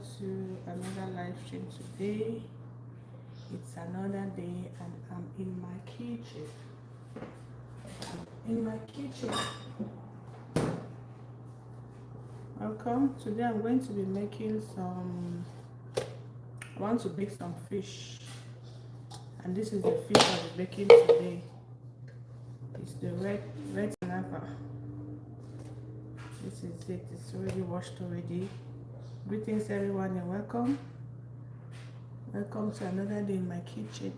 to another live stream today. It's another day and I'm in my kitchen. Welcome. Today I'm going to be making I want to bake some fish. And this is the fish I'll be baking today. It's the red snapper. This is it. It's already washed already. Greetings everyone and welcome. Welcome to another day in my kitchen.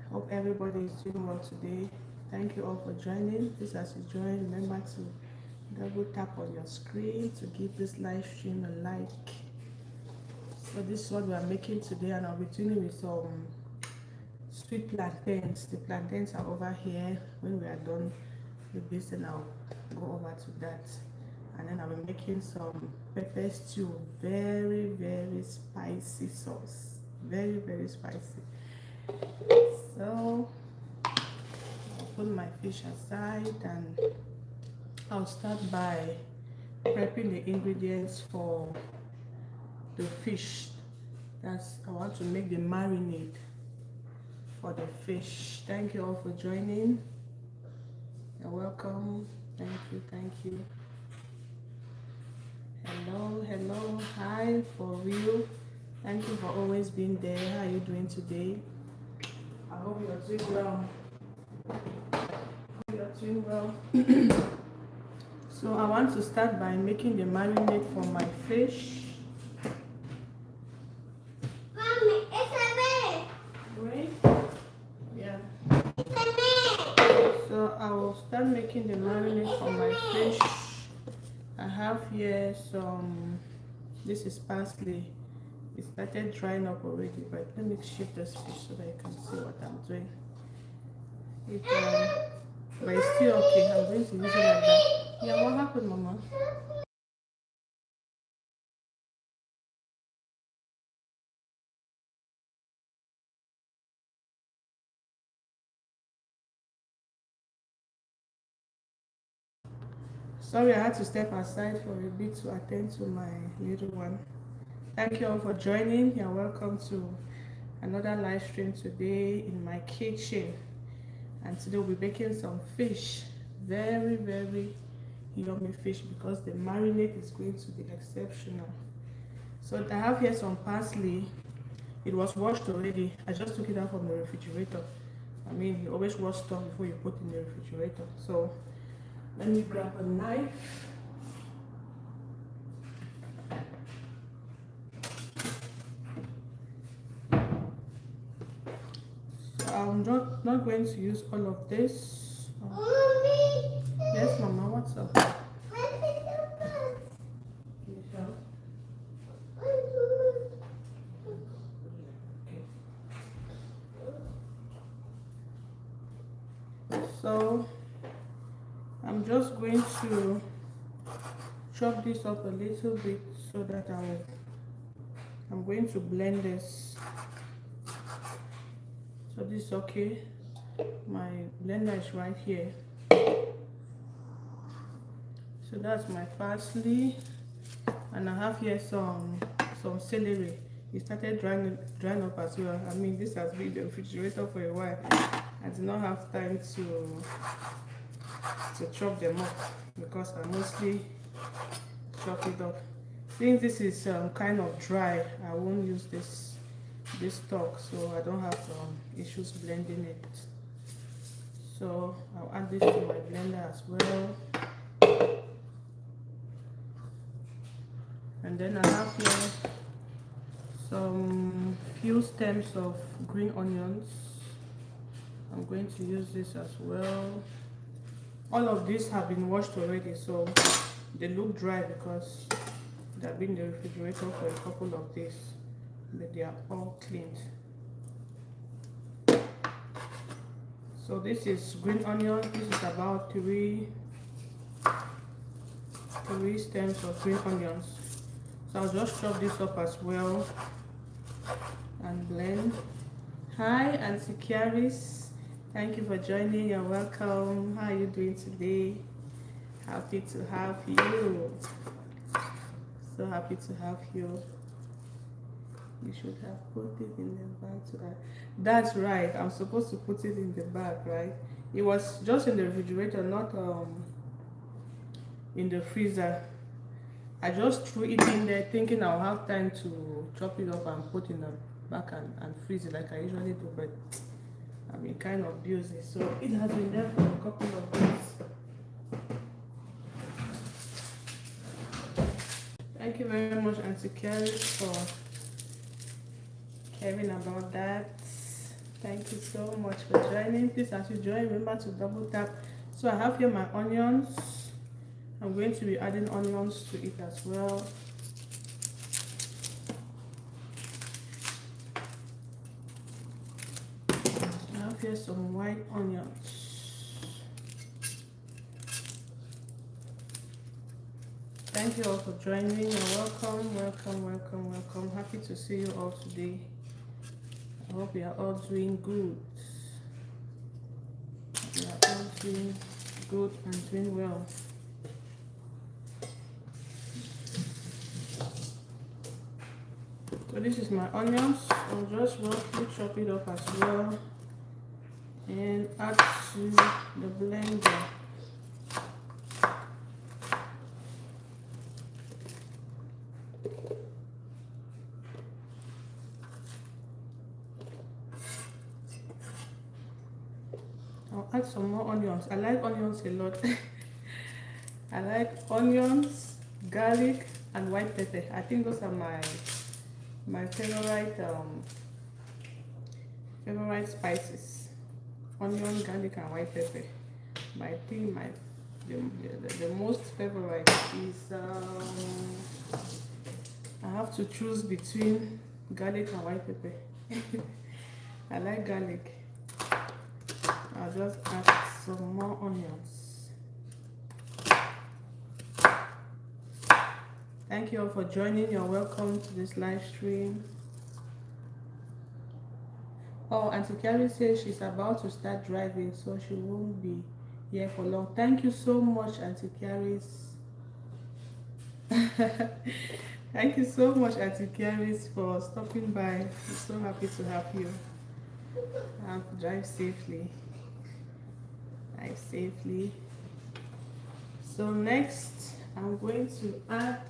Hope everybody is doing well today. Thank you all for joining. Please, as you join, remember to double tap on your screen to give this live stream a like. So this is what we are making today, and I'll be doing it with some sweet plantains. The plantains are over here. When we are done with this, then I'll go over to that. And then I'll be making some pepper stew. Very, very spicy sauce. Very, very spicy. So I'll put my fish aside and I'll start by prepping the ingredients for the fish. I want to make the marinade for the fish. Thank you all for joining. You're welcome. Thank you. Hello, hi, for real. Thank you for always being there. How are you doing today? I hope you're doing well. So I want to start by making the marinade for my fish. Mommy, it's a bed. Great. Yeah. So I will start making the marinade for my fish. I have here this is parsley. It started drying up already, but let me shift this fish so that you can see what I'm doing. But it's still okay. I'm going to use it like that. Yeah, what happened, Mama? Sorry, I had to step aside for a bit to attend to my little one. Thank you all for joining. You're welcome to another live stream today in my kitchen. And today we'll be baking some fish. Very, very yummy fish because the marinade is going to be exceptional. So I have here some parsley. It was washed already. I just took it out from the refrigerator. I mean, you always wash stuff before you put in the refrigerator. So let me grab a knife. So I'm not going to use all of this. Mommy. Yes, Mama, what's up? So I'm just going to chop this up a little bit so that I'm going to blend this. So this is okay. My blender is right here. So that's my parsley, and I have here some celery. It started drying up as well. I mean, this has been in the refrigerator for a while. I did not have time to chop them up because I mostly chop it up. Since this is kind of dry, I won't use this stock, so I don't have issues blending it. So I'll add this to my blender as well. And then I have here some few stems of green onions. I'm going to use this as well. All of these have been washed already, so they look dry because they've been in the refrigerator for a couple of days, but they are all cleaned. So this is green onion. This is about three stems of green onions. So I'll just chop this up as well and blend. Hi, Auntie Kiaris. Thank you for joining. You're welcome. How are you doing today? Happy to have you. So happy to have you. You should have put it in the bag to add. That's right. I'm supposed to put it in the bag, right? It was just in the refrigerator, not in the freezer. I just threw it in there thinking I'll have time to chop it up and put in the back and freeze it like I usually do, but I've been kind of busy, so it has been there for a couple of days. Thank you very much, Auntie Kelly, for caring about that. Thank you so much for joining. Please, as you join, remember to double tap. So I have here my onions. I'm going to be adding onions to it as well. I have here some white onions. Thank you all for joining. You're welcome, welcome, welcome, welcome. Happy to see you all today. I hope you are all doing good. You are all doing good and doing well. So this is my onions. I'll just roughly chop it up as well and add to the blender. I'll add some more onions. I like onions a lot. I like onions, garlic, and white pepper. I think those are my favorite spices. Onion, garlic, and white pepper. But I think the most favorite is I have to choose between garlic and white pepper. I like garlic. I'll just add some more onions. Thank you all for joining. You're welcome to this live stream. Oh, Auntie Carrie says she's about to start driving, so she won't be here for long. Thank you so much, Auntie Carrie. Thank you so much, Auntie Carrie, for stopping by. I'm so happy to have you. Drive safely. Drive safely. So next, I'm going to add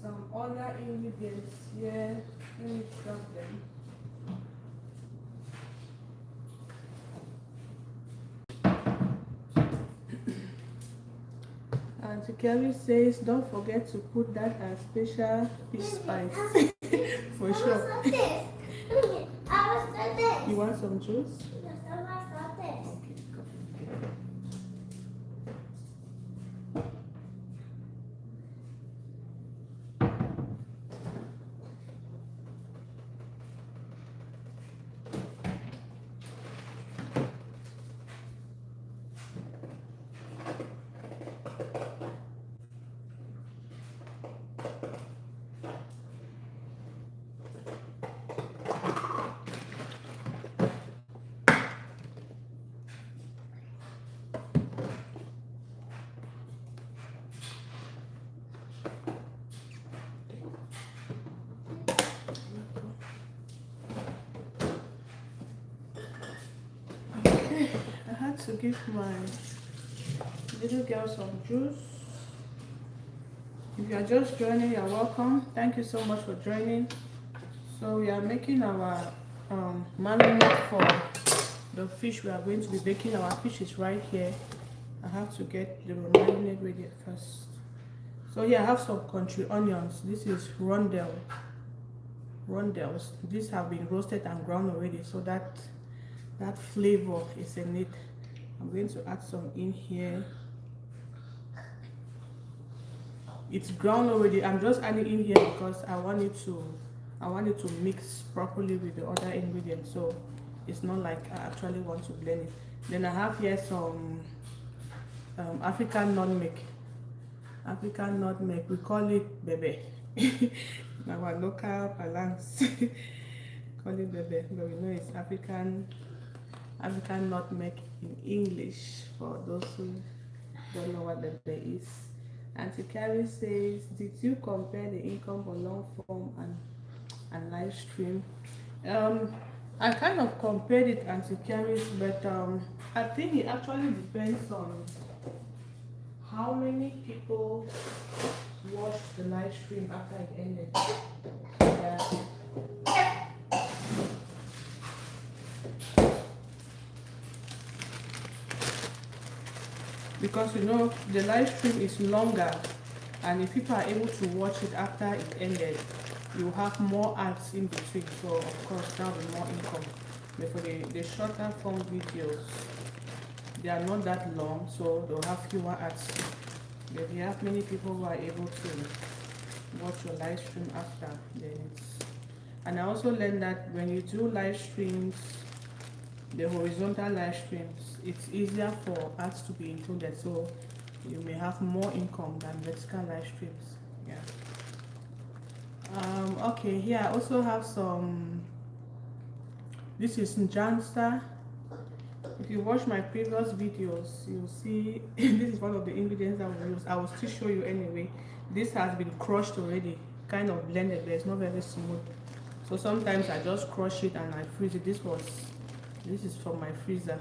some other ingredients here. Let me chop them. Auntie Kelly says, don't forget to put that as special fish spice. For sure. You want some juice? Okay, go. To give my little girl some juice. If you are just joining, you're welcome. Thank you so much for joining. So we are making our marinade for the fish we are going to be baking. Our fish is right here. I have to get the marinade ready first. So here I have some country onions. This is rondelles. These have been roasted and ground already, so that flavor is in it. I'm going to add some in here. It's ground already. I'm just adding in here because I want it to mix properly with the other ingredients, so it's not like I actually want to blend it. Then I have here some African nutmeg. We call it bebe. Our local balance call it bebe, but we know it's African nutmeg in English for those who don't know what bebe is. Auntie Carrie says, did you compare the income for long form and live stream? Um, I kind of compared it, Auntie Carrie's, but I think it actually depends on how many people watched the live stream after it ended. Yeah. Because you know the live stream is longer, and if people are able to watch it after it ended, you have more ads in between, so of course that will be more income. But for the shorter form videos, they are not that long, so they'll have fewer ads. But if you have many people who are able to watch your live stream after, then it's... And I also learned that when you do live streams, the horizontal live streams, it's easier for ads to be included, so you may have more income than vertical live streams. Yeah. Okay, here I also have some... This is Njansa. If you watch my previous videos, you'll see this is one of the ingredients I will use. I will still show you anyway. This has been crushed already, kind of blended, but it's not very smooth. So sometimes I just crush it and I freeze it. This is from my freezer.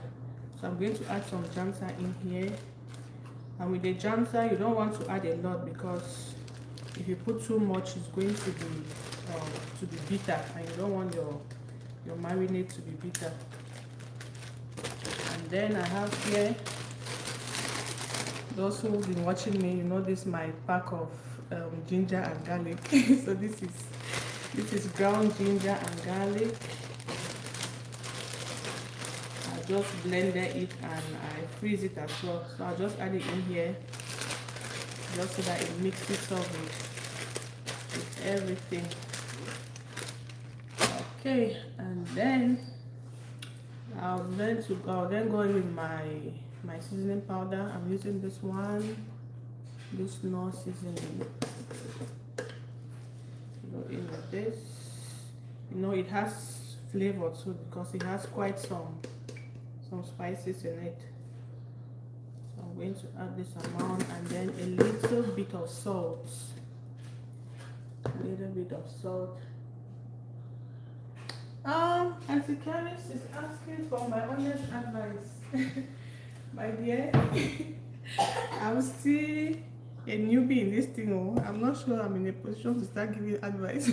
So I'm going to add some jamsa in here. And with the jamsa, you don't want to add a lot, because if you put too much, it's going to be bitter, and you don't want your marinade to be bitter. And then I have here, those who've been watching me, you know, this is my pack of ginger and garlic. So this is ground ginger and garlic. I just blended it and I freeze it as well. So I'll just add it in here, just so that it mixes up with everything. Okay, and then I'll then go in with my seasoning powder. I'm using this one, this no seasoning. Go in with this. You know, it has flavor too, because it has quite some spices in it. So I'm going to add this amount, and then a little bit of salt. Auntie Caris is asking for my honest advice. My dear, I'm still a newbie in this thing. Oh, I'm not sure I'm in a position to start giving advice.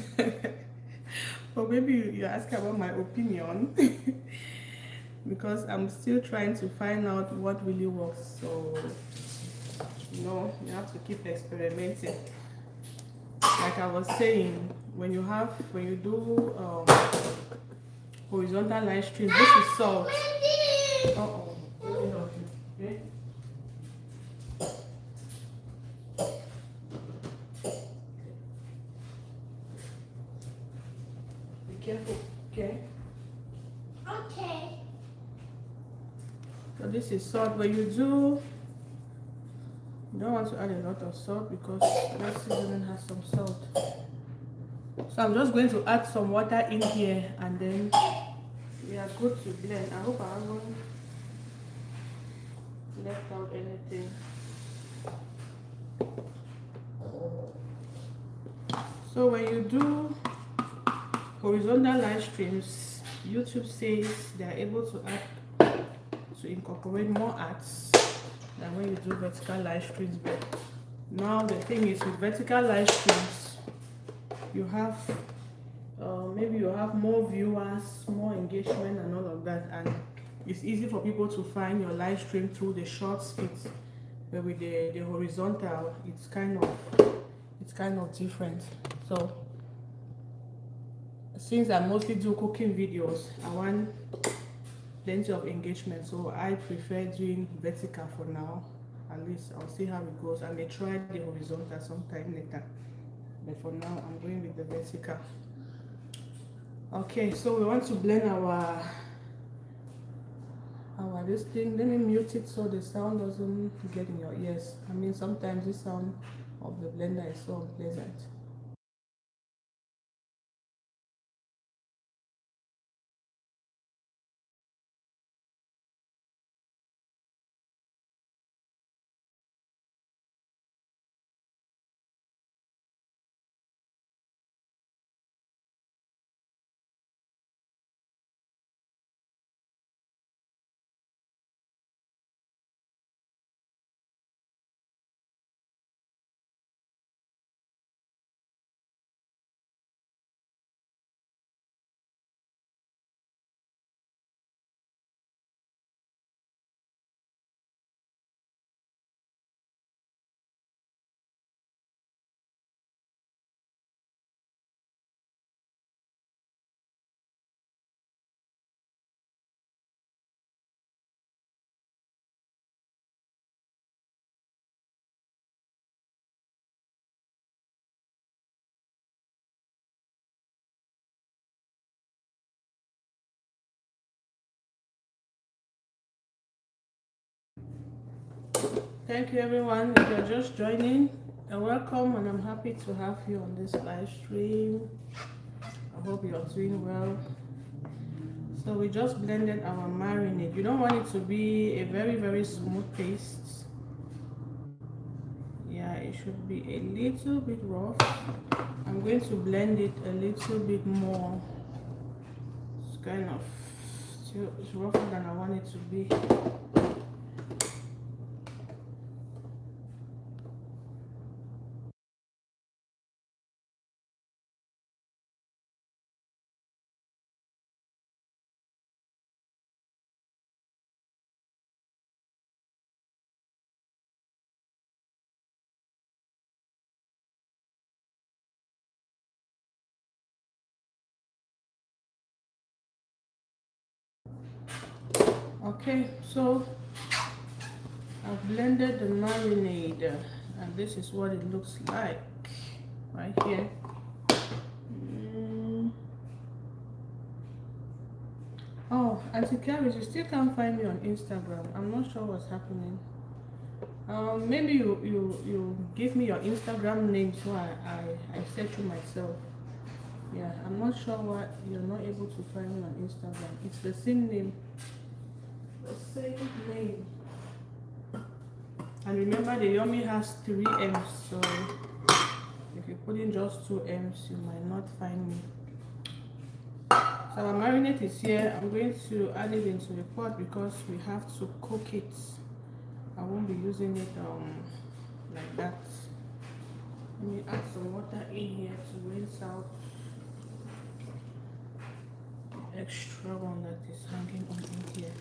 But maybe you're asking about my opinion. Because I'm still trying to find out what really works. So, you know, you have to keep experimenting. Like I was saying, when you do horizontal live stream, this is salt. Uh-oh. Okay. Be careful, okay? Okay. So this is salt. When you don't want to add a lot of salt, because that seasoning has some salt. So I'm just going to add some water in here, and then we are good to blend. I hope I haven't left out anything. So when you do horizontal live streams, YouTube says they are able to incorporate more ads than when you do vertical live streams. But now the thing is, with vertical live streams, you have maybe you have more viewers, more engagement, and all of that, and it's easy for people to find your live stream through the shorts feeds. But with the horizontal, it's kind of different. So since I mostly do cooking videos, I want plenty of engagement, so I prefer doing vertical for now. At least I'll see how it goes. I may try the horizontal sometime later, but for now I'm going with the vertical. Okay, so we want to blend our this thing. Let me mute it so the sound doesn't get in your ears. I mean, sometimes the sound of the blender is so unpleasant. Thank you everyone. If you're just joining, welcome, and I'm happy to have you on this live stream. I hope you're doing well. So we just blended our marinade. You don't want it to be a very smooth paste. Yeah, it should be a little bit rough. I'm going to blend it a little bit more. It's kind of it's rougher than I want it to be. Okay, so I've blended the marinade, and this is what it looks like right here. Oh, Auntie Carrie, you still can't find me on Instagram. I'm not sure what's happening. Maybe you give me your Instagram name so I search you myself. Yeah, I'm not sure why you're not able to find me on Instagram. It's the same name. The same name. And remember, the Yummy has 3 M's, so if you put in just 2 M's, you might not find me. So our marinade is here. I'm going to add it into the pot because we have to cook it. I won't be using it like that. Let me add some water in here to rinse out the extra one that is hanging on in here.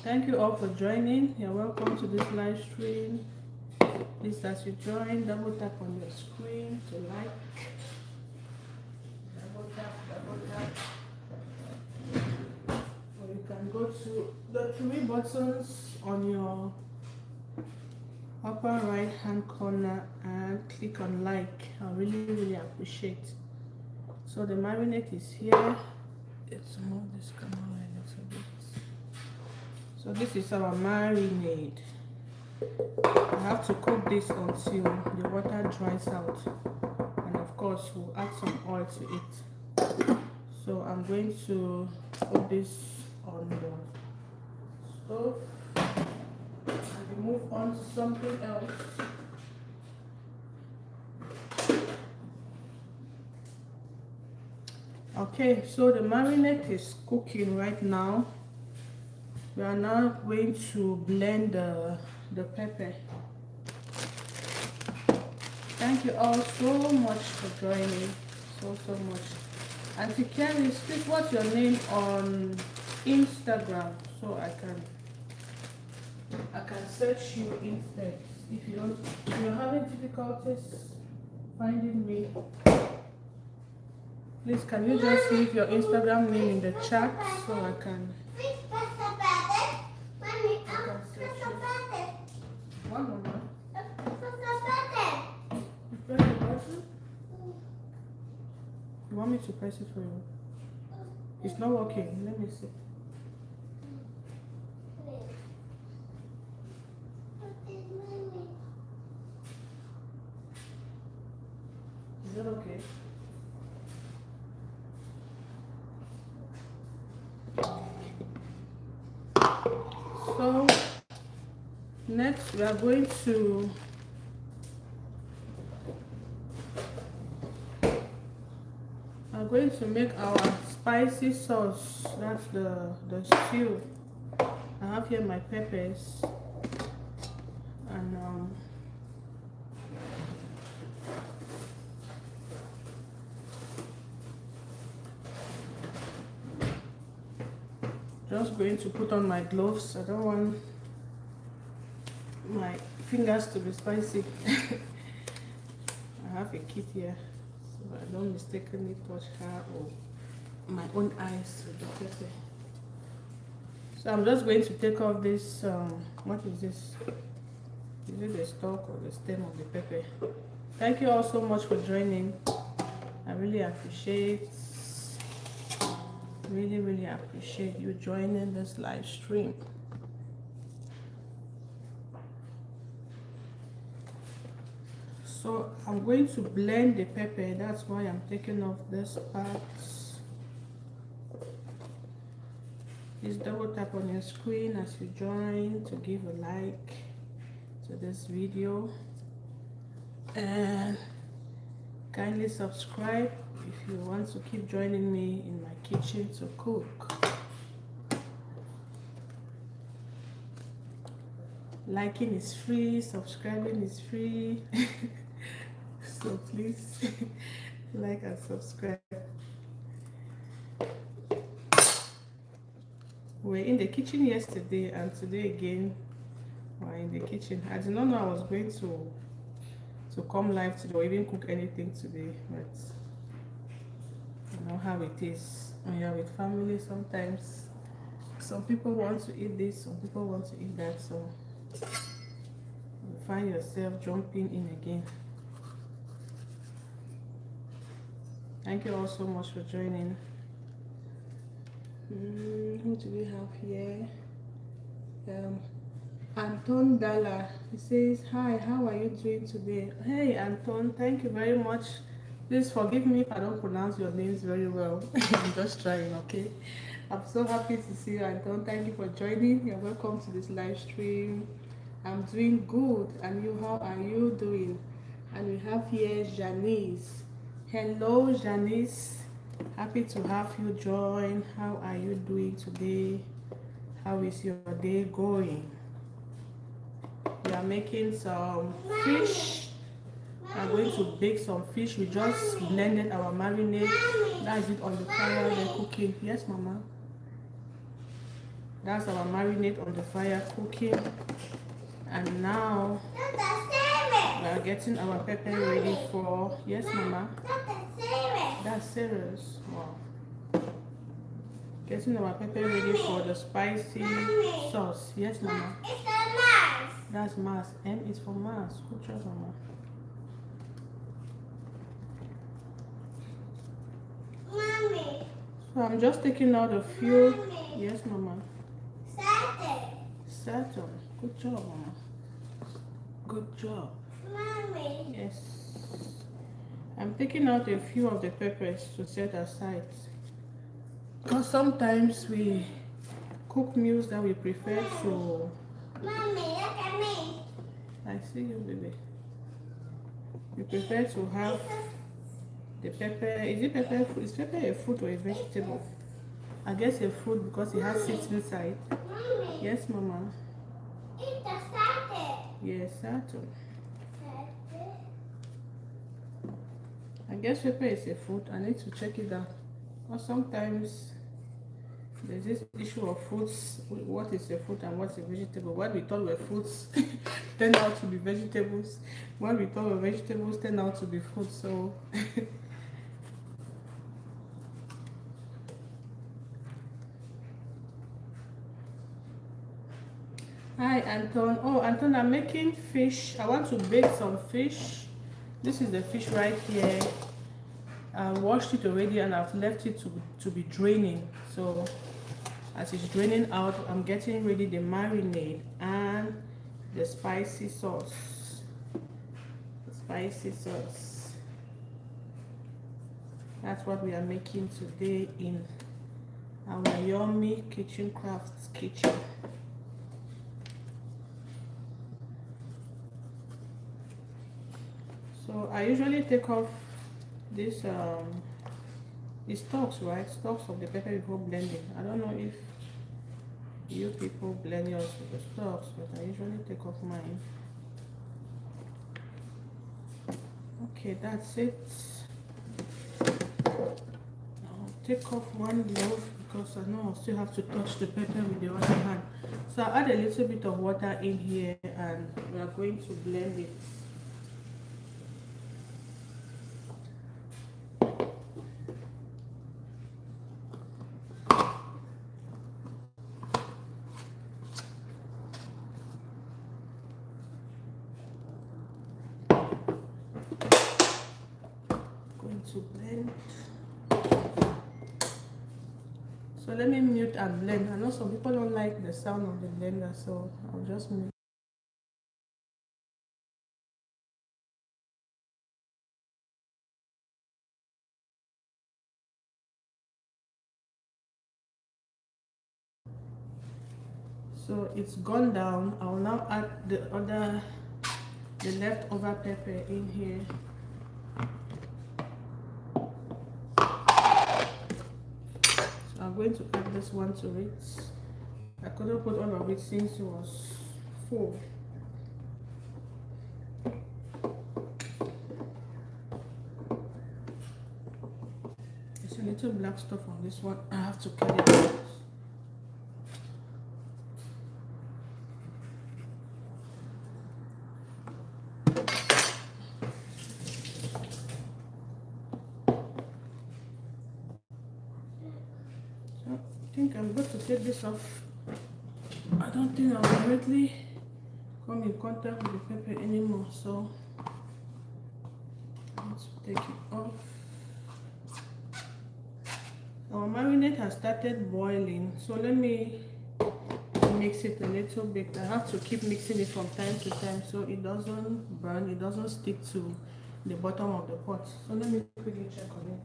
Thank you all for joining. You're welcome to this live stream. Please, as you join, double tap on your screen to like. Double tap. Or you can go to the 3 buttons on your upper right hand corner and click on like. I really appreciate. So the marinade is here. Let's move this camera a little bit. So this is our marinade. I have to cook this until the water dries out, and of course we'll add some oil to it. So I'm going to put this on the stove and we move on to something else. Okay, so the marinade is cooking right now. We are now going to blend the pepper. Thank you all so much for joining. So much. Auntie Kelly, please, what's your name on Instagram so I can search you instead. If you're having difficulties finding me, please can you just leave your Instagram name in the chat so I can. One moment. You press the button? You want me to press it for you? It's not working. Let me see. Is that okay? So next we are going to make our spicy sauce. That's the stew. I have here my peppers and just going to put on my gloves. I don't want my fingers to be spicy. I have a kit here so I don't mistakenly touch her or my own eyes with the pepper. So I'm just going to take off this what is this? Is it the stalk or the stem of the pepper? Thank you all so much for joining. I really appreciate you joining this live stream. So I'm going to blend the pepper. That's why I'm taking off this part. Please double tap on your screen as you join to give a like to this video, and kindly subscribe if you want to keep joining me in my kitchen to cook. Liking is free, subscribing is free. So please like and subscribe. We were in the kitchen yesterday, and today again we're in the kitchen. I did not know I was going to come live today or even cook anything today, but you know how it is when you're with family. Sometimes some people want to eat this, some people want to eat that, so you find yourself jumping in again. Thank you all so much for joining. Who do we have here? Anton Dalla. He says, hi, how are you doing today? Hey Anton, thank you very much. Please forgive me if I don't pronounce your names very well. I'm just trying, okay? I'm so happy to see you, Anton. Thank you for joining. You're welcome to this live stream. I'm doing good. And you, how are you doing? And we have here Janice. Hello Janice. Happy to have you join. How are you doing today? How is your day going? We are making some fish. I'm going to bake some fish. We just blended our marinade. That's it on the fire. We're cooking. Yes, Mama. That's our marinade on the fire cooking. And now we are getting our pepper ready for. Yes, Mama. That's serious. Wow. Getting our pepper ready for the spicy sauce. Yes, Mama. That's Mars. M is for Mars. Good job, Mama. Mommy. So I'm just taking out a few. Mommy. Yes, Mama. Saturn. Good job, Mama. Good job. Mommy. Yes. I'm taking out a few of the peppers to set aside. Because sometimes we cook meals that we prefer to. Mommy, look at me. I see you, baby. We prefer to have the pepper. Is it pepper? Is pepper a fruit or a vegetable? I guess a fruit because it has seeds inside. Mommy. Yes, Mama. It's a Saturday. Yes, Saturn. I guess pepper is a fruit. I need to check it out. Or sometimes there's this issue of fruits. What is a fruit and what's a vegetable? What we thought were fruits turn out to be vegetables. What we thought were vegetables turn out to be fruits. So hi Anton. Oh Anton, I'm making fish. I want to bake some fish. This is the fish right here. I washed it already and I've left it to be draining. So as it's draining out, I'm getting ready the marinade and the spicy sauce. The spicy sauce. That's what we are making today in our yummy kitchen crafts kitchen. So I usually take off this the stalks, right? Stalks of the pepper before blending. I don't know if you people blend yours with the stalks, but I usually take off mine. Okay, that's it. I'll take off one glove because I know I'll still have to touch the pepper with the other hand. So I'll add a little bit of water in here and we are going to blend it. To blend. So let me mute and blend. I know some people don't like the sound of the blender, so I'll just mute. So it's gone down. I will now add the leftover pepper in here. So I'm going to add this one to it. I couldn't put all of it since it was full. There's a little black stuff on this one. I have to cut it out. So I think I'm going to take this off. I don't think I'll directly come in contact with the pepper anymore, so let's take it off. Our marinade has started boiling, so let me mix it a little bit. I have to keep mixing it from time to time so it doesn't burn, it doesn't stick to the bottom of the pot. So let me quickly check on it.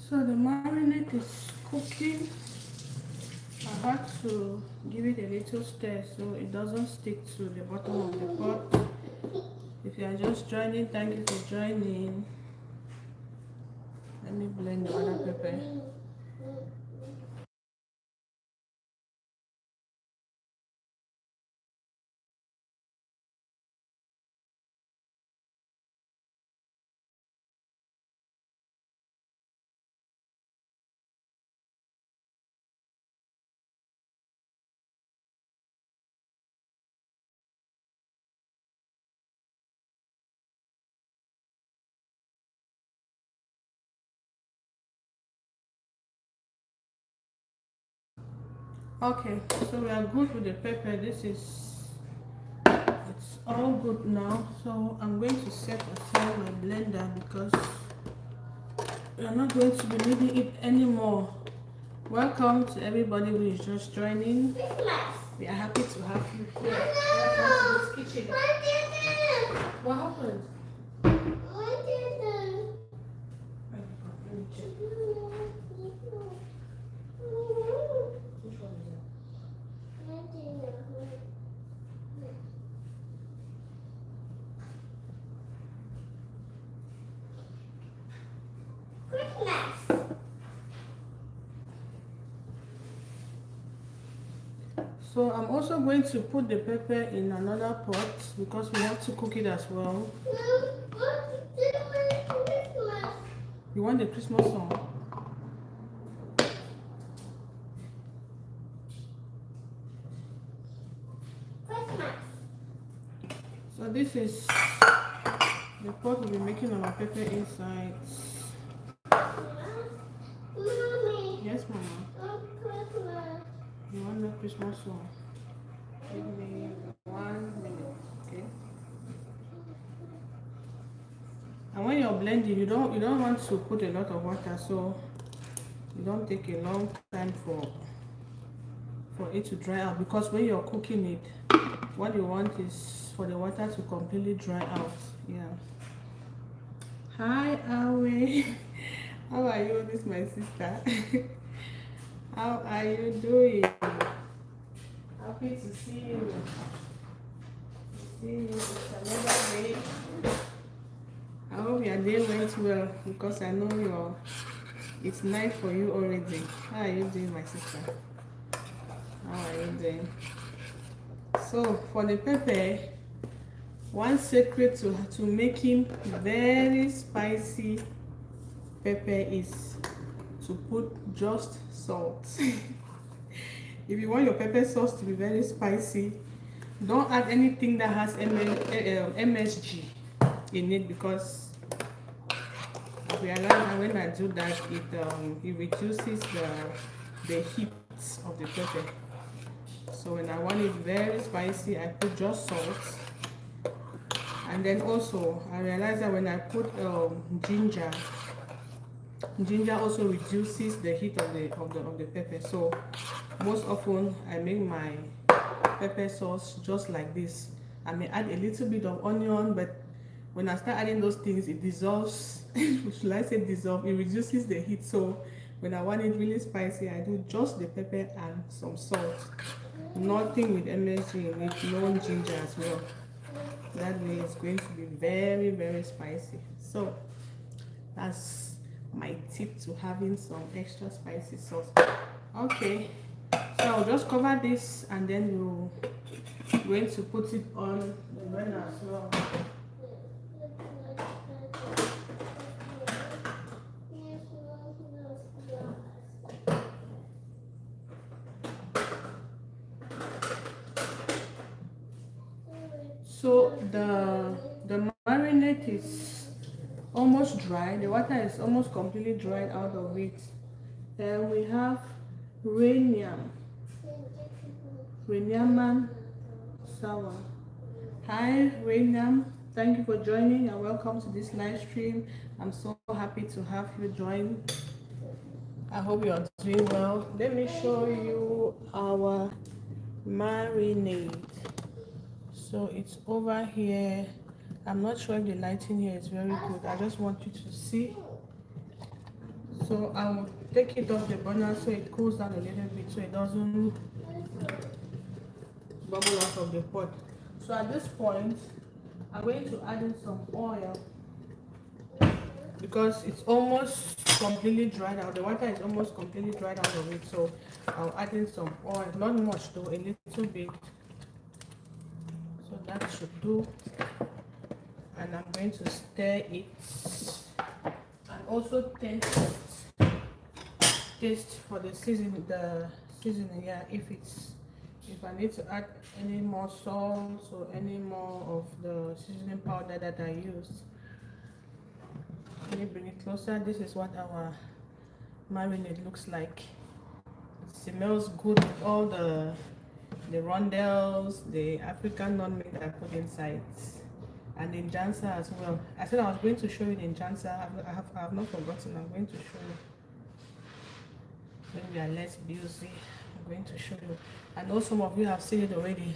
So the marinade is cooking. I have to give it a little stir so it doesn't stick to the bottom of the pot. If you are just joining, thank you for joining. Let me blend the other pepper. Okay, so we are good with the pepper. It's all good now. So I'm going to set aside my blender because we are not going to be needing it anymore. Welcome to everybody who is just joining. We are happy to have you here. Welcome to this kitchen. What happened? So I'm also going to put the pepper in another pot because we have to cook it as well. You want the Christmas song? So this is the pot we'll be making our pepper inside. Yes, Mama. You want the Christmas song? Give me 1 minute, okay? And when you're blending, you don't want to put a lot of water, so you don't take a long time for it to dry out, because when you're cooking it, what you want is for the water to completely dry out. Yeah. Hi, Awe. How are you? This is my sister. How are you doing? Happy to see you. See, it's another day. I hope your day went well because I know it's night for you already. How are you doing, my sister? How are you doing? So for the pepper, one secret to making very spicy pepper is to put just salt. If you want your pepper sauce to be very spicy, don't add anything that has MSG in it, because I realize that when I do that, it reduces the heat of the pepper. So when I want it very spicy, I put just salt. And then also I realize that when I put ginger also reduces the heat of the pepper. So most often I make my pepper sauce just like this. I may add a little bit of onion, but when I start adding those things, it dissolves. Should I say dissolve? It reduces the heat. So when I want it really spicy, I do just the pepper and some salt. Nothing with MSG in it, no ginger as well. That way it's going to be very, very spicy. So that's my tip to having some extra spicy sauce. Okay, so I'll just cover this and then we're going to put it on the burner as well. So the marinade is almost dry. The water is almost completely dried out of it. And we have Rainiaman Sawa. Hi Rainiam, thank you for joining and welcome to this live stream. I'm so happy to have you join. I hope you are doing well. Let me show you our marinade. So it's over here. I'm not sure if the lighting here is very good. I just want you to see. So I'll take it off the burner so it cools down a little bit so it doesn't bubble out of the pot. So at this point, I'm going to add in some oil because it's almost completely dried out. The water is almost completely dried out of it. So I'll add in some oil, not much though, a little bit. So that should do. And I'm going to stir it and also taste for the seasoning. Yeah, if I need to add any more salt or any more of the seasoning powder that I used. Let me bring it closer. This is what our marinade looks like. It smells good with all the rondelles, the African non-meat I put inside, and the jansa as well. I said I was going to show you the jansa. I have not forgotten. I'm going to show you when we are less busy. I'm going to show you. I know some of you have seen it already.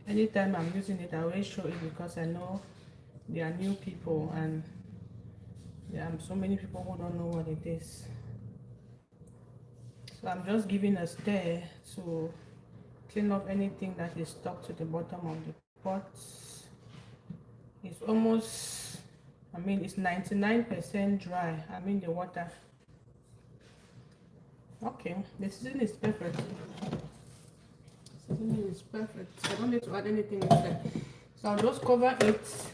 Anytime I'm using it, I always show it because I know there are new people and there are so many people who don't know what it is. So I'm just giving a stir to clean off anything that is stuck to the bottom of the pot. It's almost, it's 99% dry. The water. Okay, the seasoning is perfect. Seasoning is perfect. I don't need to add anything inside. So I'll just cover it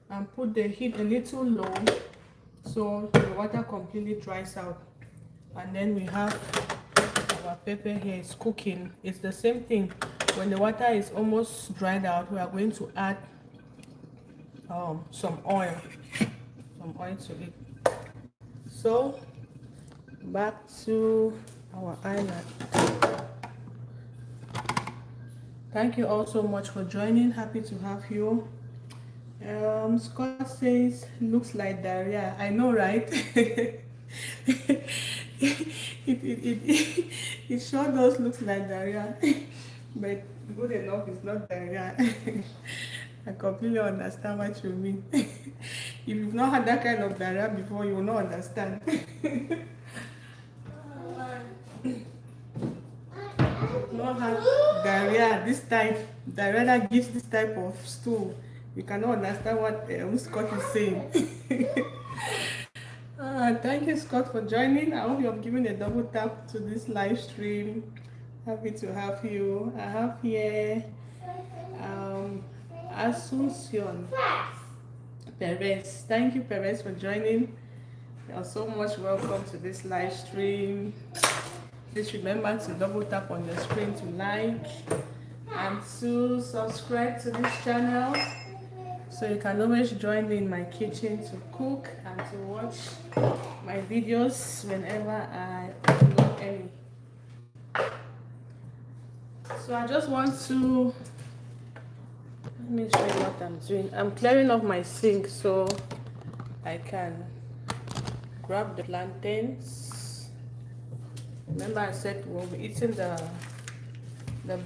and put the heat a little low so the water completely dries out. And then we have our pepper here is cooking. It's the same thing. When the water is almost dried out, we are going to add some oil to it. So back to our island. Thank you all so much for joining. Happy to have you. Scott says looks like diarrhea. I know, right? It sure does look like diarrhea, but good enough is not diarrhea. I completely understand what you mean. If you've not had that kind of diarrhea before, you will not understand. Not had diarrhea Korea, this type, that rather gives this type of stew, you cannot understand what Scott is saying. Thank you, Scott, for joining. I hope you have given a double tap to this live stream. Happy to have you. I have here um, Asuncion Perez. Thank you, Perez, for joining. You are so much welcome to this live stream. Please remember to double tap on your screen to like and to subscribe to this channel so you can always join me in my kitchen to cook and to watch my videos whenever I upload any. So I just want to let me show you what I'm doing. I'm clearing off my sink so I can grab the plantains. Remember I said we'll be eating the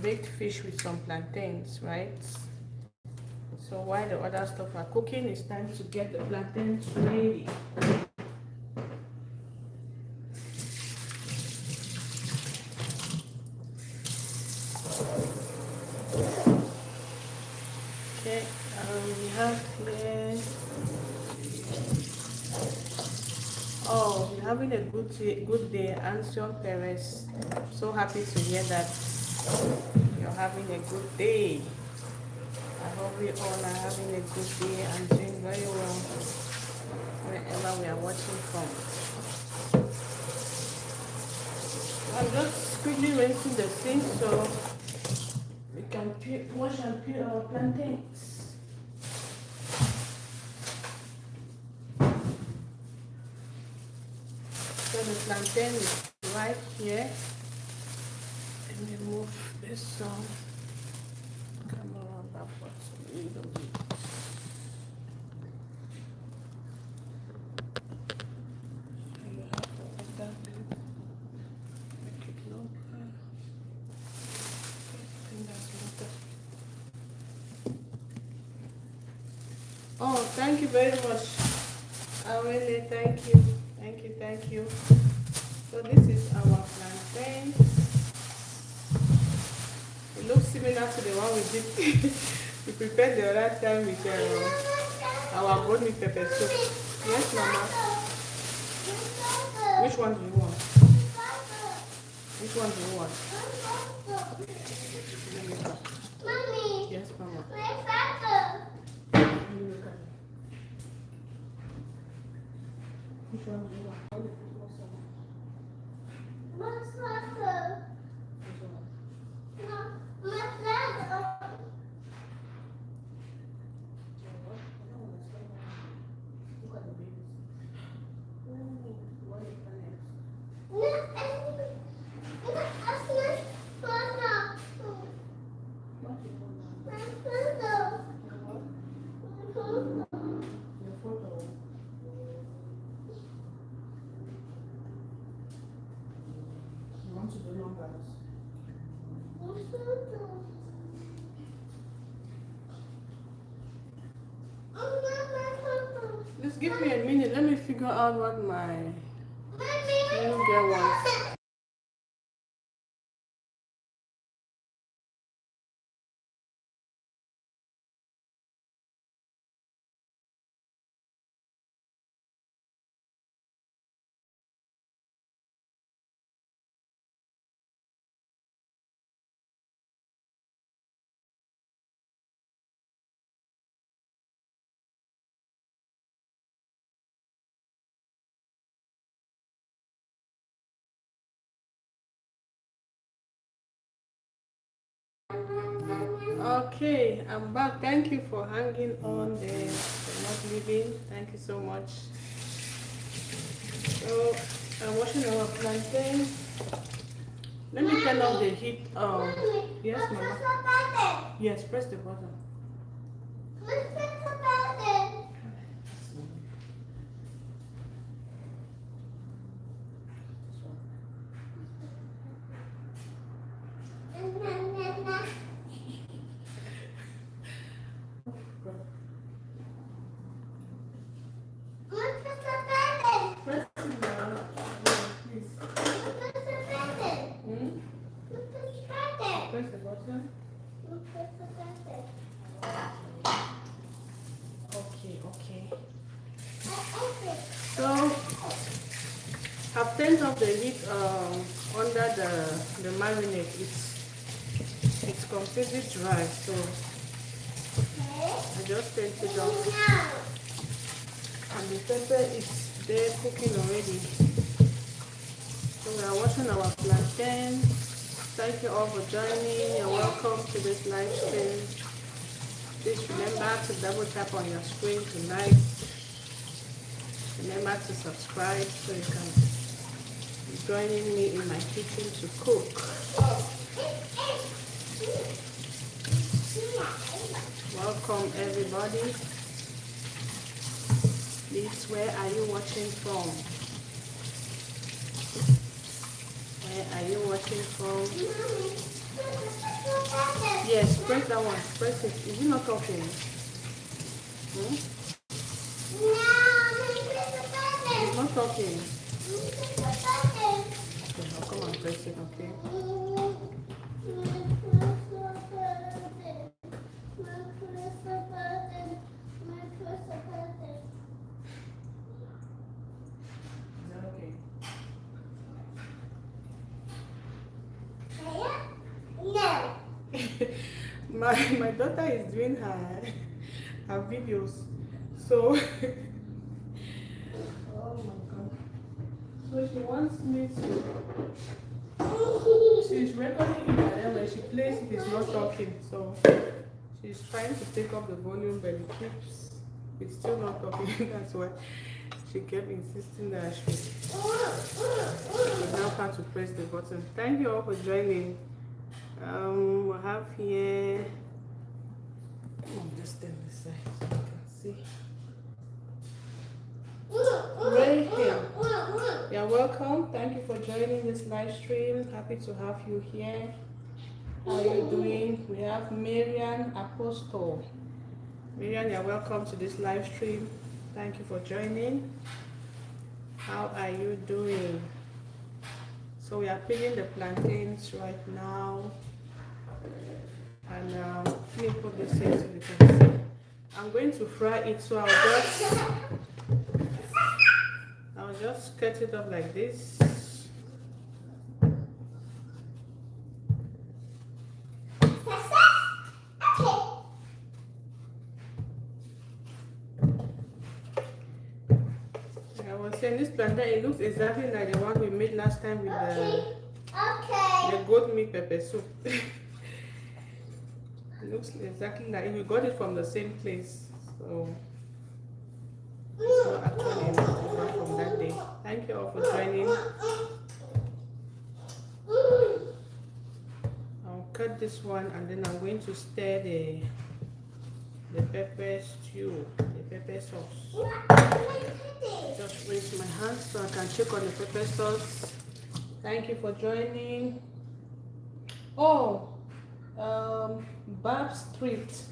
baked fish with some plantains, right? So while the other stuff are cooking, it's time to get the plantains ready. Okay, we have here. Oh, you're having a good day, Anson Perez. So happy to hear that you're having a good day. I hope we all are having a good day and doing very well wherever we are watching from. I'm just quickly rinsing the sink so we can wash and peel our plantains. So the plantain is right here. Let me move this camera backwards a little bit. So you have to put that in. Make it look. I think that's better. Oh, thank you very much. Awele, thank you. Thank you. So this is our plantain. It looks similar to the one we did. We prepared the other time with our bone with pepper soup. Yes, Mama. Which one do you want? Which one do you want? Mommy. Yes, Mama. Which one do you want? Just give me a minute. Let me figure out what my little girl wants. Okay, I'm back. Thank you for hanging on there, for not leaving. Thank you so much. So I'm washing our plantain. Let me turn off the heat. Yes, Mama. Yes, press the button. Press the button, please. press the button. Okay. So I've turned off the heat under the marinade. It's completely dry, so I just turned it off. And the pepper is there cooking already. So we are watching our plantain. Thank you all for joining. You're welcome to this live stream. Please remember to double tap on your screen tonight. Remember to subscribe so you can be joining me in my kitchen to cook. Welcome everybody. Please, where are you watching from? Where are you watching from? Yes, press that one. Press it. Is he not talking? He's not talking. Okay, I'll come and press it, okay? Is that okay? My daughter is doing her videos, so oh my god, so she wants me to, she's recording it, and then when she plays it's not talking, so she's trying to take up the volume, but it's still not talking. That's why she kept insisting that she now have to press the button. Thank you all for joining. We have here, just stand this side so you can see. Right here. You're welcome. Thank you for joining this live stream. Happy to have you here. How are you doing? We have Marian Apostle. Marian, you're welcome to this live stream. Thank you for joining. How are you doing? So we are peeling the plantains right now. And let me put this in so you can see. I'm going to fry it, so I'll just cut it up like this. Like I was saying, this plantain, it looks exactly like the one we made last time with the goat meat pepper soup. It looks exactly like we got it from the same place, so it's not actually different from that day. Thank you all for joining. I'll cut this one and then I'm going to stir the pepper stew, the pepper sauce. Just rinse my hands so I can check on the pepper sauce. Thank you for joining. Oh, Babs Thrifty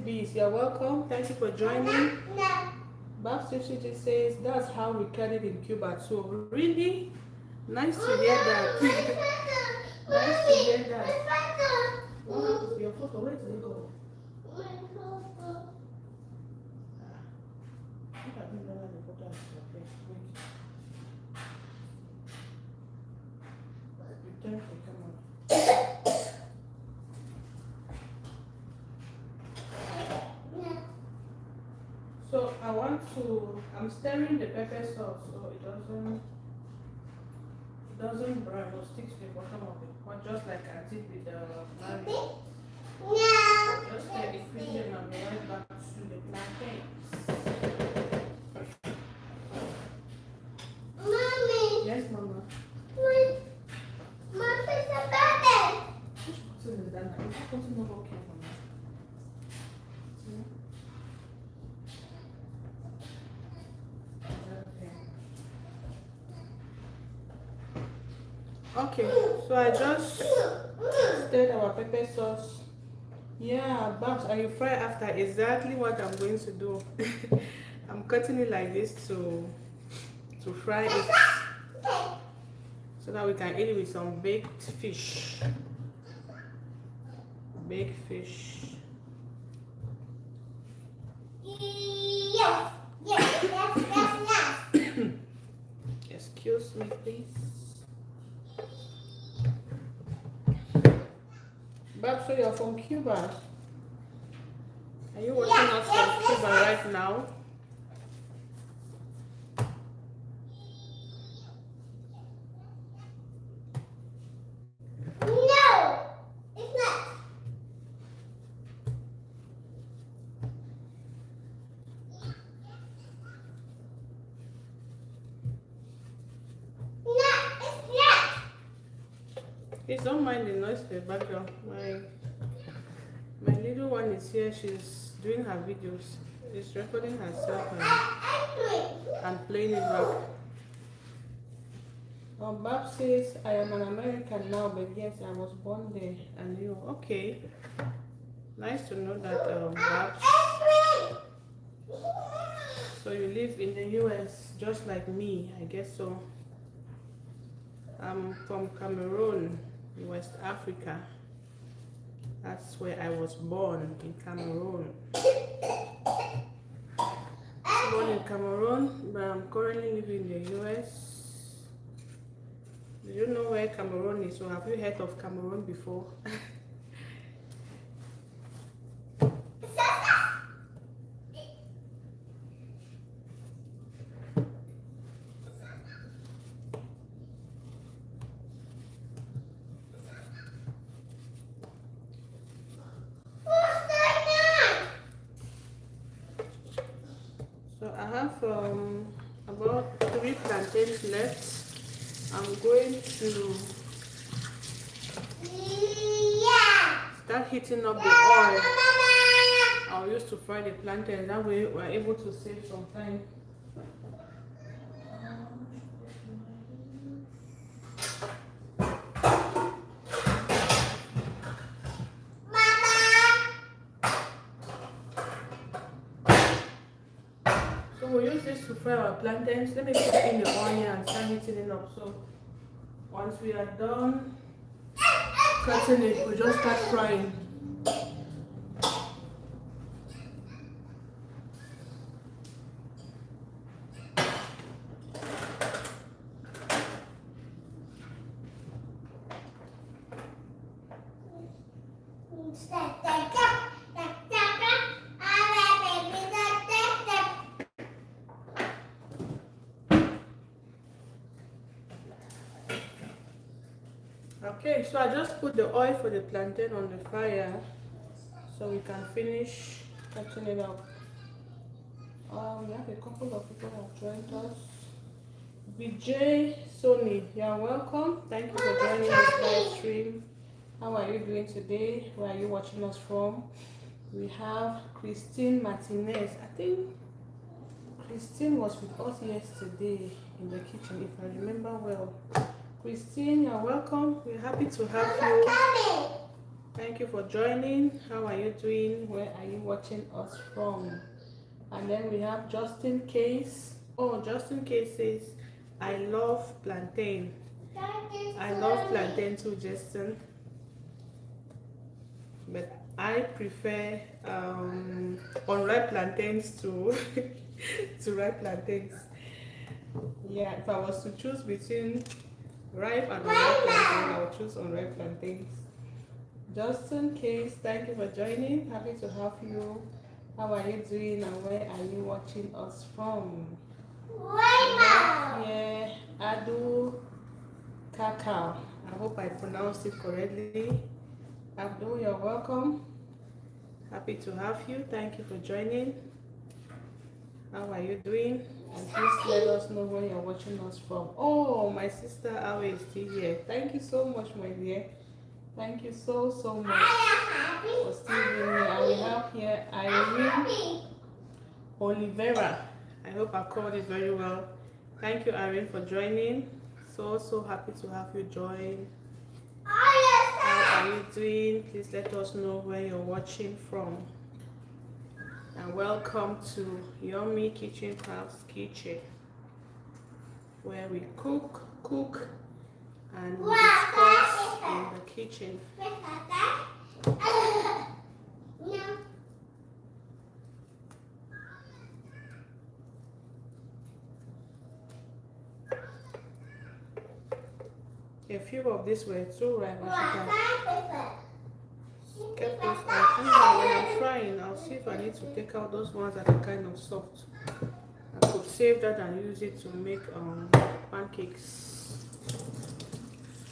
Bees, you're welcome. Thank you for joining. Babs Thrifty says that's how we cut it in Cuba too. Really? Nice to hear that. Nice to hear that. Oh, your photo, where did it go? I think I didn't know the photo is okay. Wait. Pretend to come on. So I'm stirring the pepper sauce so it doesn't burn or stick to the bottom of it, but just like I did with the marinade. Just stir it quickly and I'll be right back to the plantains. Mommy. Yes, Mama. My pizza baby. Which button is that now? Is that button not okay, Mama? Okay, so I just stirred our pepper sauce. Yeah, Babs, and you fry after. Exactly what I'm going to do. I'm cutting it like this to fry it. so that we can eat it with some baked fish. Baked fish. Yes. Excuse me, please. Babs, so you're from Cuba. Are you watching us from Cuba right now? No, it's not. No, it's not. Please don't mind the noise in the background. My little one is here. She's doing her videos. She's recording herself and playing it back. Bob says, I am an American now, but yes, I was born there. And you, okay. Nice to know that, Babs. So you live in the US just like me, I guess so. I'm from Cameroon, West Africa. That's where I was born, in Cameroon. Born in Cameroon, but I'm currently living in the US. Do you know where Cameroon is? So have you heard of Cameroon before? So I have about 3 plantains left. I'm going to start heating up the oil I'll use to fry the plantains. That way we're able to save some time. So we'll use this to fry our plantains. Let me put in the onion and start heating it up. So once we are done cutting it, we'll just start frying. Okay, so I just put the oil for the plantain on the fire so we can finish cutting it up. We have a couple of people who have joined us. Vijay Sony, you're welcome. Thank you for joining this live stream. How are you doing today? Where are you watching us from? We have Christine Martinez. I think Christine was with us yesterday in the kitchen, if I remember well. Christine, you're welcome. We're happy to have you. Thank you for joining. How are you doing? Where are you watching us from? And then we have Justin Case. Oh, Justin Case says, I love plantain. I love plantain too, Justin. But I prefer unripe plantains to to ripe plantains. Yeah, if I was to choose between ripe and unripe plantain, I would choose unripe plantains. Justin Case, thank you for joining. Happy to have you. How are you doing and where are you watching us from? Yeah, Adu Kakao. I hope I pronounced it correctly. Abdul, you're welcome. Happy to have you. Thank you for joining. How are you doing? And please let us know where you're watching us from. Oh, my sister Awe is still here. Thank you so much, my dear. Thank you so much for still being here. And we have here Irene Oliveira. I hope I called it very well. Thank you, Irene, for joining. So happy to have you join. How are you doing? Please let us know where you're watching from. And welcome to Yummy Kitchen Crafts Kitchen, where we cook and discuss in the kitchen. A few of these were too ripe. I should have kept those out. Anyhow, when I'm frying, I'll see if I need to take out those ones that are kind of soft. I could save that and use it to make pancakes.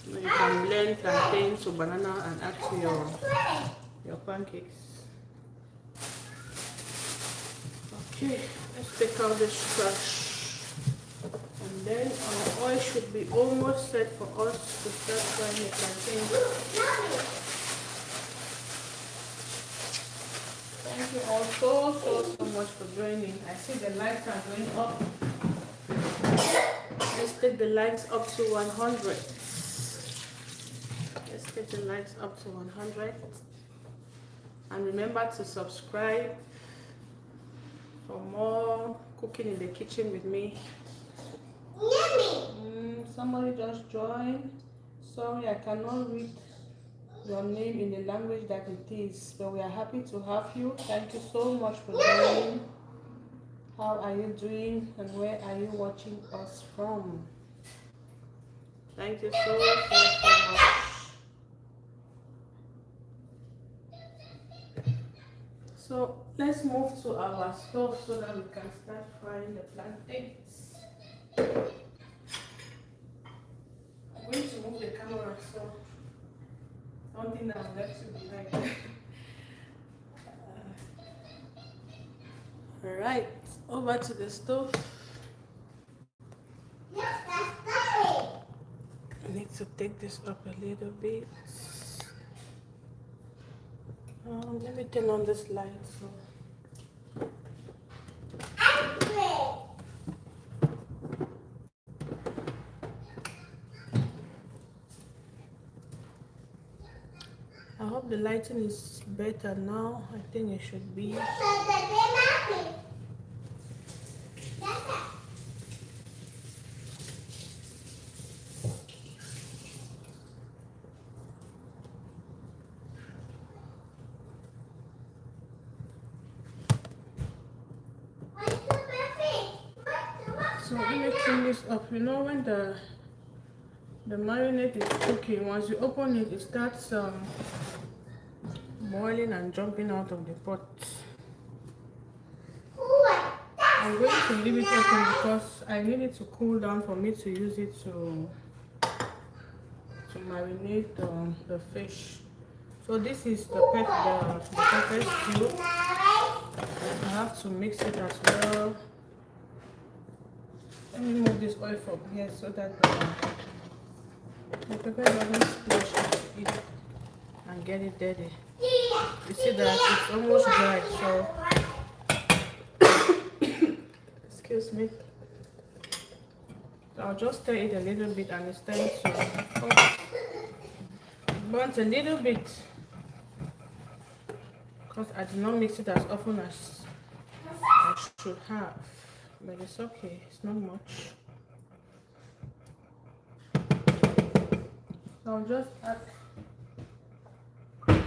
You can blend plantains or banana and add to your pancakes. Okay, let's take out this trash. And then our oil should be almost set for us to start frying the plantains. Thank you all so much for joining. I see the lights are going up. Let's take the lights up to 100. Let's take the lights up to 100. And remember to subscribe for more cooking in the kitchen with me. Somebody just joined. Sorry, I cannot read your name in the language that it is, but we are happy to have you. Thank you so much for joining. How are you doing and where are you watching us from? Thank you so much. So let's move to our stove so that we can start frying the plantains. I'm going to move the camera so something that I've left you behind. Alright, over to the stove. I need to take this up a little bit. Let me turn on this light. I hope the lighting is better now. I think it should be. So let me clean this up. You know when the marinade is cooking, once you open it, it starts boiling and jumping out of the pot. I'm going to leave it open because I need it to cool down for me to use it to marinate the fish. So this is the pepper stew. I have to mix it as well. Let me move this oil from here so that the pepper doesn't splash into it and get it dirty. You see that it's almost dry, so excuse me. So I'll just stir it a little bit and it's time to burn a little bit because I did not mix it as often as I should have, but it's okay, it's not much. So I'll just add the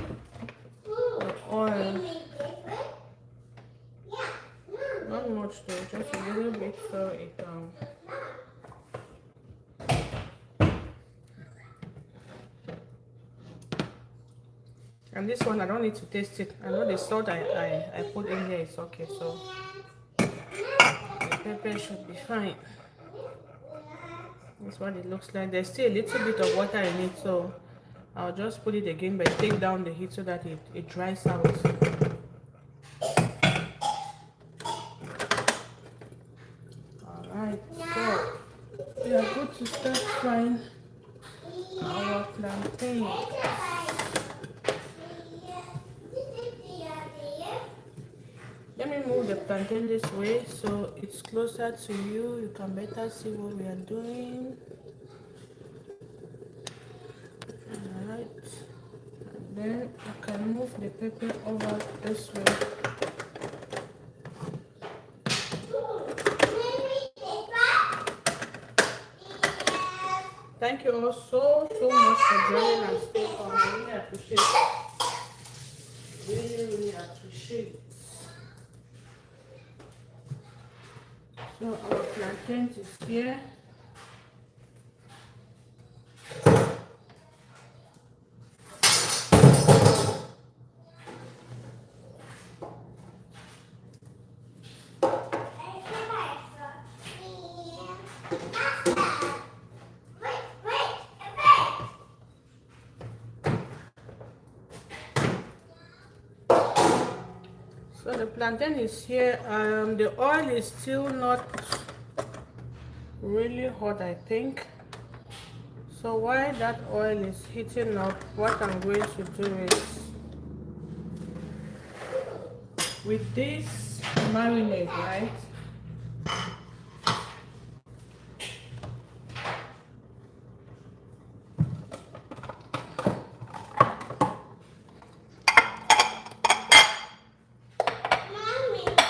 oil, not much though, just a little bit so it and this one I don't need to taste it. I know the salt I put in here is okay, so the pepper should be fine. That's what it looks like. There's still a little bit of water in it, so I'll just put it again but take down the heat so that it dries out. Alright, so we are good to start frying our plantain. Let me move the plantain this way so it's closer to you. You can better see what we are doing. Alright. And then I can move the pepper over this way. Thank you all so much for joining and staying on. I really appreciate it. Really appreciate it. So our plantains is here. So the plantain is here. The oil is still not really hot, I think. So while that oil is heating up, what I'm going to do is with this marinade, right?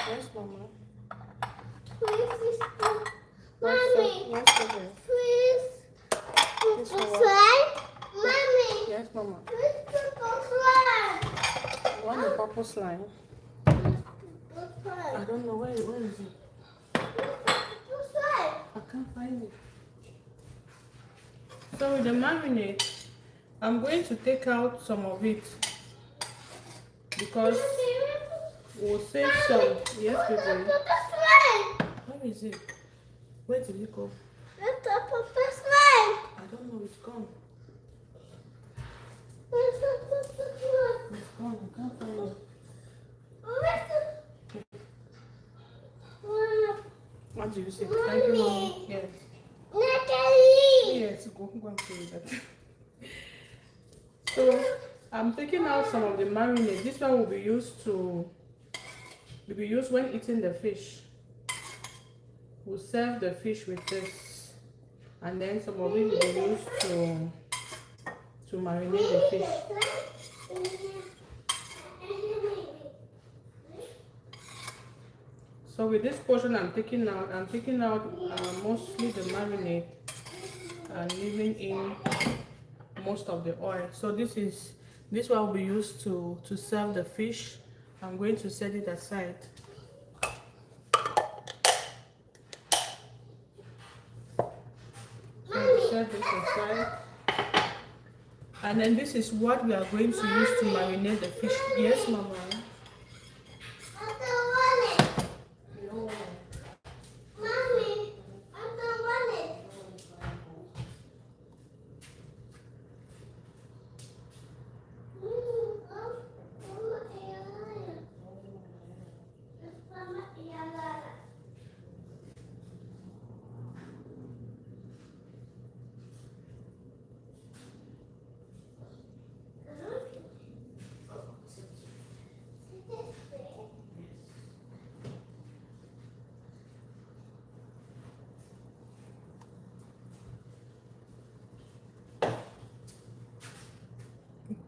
Yes, Mama. Please, Mommy. What's the please, This put one. slide. Mommy, Yes, Mama. please put slide. You want the purple slime? Put slide. I don't know where is it? Put slide. I can't find it. So with the marinade, I'm going to take out some of it because we'll save some. Yes, baby. Where is it? Where did it go? I don't know. It's gone. It's gone. I can't find it. What do you say? Thank you, Mommy. Yes. Yes, go and say that. So I'm taking out some of the marinade. This one will be used when eating the fish. We'll serve the fish with this, and then some of it will be used to marinate the fish. So with this portion I'm taking out mostly the marinade and leaving in most of the oil. So this one will be used to serve the fish. I'm going to set it aside. So I'll set this aside. And then this is what we are going to use to marinate the fish. Yes, Mama.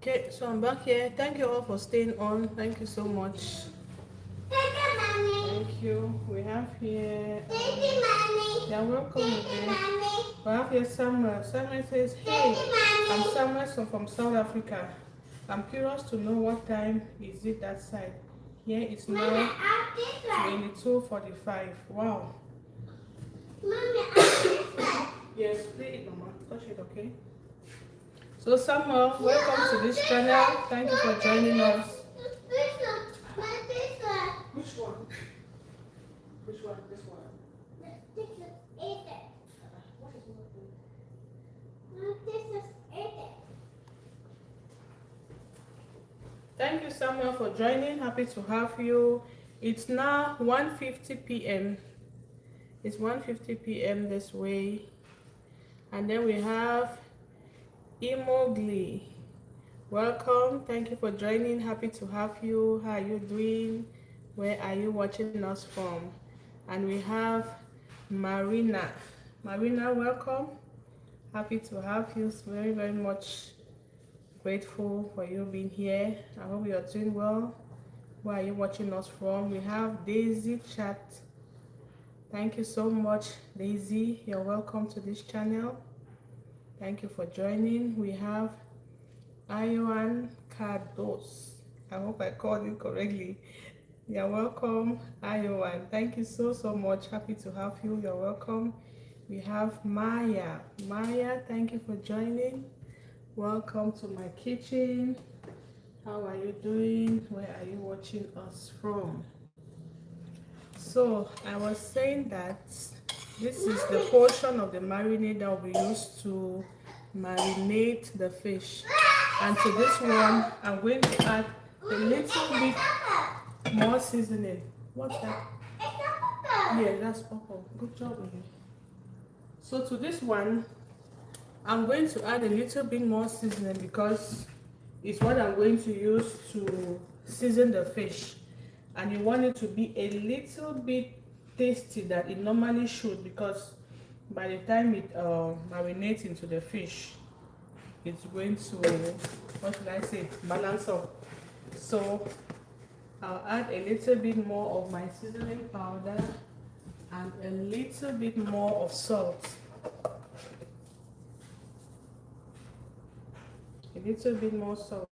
Okay, so I'm back here. Thank you all for staying on. Thank you so much. Thank you. We have here. You're welcome again. We have here Samuel. Samuel says, "Hey, I'm Samuel from South Africa. I'm curious to know what time is it that side. Here it's now 22:45. Wow. Yes, please, Mama. Touch it, okay? So Samuel, welcome to this channel. Thank you for joining us. Which one? Which one? This one. Thank you, Samuel, for joining. Happy to have you. It's now 1:50 p.m. It's 1:50 p.m. this way. And then we have Imogli. Welcome. Thank you for joining. Happy to have you. How are you doing? Where are you watching us from? And we have Marina. Marina, welcome. Happy to have you. Very much grateful for you being here. I hope you are doing well. Where are you watching us from? We have Daisy Chat. Thank you so much, Daisy. You're welcome to this channel. Thank you for joining. We have Ayoan Cardos. I hope I called it correctly. You're welcome, Ayoan. Thank you so much. Happy to have you. You're welcome. We have Maya. Maya, thank you for joining. Welcome to my kitchen. How are you doing? Where are you watching us from? So I was saying that this is the portion of the marinade that will be used to marinate the fish. And to this one, I'm going to add a little bit more seasoning. What's that? Yeah, that's purple. Good job, baby. So to this one, I'm going to add a little bit more seasoning because it's what I'm going to use to season the fish. And you want it to be a little bit tasty that it normally should, because by the time it marinates into the fish, it's going to, what should I say, balance up. So I'll add a little bit more of my seasoning powder and a little bit more of salt. A little bit more salt.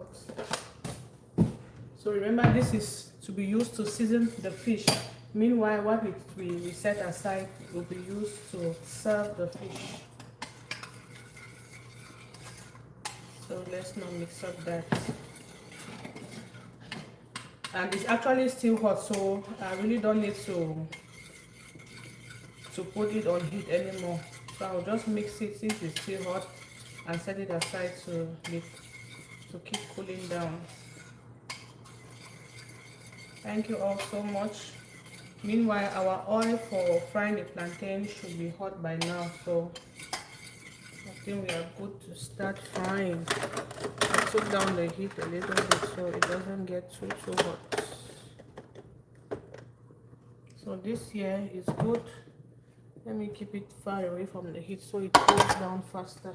So remember, this is to be used to season the fish. Meanwhile, what we set aside will be used to serve the fish. So let's not mix up that. And it's actually still hot, so I really don't need to put it on heat anymore. So I'll just mix it since it's still hot and set it aside to keep cooling down. Thank you all so much. Meanwhile, our oil for frying the plantain should be hot by now, so I think we are good to start frying. I took down the heat a little bit so it doesn't get too hot. So this here is good. Let me keep it far away from the heat so it cools down faster.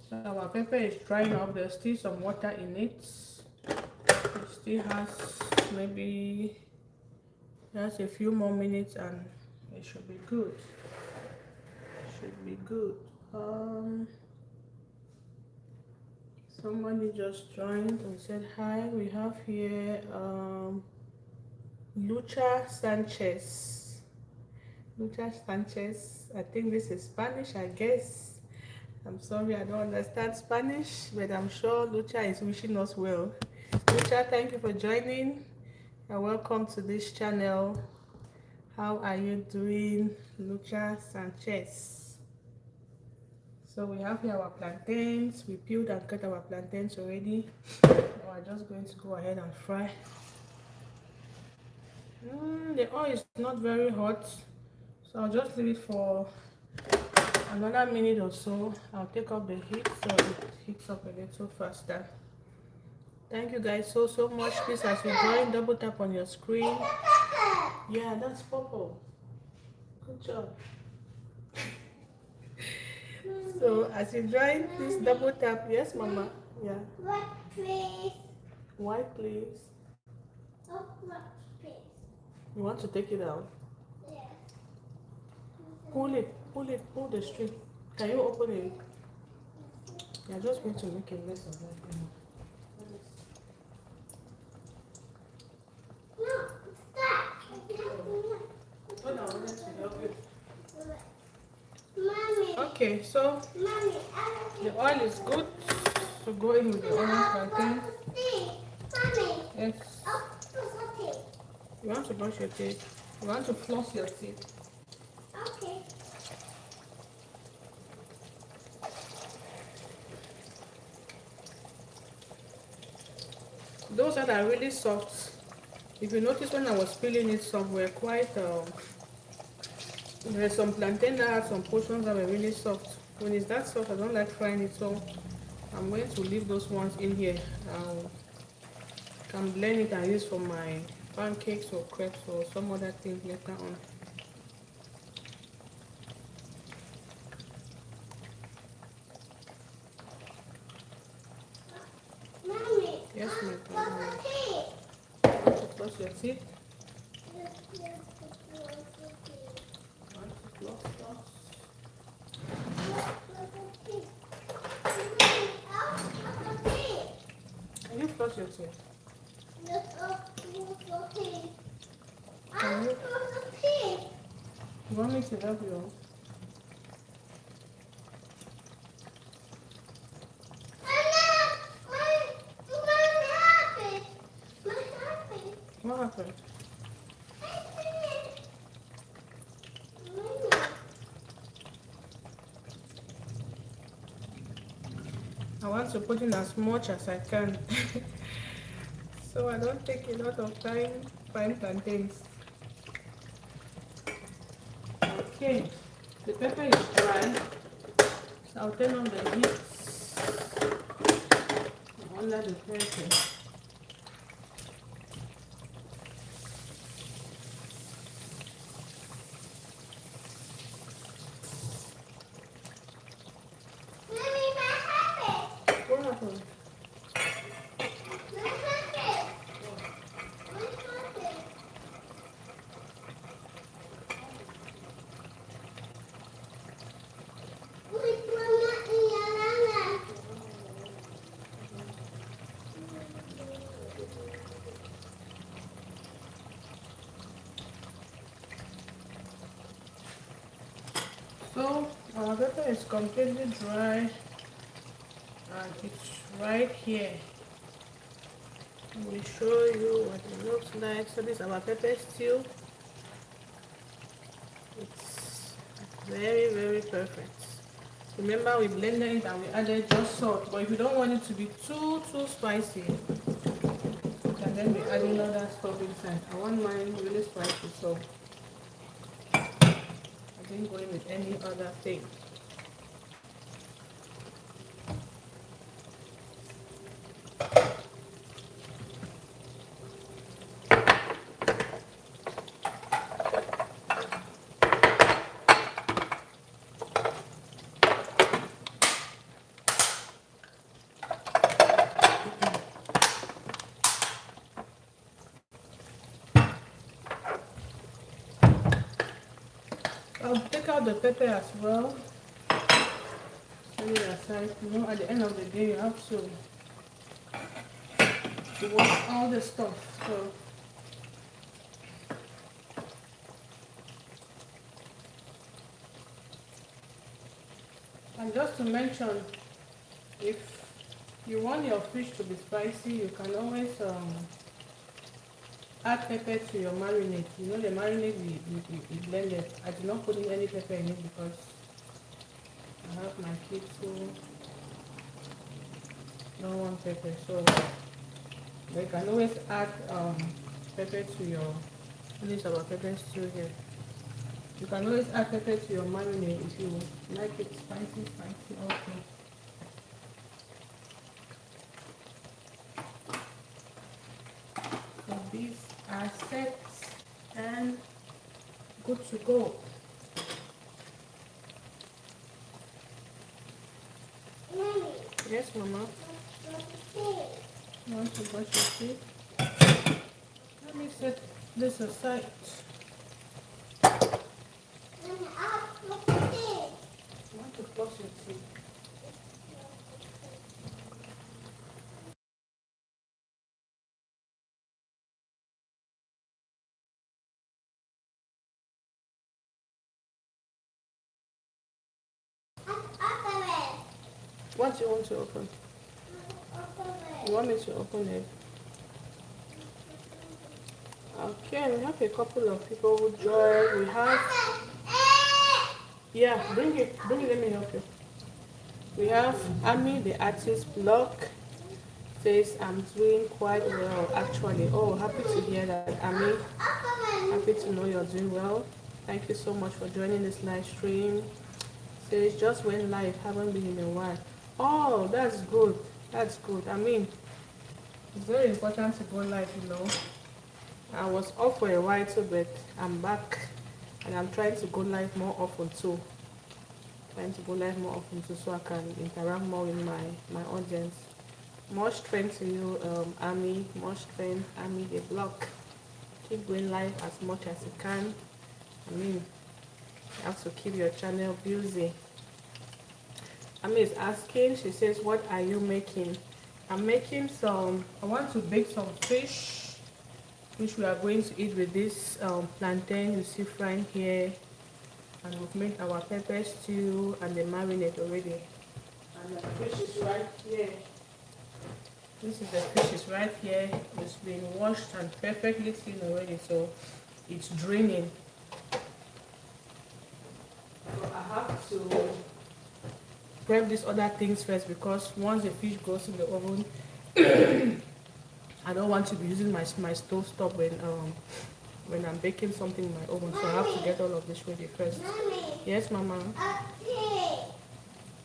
So our pepper is drying up. There's still some water in it. It still has maybe just a few more minutes and it should be good. Should be good. Somebody just joined and said hi. We have here Lucha Sanchez. Lucha Sanchez. I think this is Spanish, I guess. I'm sorry, I don't understand Spanish, but I'm sure Lucha is wishing us well. Lucha, thank you for joining and welcome to this channel. How are you doing, Lucha Sanchez? So we have here our plantains. We peeled and cut our plantains already. We're just going to go ahead and fry. The oil is not very hot, so I'll just leave it for another minute or so. I'll take off the heat so it heats up a little faster. Thank you guys so much. Please, as you join, double tap on your screen. Yeah, that's purple. Good job. So as you join, please double tap. Yes, Mama. Yeah. White, please. White, please. Oh, white, please. You want to take it out? Yeah. Pull the string. Can you open it? You're just going to make a mess of that. No, stop. Hold on, let me help you. Mommy. Okay, so Mommy, the oil is good to go in with the onion plantain. Mommy. Yes. Oh, You want to brush your teeth. You want to floss your teeth. okay. Those that are really soft, if you notice when I was peeling it, some were quite there are some plantain that had some portions that were really soft. When it's that soft, I don't like frying it, so I'm going to leave those ones in here. I can blend it and use for my pancakes or crepes or some other thing later on. Mommy. Yes, my What's darling. the tea? Want to Brush your teeth. Yes, yes, Want to floss, floss. Can you floss your teeth? Can you? You want me to help you? What happened? I want to put in as much as I can. So I don't take a lot of time frying plantains. Okay, the pepper is dry. So I'll turn on the heat under the pepper. What happened? So our pepper is completely dry and it's right here. Let me show you what it looks like. So this is our pepper stew. It's very, very perfect. Remember we blended it and we added just salt, but if you don't want it to be too spicy, you can then be adding other stuff inside. I want mine really spicy, so I didn't go in with any other thing. I'll take out the pepper as well. Set it aside. You know, at the end of the day, you have to wash all the stuff. So, and just to mention, if you want your fish to be spicy, you can always add pepper to your marinade. You know the marinade we blended. I did not put in any pepper in it because I have my kids who don't want pepper. So they can always add pepper to your, this is our pepper stew here. You can always add pepper to your marinade if you like it spicy also. So these are set and good to go. Yes, Mama. You want to brush your teeth? Let me set this aside. You want to floss your teeth? What do you want to open? You want me to open it? Okay, we have a couple of people who joined. We have, yeah, bring it, let me help you. We have Ami, the artist blog, says I'm doing quite well actually. Oh, happy to hear that, Ami. Happy to know you're doing well. Thank you so much for joining this live stream. Says just went live, haven't been in a while. Oh, that's good. That's good. I mean, it's very important to go live, you know. I was off for a while too, but I'm back and I'm trying to go live more often too. So I can interact more with my audience. More strength to you, Ami. More strength, Ami, the block. keep going live as much as you can. I mean, you have to keep your channel busy. Ami is asking, she says, what are you making? I'm making some, I want to bake some fish, which we are going to eat with this plantain you see frying here. And we've made our pepper stew and the marinade already. And the fish is right here. This is the fish is right here. It's been washed and perfectly clean already, so it's draining. So I have to prep these other things first, because once the fish goes in the oven, I don't want to be using my stove stop when I'm baking something in my oven. So I have to get all of this ready first. Mommy. Yes, Mama.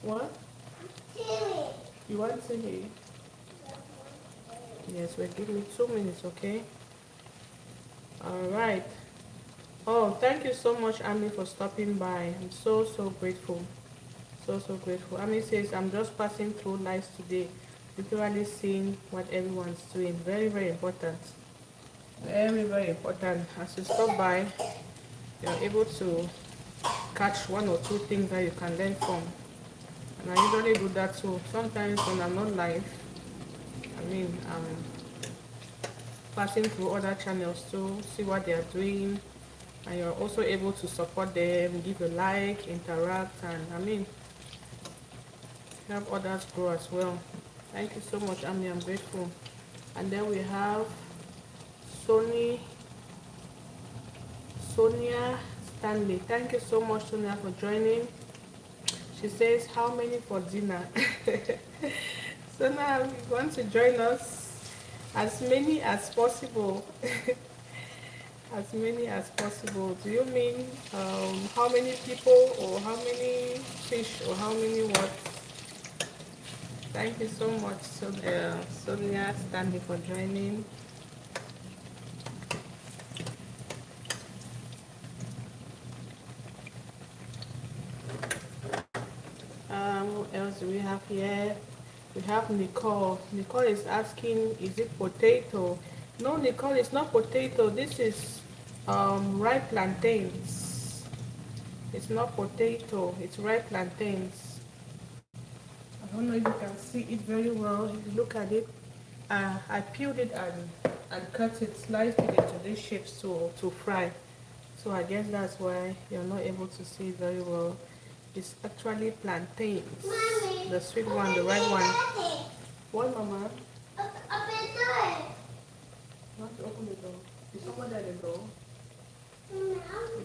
What? You want to hear? Yes, wait, give me 2 minutes, okay? Alright. Oh, thank you so much, Ami, for stopping by. I'm so grateful. So grateful. Ami says, I'm just passing through lives today, literally seeing what everyone's doing. Very important. Very important. As you stop by, you're able to catch 1 or 2 things that you can learn from. And I usually do that too. Sometimes when I'm not live, I mean, I'm passing through other channels to see what they are doing, and you're also able to support them, give a like, interact, and I mean, help others grow as well. Thank you so much, Ami. I'm grateful. And then we have Sonia Stanley. Thank you so much, Sonia, for joining. She says, how many for dinner? Sonia, you want to join us? As many as possible. As many as possible. Do you mean how many people, or how many fish, or how many what? Thank you so much, Sonia Stanley, for joining. What else do we have here? We have Nicole. Nicole is asking, is it potato? No, Nicole, it's not potato. This is ripe plantains. It's not potato, it's ripe plantains. I don't know if you can see it very well. If you look at it, I peeled it and cut it, sliced it into these shapes to fry. So I guess that's why you're not able to see it very well. It's actually plantains. Mommy, the sweet one, the red one. What, Mama? Open the door. You want to open the door? Is someone at the door?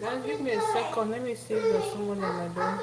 Guys, give me a second. Let me see if there's someone at my door.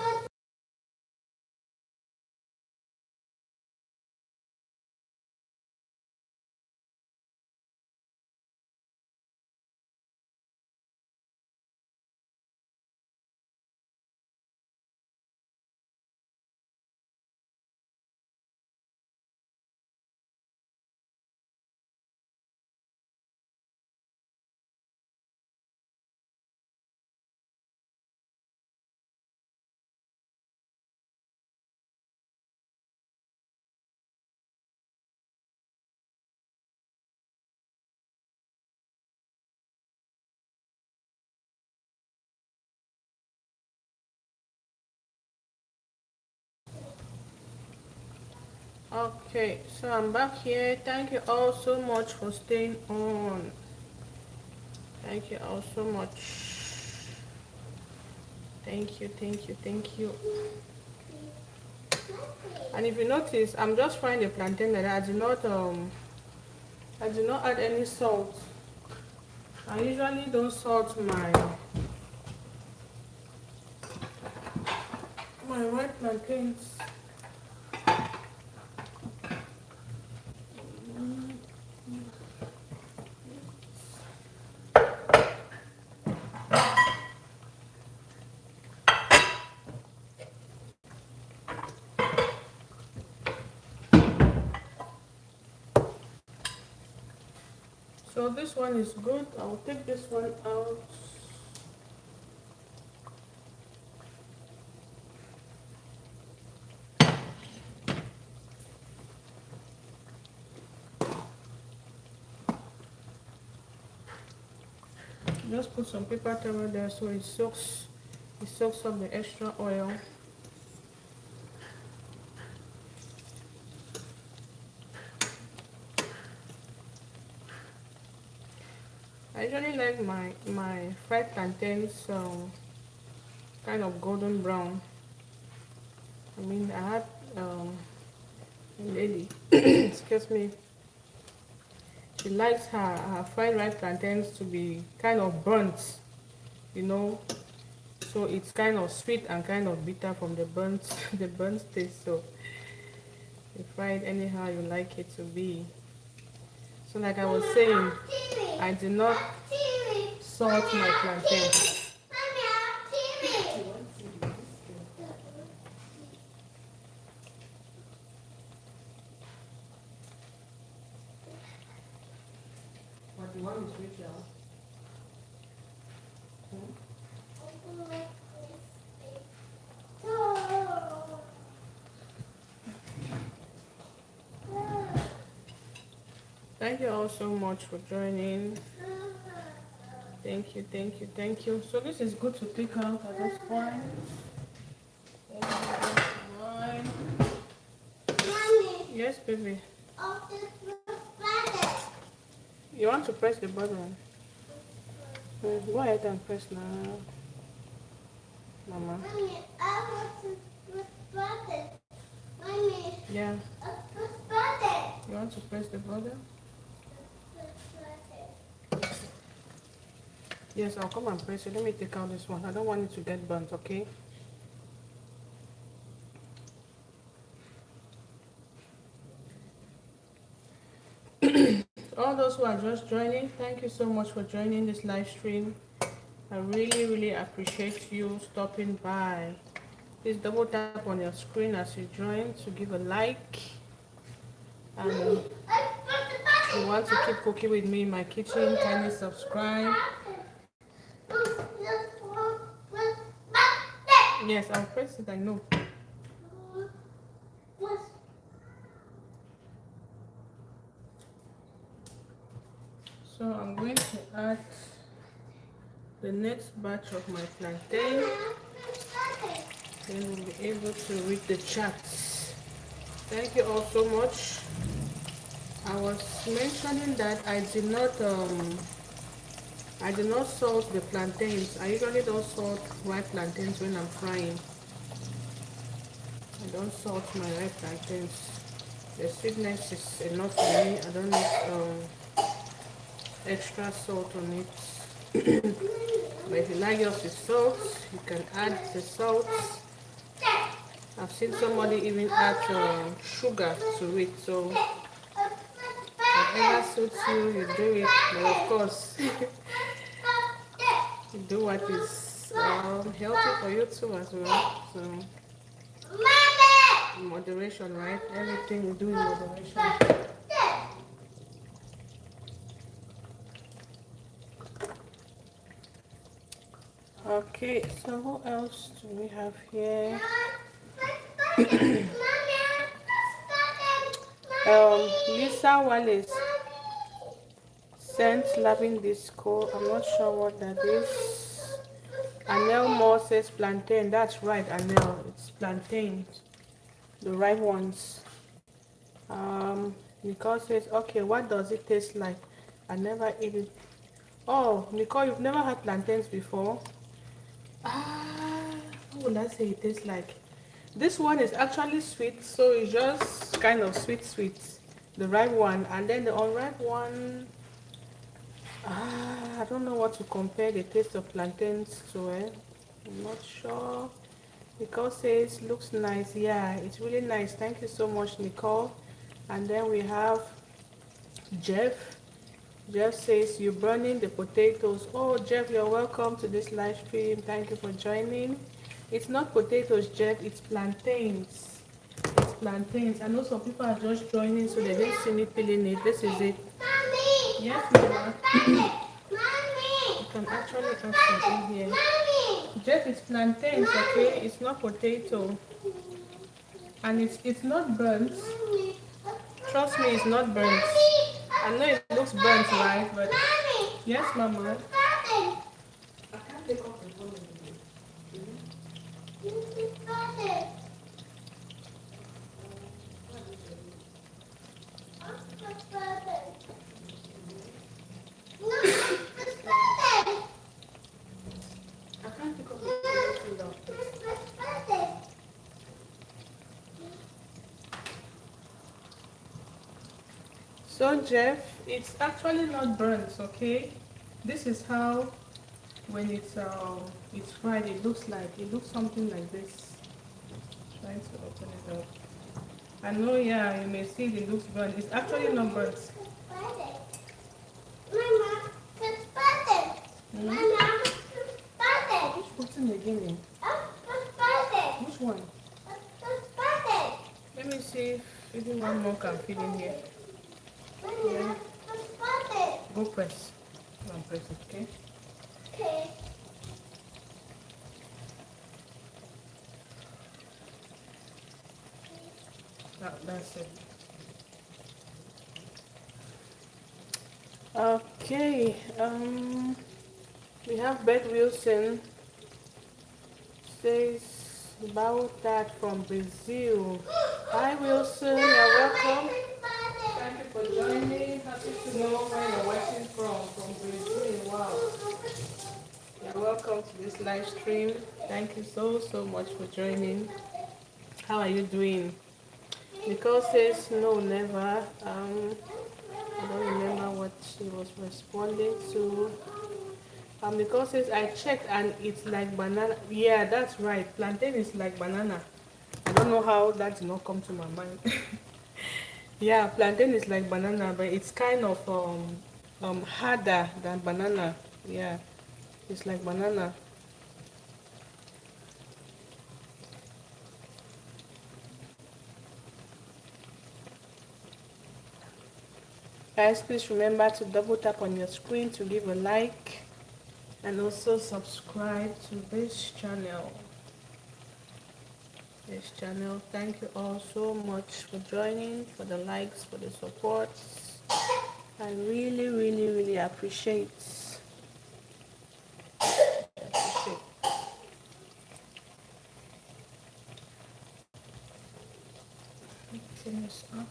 Okay, so I'm back here. Thank you all so much for staying on. Thank you all so much. Thank you. And if you notice, I'm just frying the plantain that I do not add any salt. I usually don't salt my white plantains. So this one is good. I'll take this one out. just put some paper towel there so it soaks up the extra oil. I usually like my fried plantains kind of golden brown. I mean, I had a lady, excuse me, she likes her fried rice plantains to be kind of burnt, you know, so it's kind of sweet and kind of bitter from the burnt the burnt taste. So you fry it anyhow you like it to be. So like I was saying, I did not salt my plantain. What do you want me to reach out? Thank you all so much for joining. Thank you, thank you, thank you. So this is good to pick out at this point. Yes, baby. You want to press the button? Go ahead and press now, Mama. Mommy, I want to push button. Mommy, Yeah. push button. You want to press the button? Yes, I'll come and press it. Let me take out this one. I don't want it to get burnt, okay? All those who are just joining, thank you so much for joining this live stream. I really, really appreciate you stopping by. Please double tap on your screen as you join to give a like. And if you want to keep cooking with me in my kitchen, kindly subscribe. Yes, I'll press it, I know. So I'm going to add the next batch of my plantain. Then we'll be able to read the charts. Thank you all so much. I was mentioning that I did not salt the plantains. I usually don't salt ripe plantains when I'm frying. I don't salt my ripe plantains. The sweetness is enough for me. I don't need extra salt on it. But if you like yours with salt, you can add the salt. I've seen somebody even add sugar to it. So whatever suits you, you do it. But of course, you do what is healthy for you too as well. So moderation, right? Everything we do in moderation. Okay, so what else do we have here? Lisa Wallace sent loving disco. I'm not sure what that is. Anel Moore says plantain. That's right, Anel. It's plantain, the ripe ones. Nicole says, okay, what does it taste like? I never ate it. Oh, Nicole, you've never had plantains before? What would I say it tastes like? This one is actually sweet, so it's just kind of sweet, the ripe one, and then the unripe one, I don't know what to compare the taste of plantains to. I'm not sure. Nicole says looks nice. Yeah, it's really nice. Thank you so much, Nicole. And then we have Jeff. Jeff says you're burning the potatoes. Oh, Jeff, you're welcome to this live stream. Thank you for joining. It's not potatoes, Jeff, it's plantains. It's plantains. I know some people are just joining, so they didn't see me peeling it. This is it. Mommy! Yes, Mama. Mommy! You can actually have some in here. Mommy! Jeff, it's plantains, okay? It's not potato. And it's not burnt. Trust me, it's not burnt. I know it looks burnt, right? But yes, Mama. can't take off the volume again. It's started. It's started. No, it's started. I can't take off the volume too loud. It's started. So Jeff, it's actually not burnt, okay? This is how when it's fried, it looks like. It looks something like this. Trying to open it up. I know, yeah, you may see it looks burnt. It's actually not burnt. It's started. Mama, it's started. Hmm? Mama, it's started. Which button again? It's started. Which one? It's started. Let me see if even one more can fit in here. Mama, it's started. Go press. Go and press it, okay? Okay. That's it. Okay. We have Beth Wilson says about that from Brazil. Hi Wilson, you're welcome. Thank you for joining. Happy to know where you're watching from Brazil. Wow. You're welcome to this live stream. Thank you so much for joining. How are you doing? Nicole says no, never. I don't remember what she was responding to. Nicole says I checked and it's like banana. Yeah, that's right. Plantain is like banana. I don't know how that did not come to my mind. Yeah, plantain is like banana, but it's kind of harder than banana. Yeah, it's like banana. Guys, please remember to double tap on your screen to give a like and also subscribe to this channel. Thank you all so much for joining, for the likes, for the support. I really appreciate. Turn this off.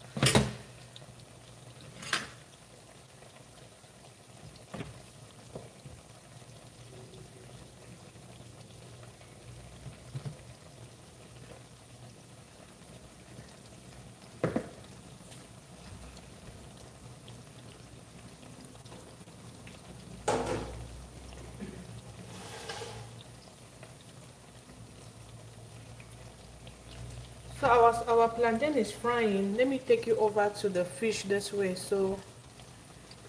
So our plantain is frying. Let me take you over to the fish this way so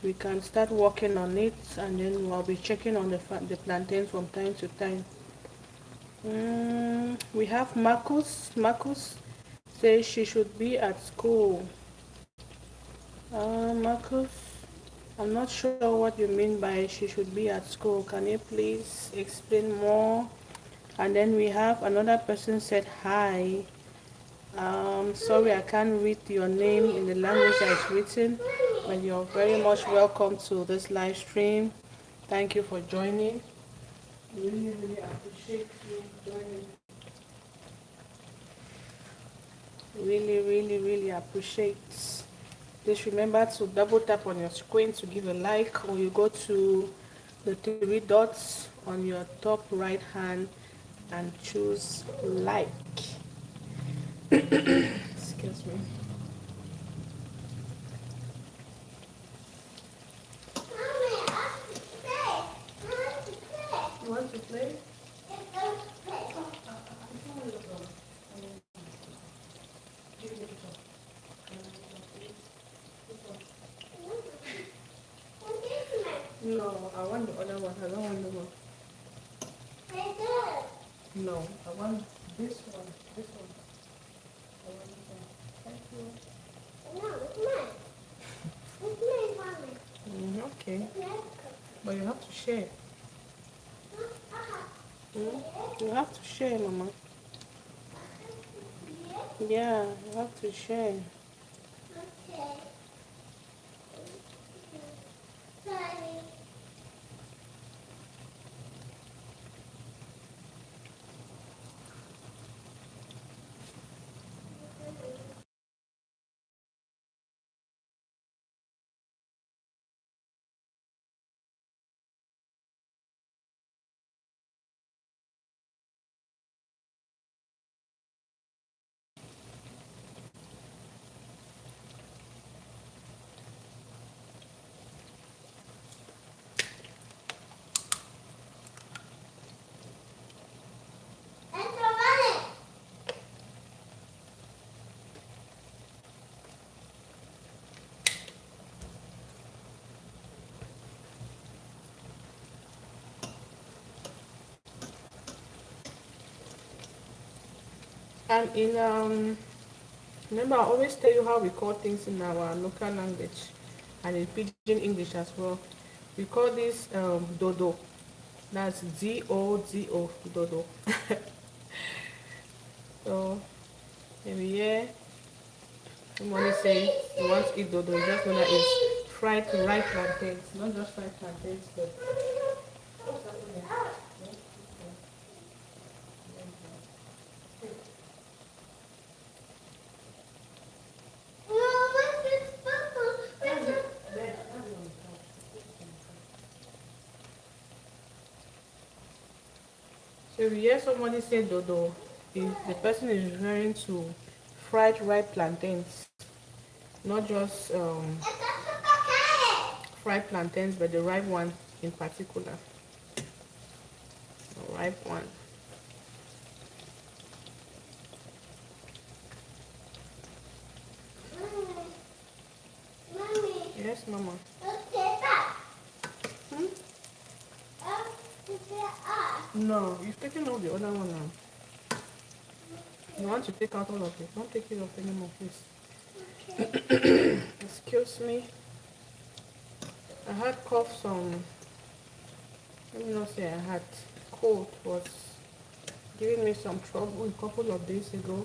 we can start working on it, and then we'll be checking on the plantain from time to time. We have Marcus. Marcus says she should be at school. Marcus, I'm not sure what you mean by she should be at school. Can you please explain more? And then we have another person said hi. Sorry, I can't read your name in the language that is written, but you're very much welcome to this live stream. Thank you for joining. Really appreciate you joining. Really appreciate. Please remember to double tap on your screen to give a like, or you go to the three dots on your top right hand and choose like. Excuse me. You want to play? No, I want the other one. I don't want the one. No, I want this one. This one. I want this one. Thank you. No, it's mine. It's mine, Mommy. Okay. But you have to share. You have to share, Mama. Yeah, you have to share. Okay. Sorry. And in remember, I always tell you how we call things in our local language and in pidgin English as well. We call this dodo. That's D-O-D-O, dodo. So maybe here, somebody say you want to eat dodo, you just know that it's fried ripe plantains. Not just fried plantains, but so if you hear somebody say dodo, the person is referring to fried ripe plantains, not just fried plantains, but the ripe one in particular, the ripe one. Yes, mama. Hmm? No, you've taken off the other one now. You want to take out all of it? Don't take it off anymore, please. Excuse me. I had cough some. Let me not say I had cold was giving me some trouble a couple of days ago.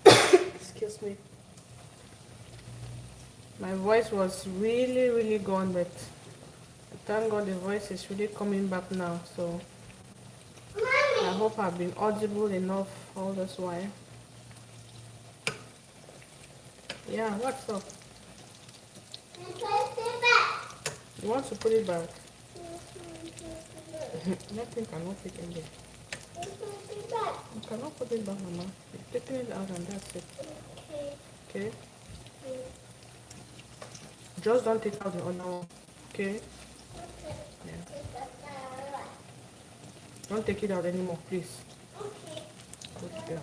Excuse me. My voice was really gone, but thank God the voice is really coming back now. So I hope I've been audible enough all this while. Yeah, what's up? You want to put it back? Nothing cannot fit in there. You cannot put it back, Mama. You're taking it out and that's it. Okay? Just don't take out the other one. Okay? Yeah. Don't take it out anymore, please. Good girl.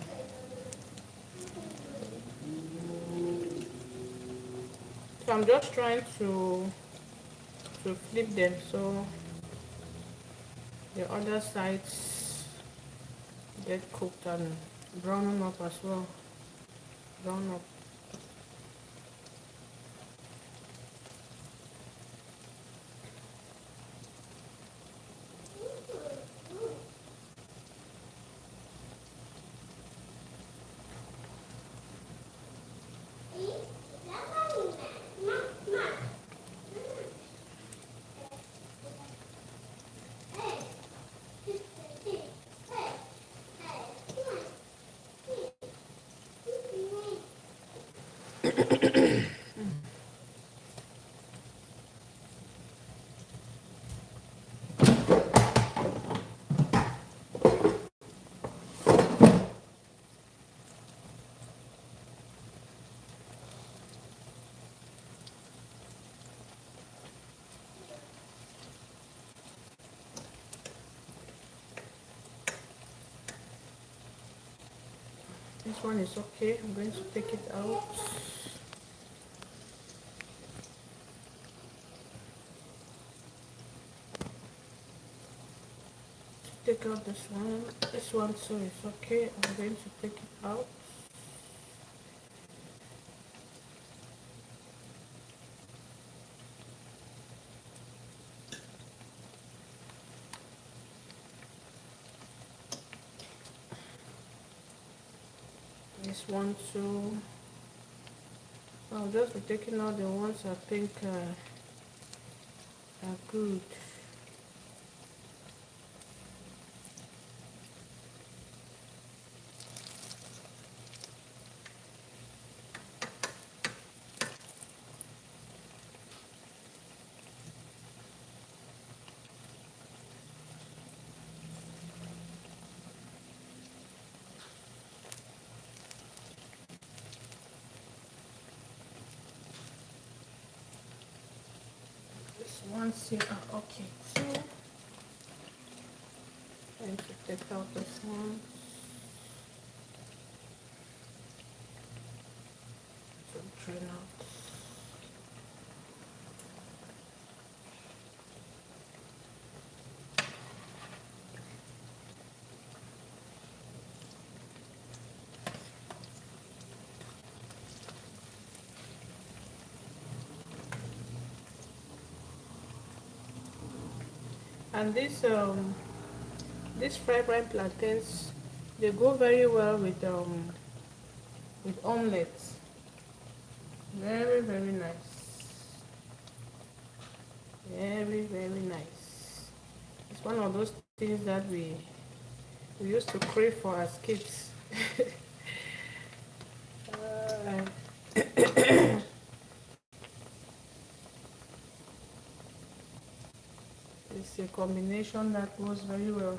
So I'm just trying to flip them so the other sides get cooked and brown up as well. Brown up. This one is okay. I'm going to take it out. Take out this one. This one too is okay. I'm going to take it out. This one too. I'll just be taking out the ones I think are good. This one's here are okay too. Going to take out this one. To drain out. And these fried plantains, they go very well with omelets. Very very nice. Very very nice. It's one of those things that we used to crave for as kids. It's a combination that goes very well.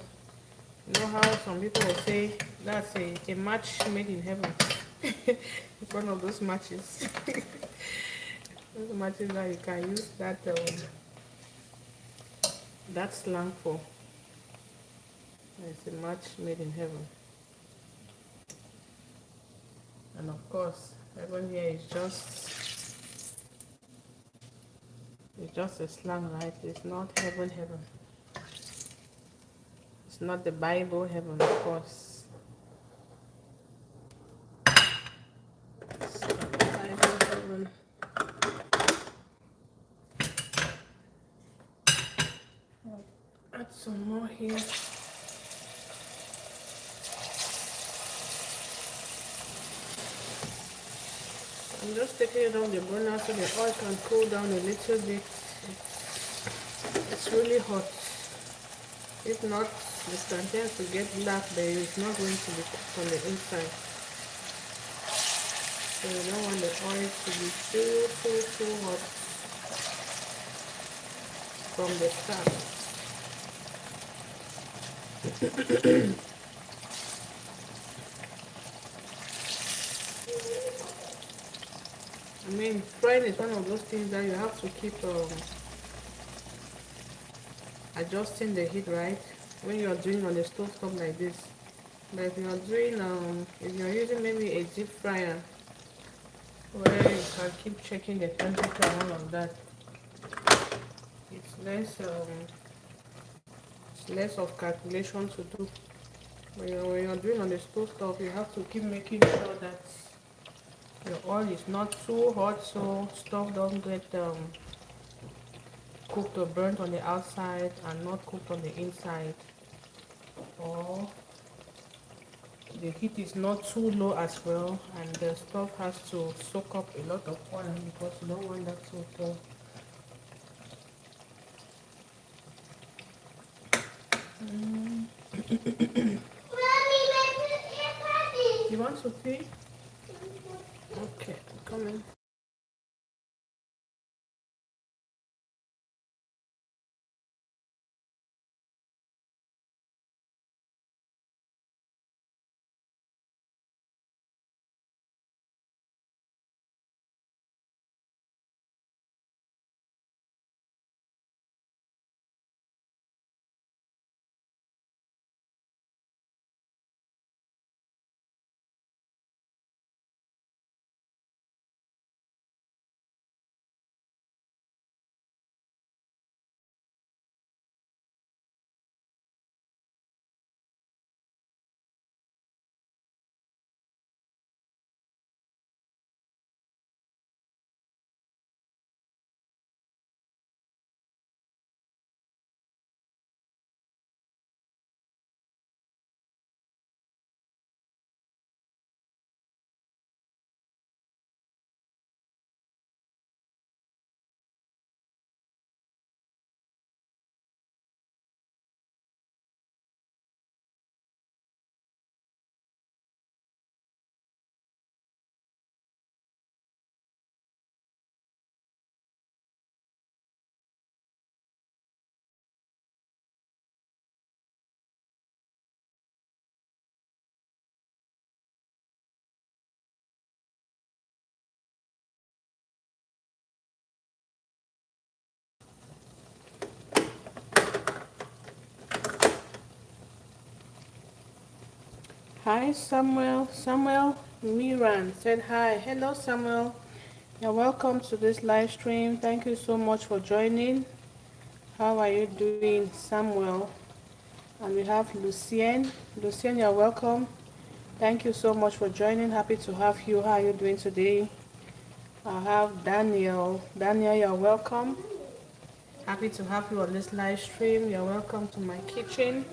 You know how some people will say that's a match made in heaven. It's one of those matches. Those matches that you can use that slang for. It's a match made in heaven. And of course, heaven here is just a slang, right? It's not heaven heaven. It's not the Bible heaven, of course. It's not the Bible heaven. Add some more here. I'm just taking it off the burner so the oil can cool down a little bit. It's really hot. If not, the plantains will get black, but it's not going to be cooked on the inside. So you don't want the oil to be too hot from the start. I mean, frying is one of those things that you have to keep adjusting the heat, right? When you are doing on the stove top like this. But if you are doing if you are using maybe a deep fryer where you can keep checking the temperature and all of that, it's less of calculation to do. When you're doing on the stove top, you have to keep making sure that your oil is not too hot so stuff don't get cooked or burnt on the outside and not cooked on the inside, or the heat is not too low as well and the stuff has to soak up a lot of oil because you don't want that to fall. You want to pee? Okay, come in. Hi Samuel Miran said hi. Hello Samuel. You're welcome to this live stream. Thank you so much for joining. How are you doing, Samuel? And we have Lucien. Lucien, you're welcome. Thank you so much for joining. Happy to have you. How are you doing today? I have Daniel. Daniel, you're welcome. Happy to have you on this live stream. You're welcome to my kitchen.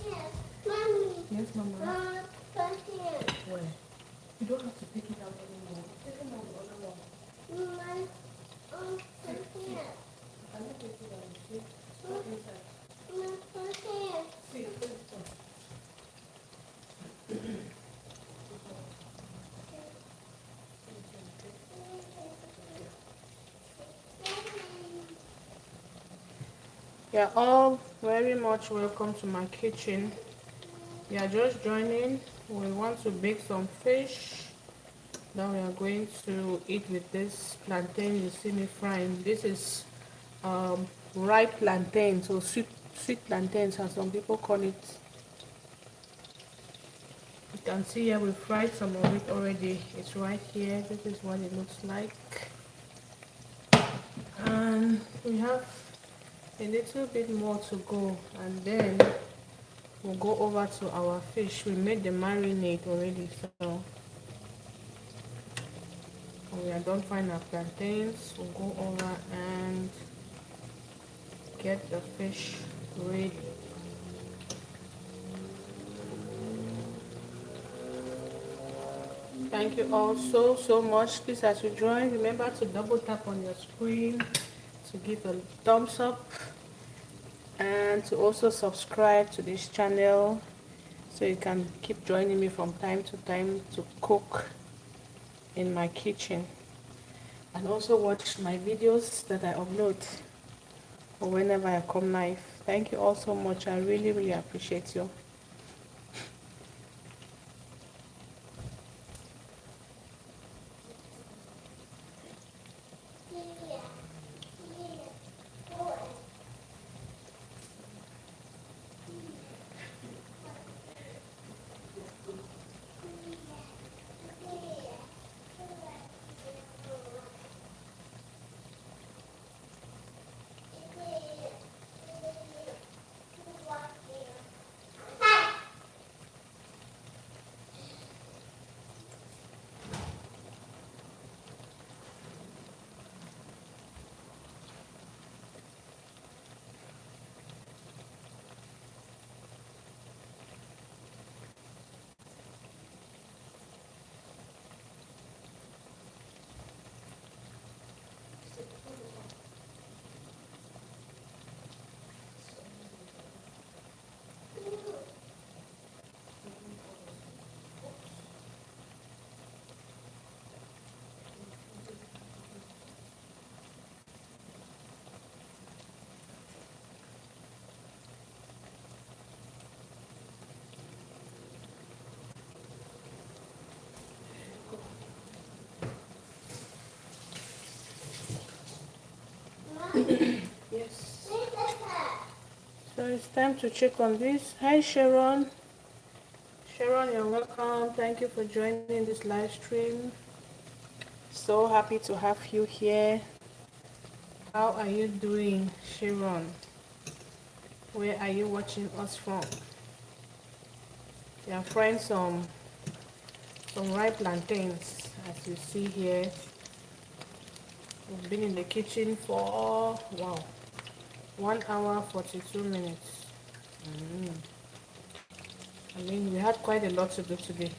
Yes, mommy. Yes, Mama. Plantains. Where? You don't have to pick it out anymore. Take it out the other one. My plantains. I don't take it out. See? Stop inside. My plantains. See, put it on. You're all very much welcome to my kitchen. You are just joining. We want to bake some fish that we are going to eat with this plantain you see me frying. This is ripe plantains, or sweet plantains as some people call it. You can see here we fried some of it already. It's right here. This is what it looks like. And we have a little bit more to go, and then we'll go over to our fish. We made the marinade already, so when we are done frying our plantains, we'll go over and get the fish ready. Thank you all so much. Please, as you join, remember to double tap on your screen to give a thumbs up, and to also subscribe to this channel so you can keep joining me from time to time to cook in my kitchen, and also watch my videos that I upload or whenever I come live. Thank you all so much. I really appreciate you. Yes. So it's time to check on this. Hi Sharon. Sharon, you're welcome. Thank you for joining this live stream. So happy to have you here. How are you doing, Sharon? Where are you watching us from? We are frying some ripe plantains, as you see here. We've been in the kitchen for, wow, 1 hour 42 minutes. I mean, we had quite a lot to do today.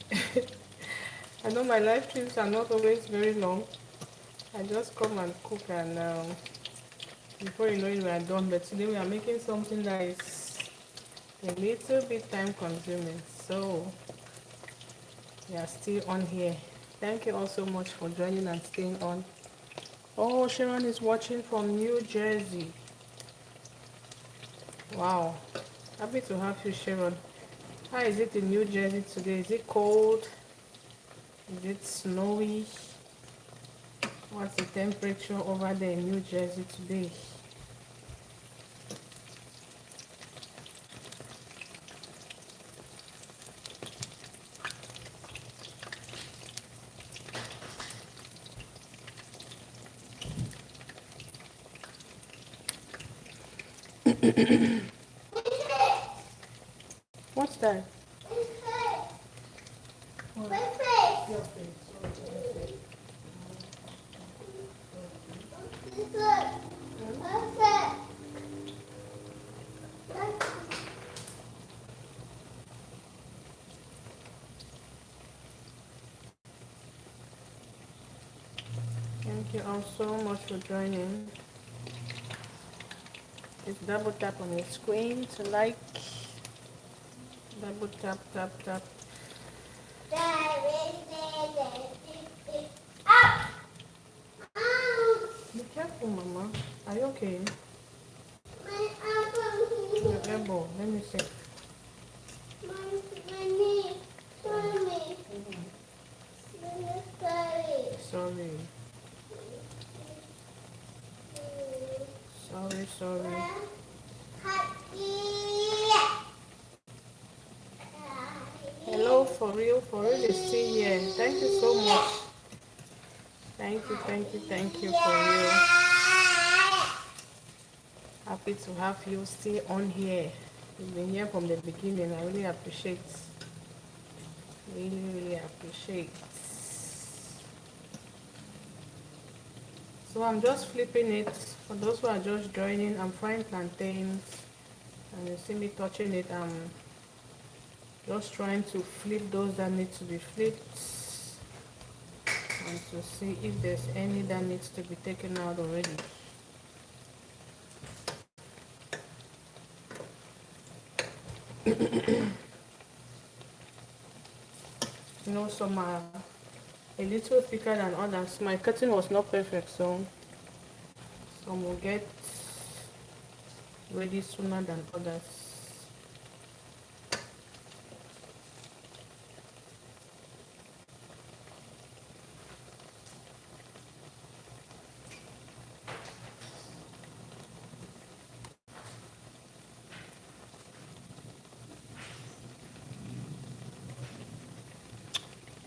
I know my live streams are not always very long. I just come and cook, and before you know it, we are done. But today we are making something that is a little bit time consuming. So we are still on here. Thank you all so much for joining and staying on. Oh, Sharon is watching from New Jersey. Wow. Happy to have you, Sharon. How is it in New Jersey today? Is it cold? Is it snowy? What's the temperature over there in New Jersey today? What's that? Your face. Thank you all so much for joining. Just double tap on your screen to like. Double tap, tap, tap. Be careful, Mama. Are you okay? Your elbow. Let me see. Sorry. Sorry, sorry. Hello, for real is still here. Thank you so much. Thank you, thank you, thank you, for real. Happy to have you still on here. You've been here from the beginning. I really appreciate. Really, really appreciate. So I'm just flipping it. For those who are just joining, I'm frying plantains. And you see me touching it. I'm just trying to flip those that need to be flipped. And to see if there's any that needs to be taken out already. You know, some are a little thicker than others. My cutting was not perfect, so some will get ready sooner than others.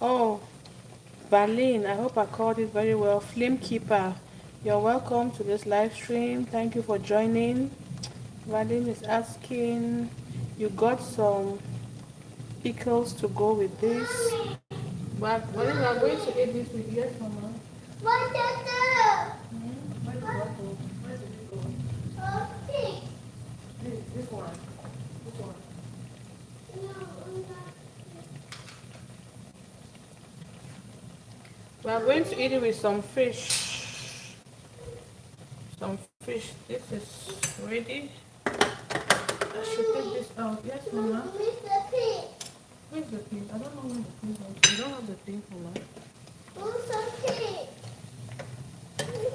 Oh, Berlin, I hope I called it very well. Flame Keeper, you're welcome to this live stream. Thank you for joining. Berlin is asking, you got some pickles to go with this? But Berlin, we are going to eat this with yes, Mama. What the Where's the bottle? Where's the pickle? This one. This one. We are going to eat it with some fish. Some fish. This is ready. I should take this out. Yes, Mama. Where's the pig? I don't know where the pig is. You don't have the pig, Mama.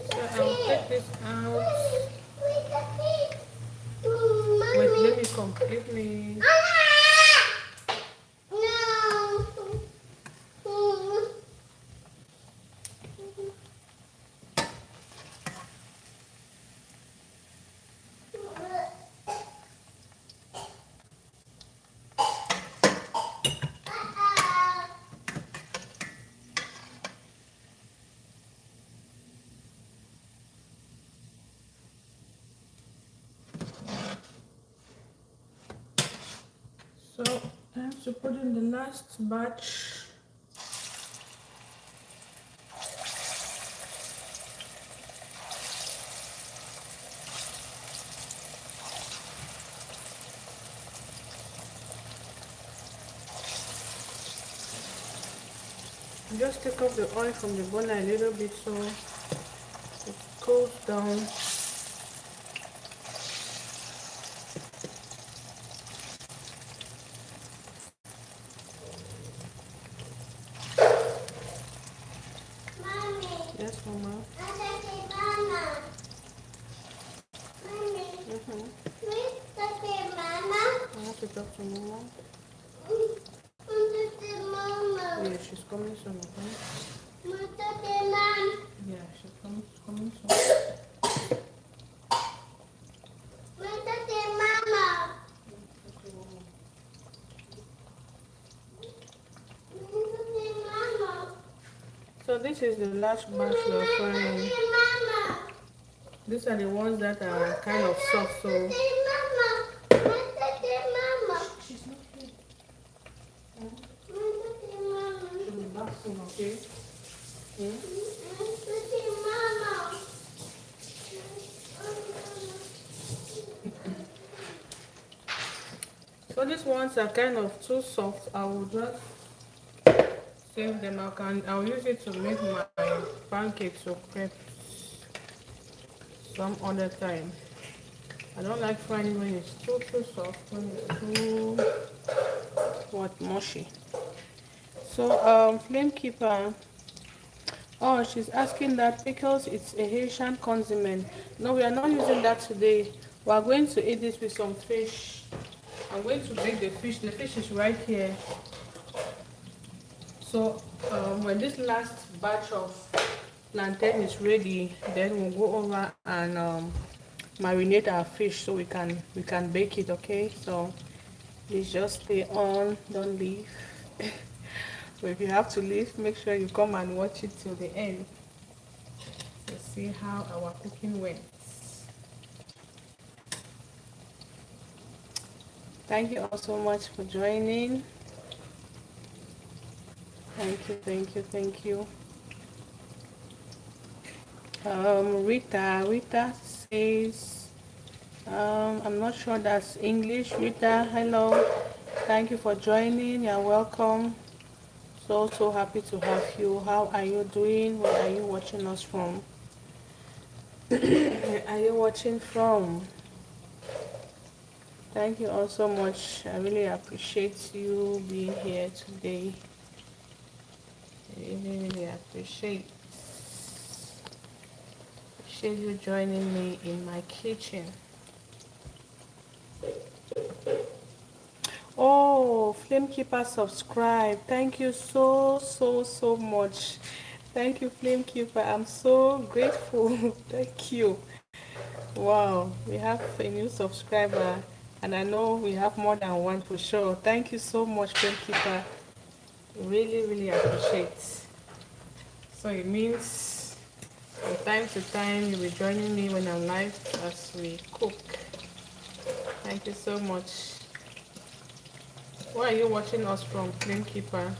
So I'll take this out. Wait, let me come. Let me. So I have to put in the last batch. Just take off the oil from the burner a little bit so it cools down. Yes, Mama. I have to talk to Mama. Yeah, she's coming soon, okay? Yeah, she's coming soon. So this is the last batch we are frying. These are the ones that are kind of soft, so she's not here. She'll be back soon, okay? So these ones are kind of too soft. I will just save them. I'll use it to make my pancakes or crepes some other time. I don't like frying when it's too soft, when it's too what mushy. So flame keeper. Oh, she's asking that pickles it's a Haitian condiment. No, we are not using that today. We are going to eat this with some fish. I'm going to bake the fish. The fish is right here. So when this last batch of plantain is ready, then we'll go over and marinate our fish so we can bake it. Okay, so please just stay on, don't leave. But if you have to leave, make sure you come and watch it till the end to see how our cooking went. Thank you all so much for joining. Thank you. Rita says, I'm not sure that's English. Rita, hello. Thank you for joining. You're welcome. So happy to have you. How are you doing? Where are you watching us from? Where are you watching from? Thank you all so much. I really appreciate you being here today. I really appreciate you joining me in my kitchen. Oh, Flamekeeper subscribe. Thank you so much. Thank you, Flamekeeper. I'm so grateful. Thank you. Wow, we have a new subscriber, and I know we have more than one for sure. Thank you so much, Flamekeeper. Really appreciate. So it means from time to time you'll be joining me when I'm live as we cook. Thank you so much. Where are you watching us from, Flamekeeper?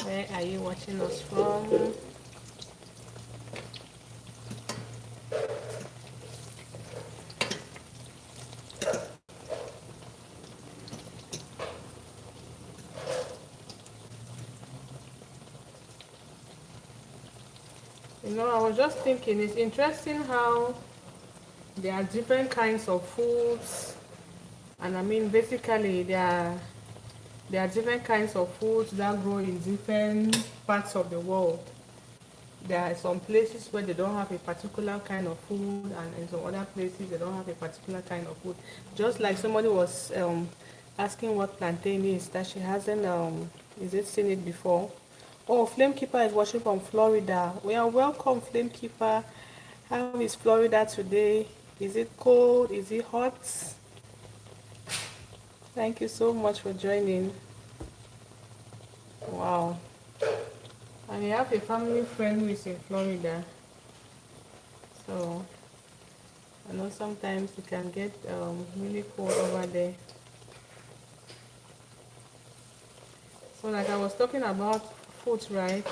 Where are you watching us from? You know, I was just thinking, it's interesting how there are different kinds of foods, and I mean, basically, there are different kinds of foods that grow in different parts of the world. There are some places where they don't have a particular kind of food, and in some other places they don't have a particular kind of food. Just like somebody was asking what plantain is, that she hasn't is it seen it before. Oh, Flamekeeper is watching from Florida. We are welcome, Flamekeeper. How is Florida today? Is it cold? Is it hot? Thank you so much for joining. Wow. And I have a family friend who is in Florida. So I know sometimes it can get really cold over there. So like I was talking about food, right?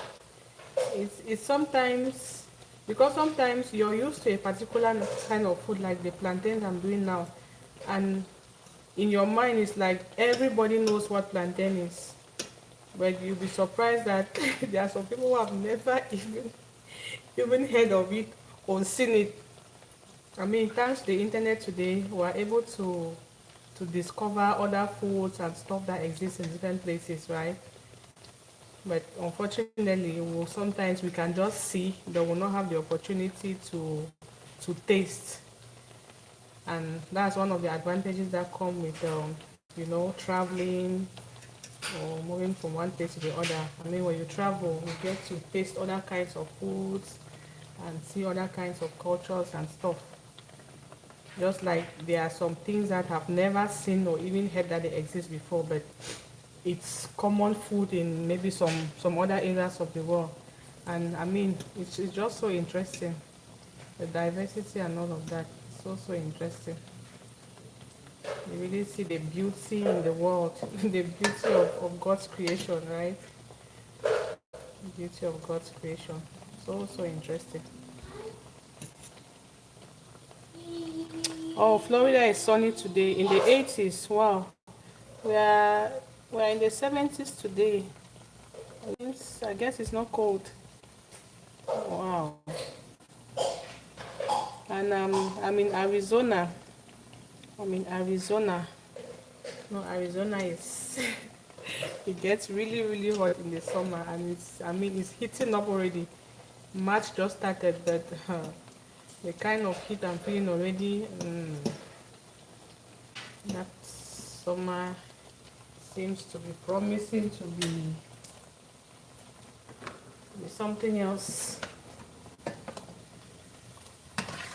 It's sometimes, because sometimes you're used to a particular kind of food like the plantains I'm doing now, and in your mind it's like everybody knows what plantain is, but you'll be surprised that there are some people who have never even heard of it or seen it. I mean, thanks to the internet today, we are able to discover other foods and stuff that exist in different places, right? But unfortunately, sometimes we can just see, but will not have the opportunity to taste. And that's one of the advantages that come with traveling or moving from one place to the other. I mean, when you travel, you get to taste other kinds of foods and see other kinds of cultures and stuff. Just like there are some things that I've never seen or even heard that they exist before, but it's common food in maybe some other areas of the world. And I mean, it's just so interesting. The diversity and all of that. So interesting. You really see the beauty in the world, the beauty of God's creation, right? The beauty of God's creation. So interesting. Oh, Florida is sunny today in the 80s. Wow. We are we are in the 70s today. I guess it's not cold. Wow. And I'm in Arizona. I'm in Arizona. No, Arizona is it gets really really hot in the summer, and it's heating up already. March just started, but the kind of heat I'm feeling already, that summer seems to be promising to be something else.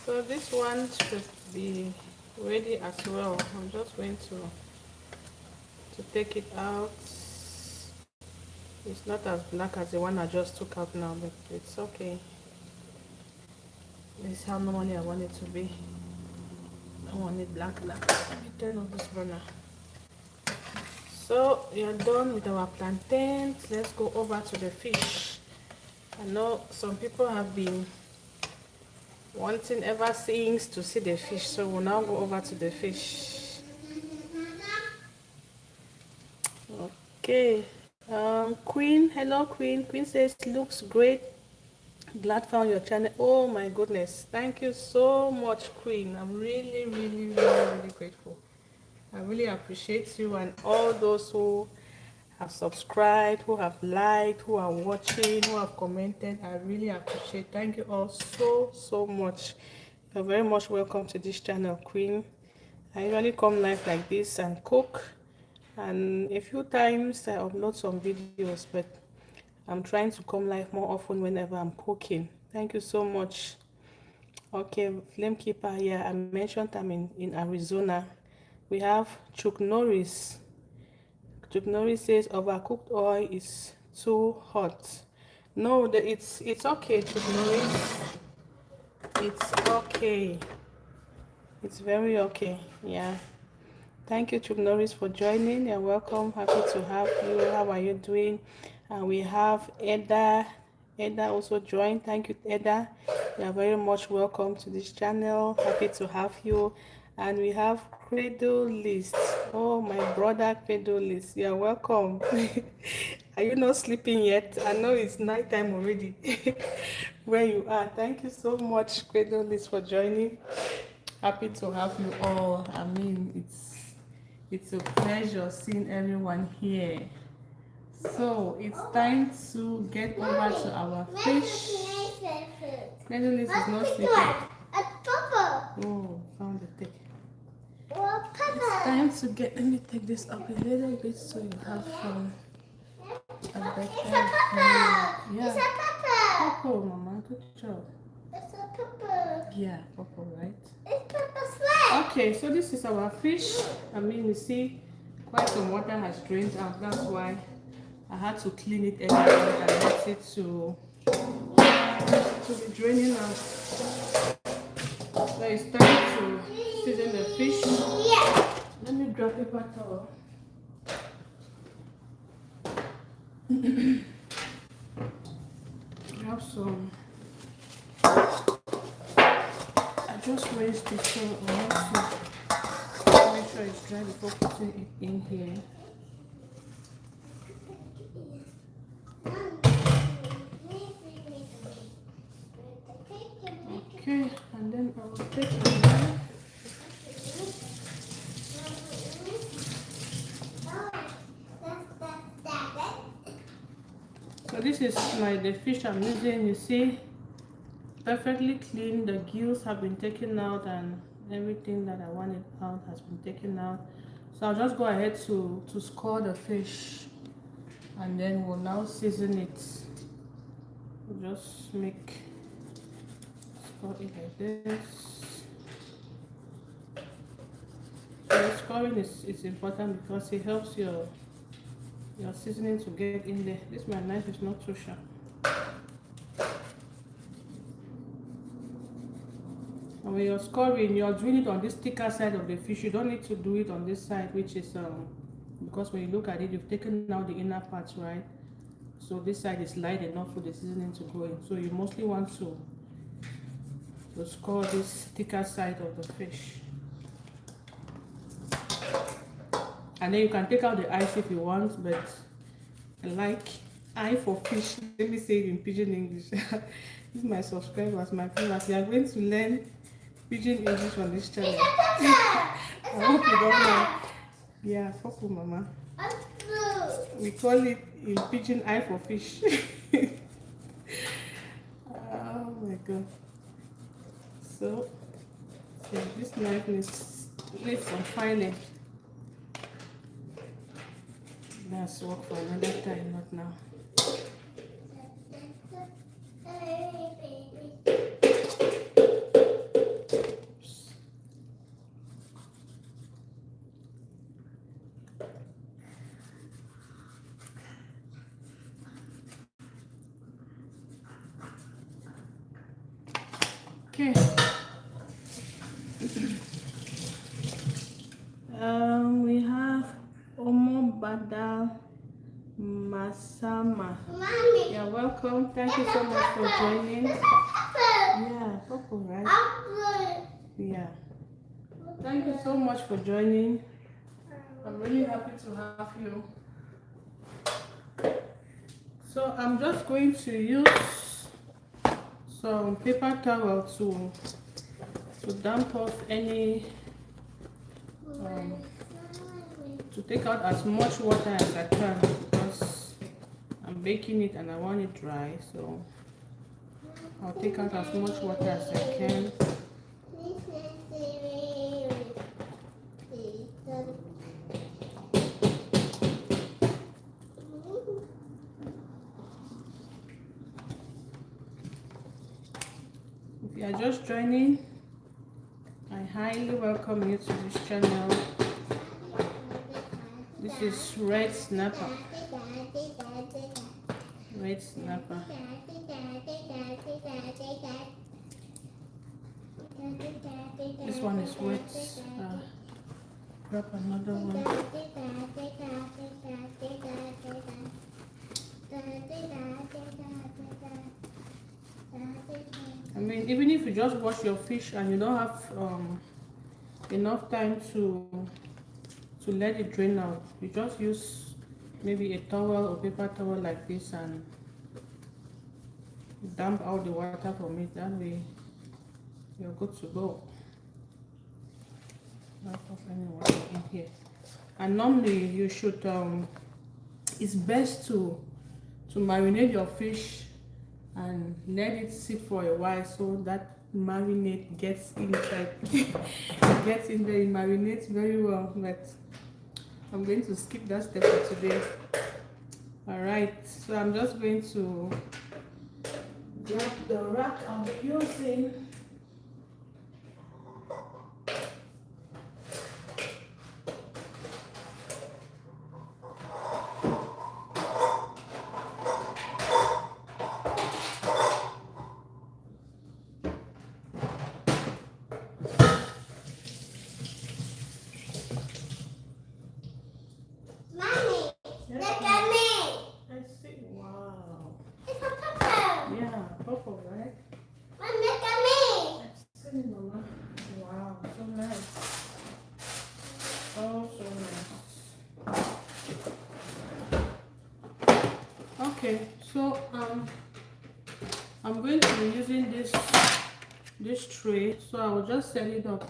So this one should be ready as well. I'm just going to take it out. It's not as black as the one I just took out now, but it's okay. This is how normally I want it to be. I want it black. Let me turn off this burner. So we are done with our plantains. Let's go over to the fish. I know some people have been wanting ever since to see the fish, so we'll now go over to the fish. Okay. Queen, hello Queen. Queen says looks great. Glad found your channel. Oh my goodness, thank you so much, Queen. I'm really really really really grateful. I really appreciate you and all those who have subscribed, who have liked, who are watching, who have commented. I really appreciate. Thank you all so much. You're very much welcome to this channel, Queen. I usually come live like this and cook, and a few times I upload some videos, but I'm trying to come live more often whenever I'm cooking. Thank you so much. Okay, Flame Keeper, yeah, I mentioned I'm in Arizona. We have Chuck Norris. Chuck Norris says overcooked oil is too hot. No, it's okay, Chuck Norris. It's okay. It's very okay. Yeah. Thank you, Chuck Norris, for joining. You're welcome. Happy to have you. How are you doing? And we have Eda. Eda also joined. Thank you, Eda. You are very much welcome to this channel. Happy to have you. And we have Cradle List. Oh, my brother Cradle List. You are welcome. Are you not sleeping yet? I know it's nighttime already. Where you are. Thank you so much, Cradle List, for joining. Happy to have you all. I mean, it's a pleasure seeing everyone here. So it's time to get over to our fish. Cleanliness is not sleeping. Oh, found the thing. It's time to get. Let me take this up a little bit so you have a better view. Yeah. Purple, Mama. Good job. It's a purple. Yeah, purple, right? It's purple slide. Okay, so this is our fish. I mean, you see, quite some water has drained out. That's why I had to clean it every and let it to be draining out. So it's time to season the fish. Yeah. Let me grab a paper towel. Grab some. I just raised it, so I want to make sure it's dry before putting it in here. Okay, and then I will take a knife. So this is the fish I'm using. You see, perfectly clean. The gills have been taken out and everything that I wanted out has been taken out. So I'll just go ahead to score the fish, and then we'll now season it. We'll just score it like this. The scoring is important because it helps your seasoning to get in there. This my knife is not too sharp. And when you're scoring, you're doing it on this thicker side of the fish. You don't need to do it on this side, which is because when you look at it, you've taken out the inner parts, right? So this side is light enough for the seasoning to go in. So you mostly want to score this thicker side of the fish. and then you can take out the eyes if you want, but I like eye for fish. Let me say it in pidgin English. This is my subscribers, my viewers. You are going to learn pidgin English on this channel. I hope you don't know. Yeah, purple mama. We call it in pidgin eye for fish. Oh my god. So this knife needs some filing. That's work for another time, not now. Okay. We have Omo Badal Masama. Mommy. You're welcome. Thank you so much for joining. Yeah, purple, right? Yeah. Thank you so much for joining. I'm really happy to have you. So I'm just going to use some paper towel to damp off any to take out as much water as I can, because I'm baking it and I want it dry, so I'll take out as much water as I can. If you are just joining, I highly welcome you to this channel. This is Red Snapper. Red Snapper. This one is wet. Grab another one. I mean, even if you just wash your fish and you don't have enough time to let it drain out, you just use maybe a towel or paper towel like this and dump out the water from it. That way you're good to go. Not of any water in here. And normally you should it's best to marinate your fish and let it sit for a while, so that marinade gets inside. It gets in there, it marinates very well, but I'm going to skip that step for today. Alright, so I'm just going to grab the rack I'm using. Wow, so nice. Oh, so nice. Okay, so I'm going to be using this tray, so I will just set it up.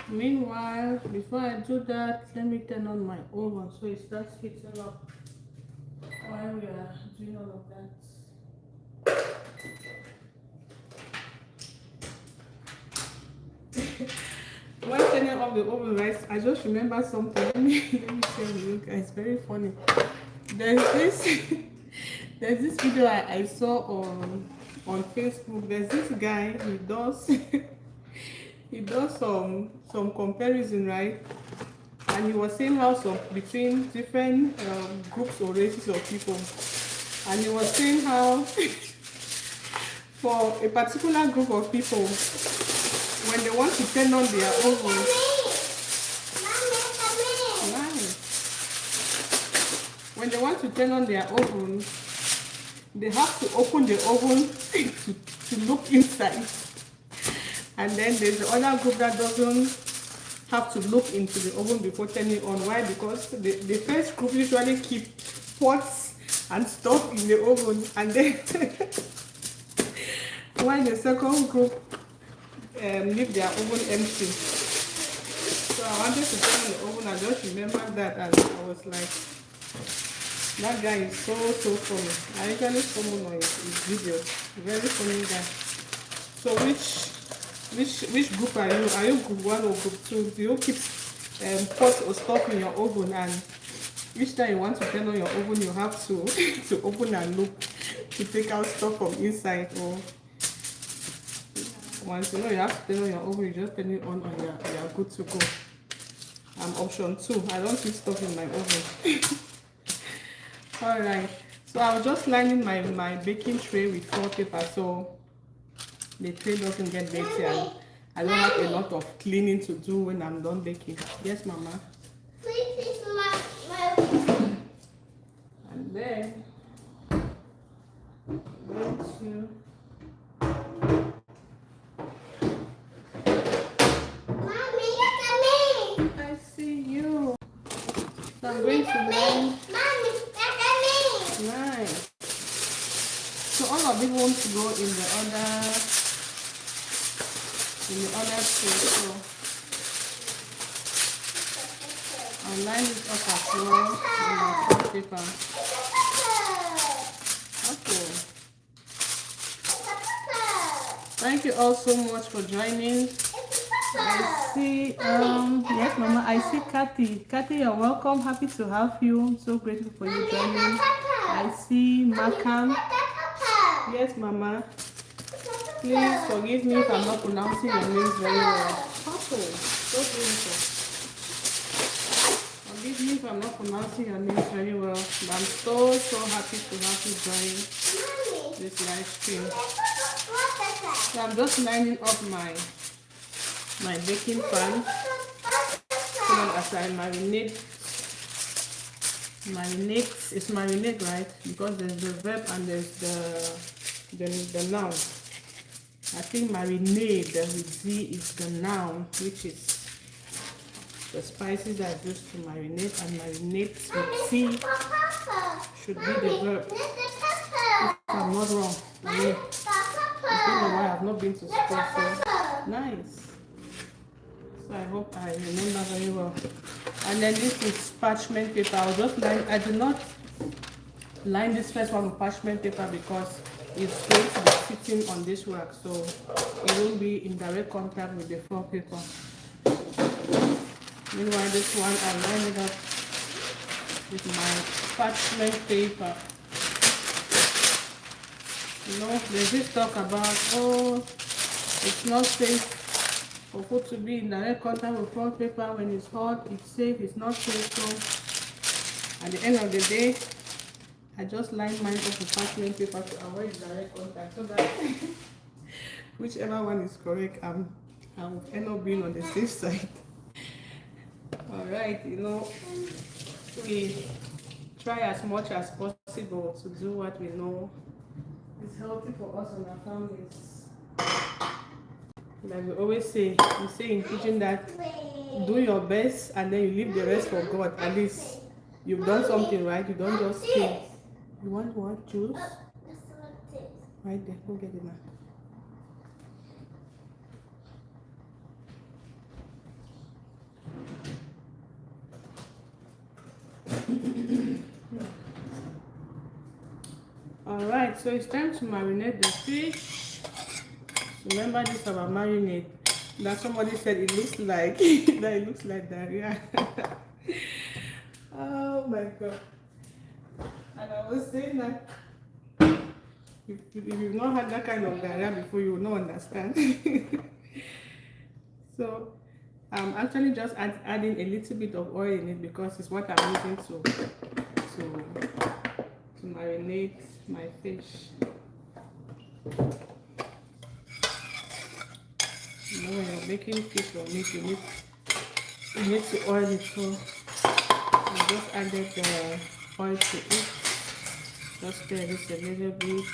Meanwhile, before I do that, let me turn on my oven so it starts heating up while we are doing all of that. While turning off the oven, right, I just remember something. Let me share with you guys. Very funny. There's this video I saw on Facebook. There's this guy, he does some comparison, right? And he was saying how between different groups or races of people, and he was saying how for a particular group of people, when they want to turn on their oven, when they want to turn on their oven, they have to open the oven to look inside. And then there's the other group that doesn't have to look into the oven before turning on. Why? Because the first group usually keep pots and stuff in the oven, and then while the second group leave their oven empty. So I wanted to turn on the oven. I just remembered that, and I was like, that guy is so funny. I usually follow on his videos. Very funny guy. So which group are you? Are you group 1 or group 2? Do you keep pots or stuff in your oven, and each time you want to turn on your oven, you have to to open and look to take out stuff from inside? Or once you know you have to turn on your oven, you just turn it on and you're good to go. I'm option 2. I don't keep stuff in my oven. Alright, so I was just lining my baking tray with 4 paper so the tray doesn't get dirty, and I don't have a lot of cleaning to do when I'm done baking. Yes, Mama? Please, my And then I'm going to... Mommy, look at me. I see you. So I'm going to line... Mommy, look at me. Nice. So all of it wants to go in the other tray. So I'll line it up as well with my 4 paper. Okay. Thank you all so much for joining. I see, yes, Mama, I see Kathy. Kathy, you're welcome. Happy to have you. I'm so grateful for you joining. I see Makam. Yes, Mama. Please forgive me if I'm not pronouncing your names very well. Purple. So beautiful. Forgive me if I'm not pronouncing your names very well. But I'm so happy to have you join this live stream. So I'm just lining up my baking pan so that as I marinate, it's marinade, right? Because there's the verb and there's the noun. I think marinade with Z is the noun, which is the spices that I used to marinate, and marinate with C should be the verb. If I'm not wrong. I mean, it's been a while, I've not been to school, so nice. So I hope I remember very well. And then this is parchment paper. I did not line this first one with parchment paper because it's going to be sitting on this rack, so it won't be in direct contact with the floor paper. Meanwhile, this one I lined it up with my parchment paper. You know, there's this talk about, oh, it's not safe for food to be in direct contact with floor paper when it's hot. It's safe, it's not safe. So at the end of the day, I just lined mine up with parchment paper to avoid direct contact, so that whichever one is correct, I'll end up being on the safe side. Alright, you know, we try as much as possible to do what we know is healthy for us and our families. Like we always say, we say in teaching that do your best and then you leave the rest for God. At least you've done something right, you don't just stay. You want what? Juice? Right there, go get it now. Alright, so it's time to marinate the fish. Remember this about marinade that somebody said it looks like that it looks like diarrhea. Oh my god. And I was saying that if you've not had that kind of diarrhea before, you will not understand. So I'm actually just adding a little bit of oil in it because it's what I'm using to marinate my fish. You know, when you're making fish or meat, you need to oil it. So I just added the oil to it. Just stir this a little bit,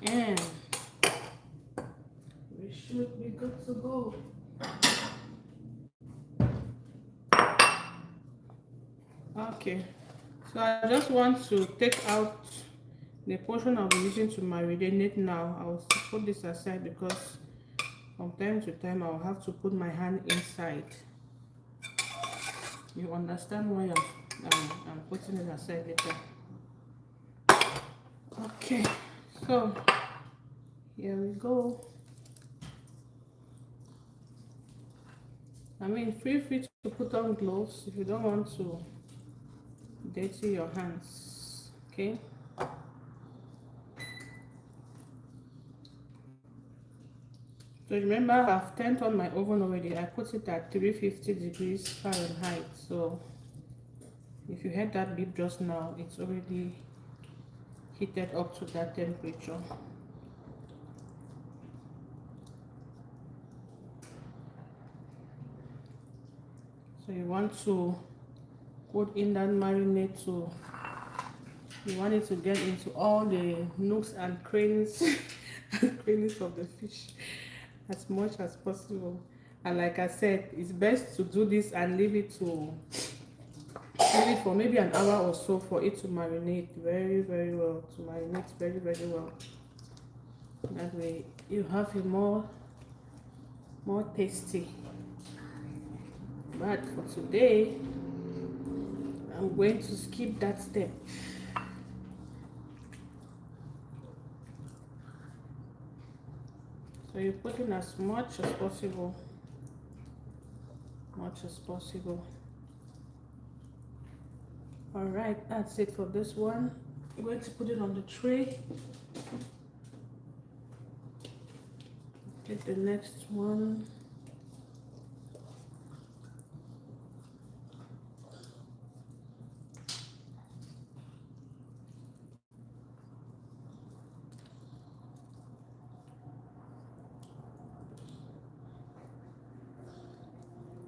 and we should be good to go. Okay, so I just want to take out the portion I'll be using to marinate now. I'll put this aside because from time to time I'll have to put my hand inside. You understand why I'm putting it aside later. Okay, so here we go. I mean, feel free to put on gloves if you don't want to dirty your hands. Okay. So remember, I've turned on my oven already. I put it at 350 degrees Fahrenheit. So if you heard that beep just now, it's already heated up to that temperature. So you want to put in that marinade to, you want it to get into all the nooks and crannies crannies of the fish as much as possible. And like I said, it's best to do this and leave it for maybe an hour or so for it to marinate very well, to marinate very well. That way you have a more tasty. But for today, I'm going to skip that step. So you put in as much as possible. All right, that's it for this one. I'm going to put it on the tray. Get the next one.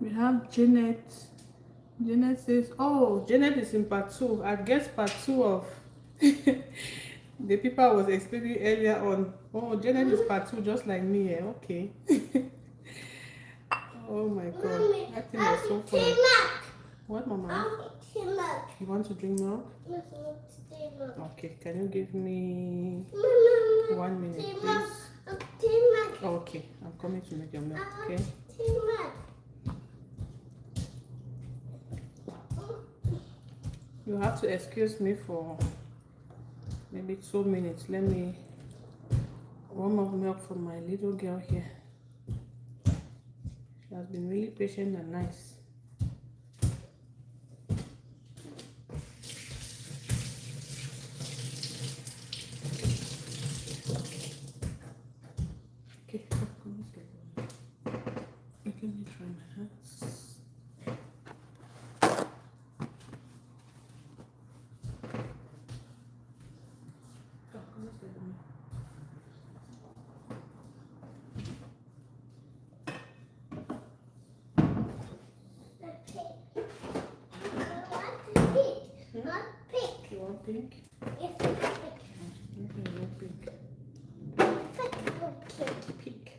We have Janet. Janet says, oh, Janet is in part 2. I guess part 2 of the people I was explaining earlier on. Oh, Janet is part 2 just like me. Okay. Oh my god. Mommy, That thing was so funny. What, Mama? You want to drink milk? Okay, can you give me 1 minute, please? Okay, I'm coming to make your milk, okay? You have to excuse me for maybe 2 minutes. Let me warm up milk for my little girl here. She has been really patient and nice. Okay, let me try my hands. You want pink? Yes, Okay, no pink.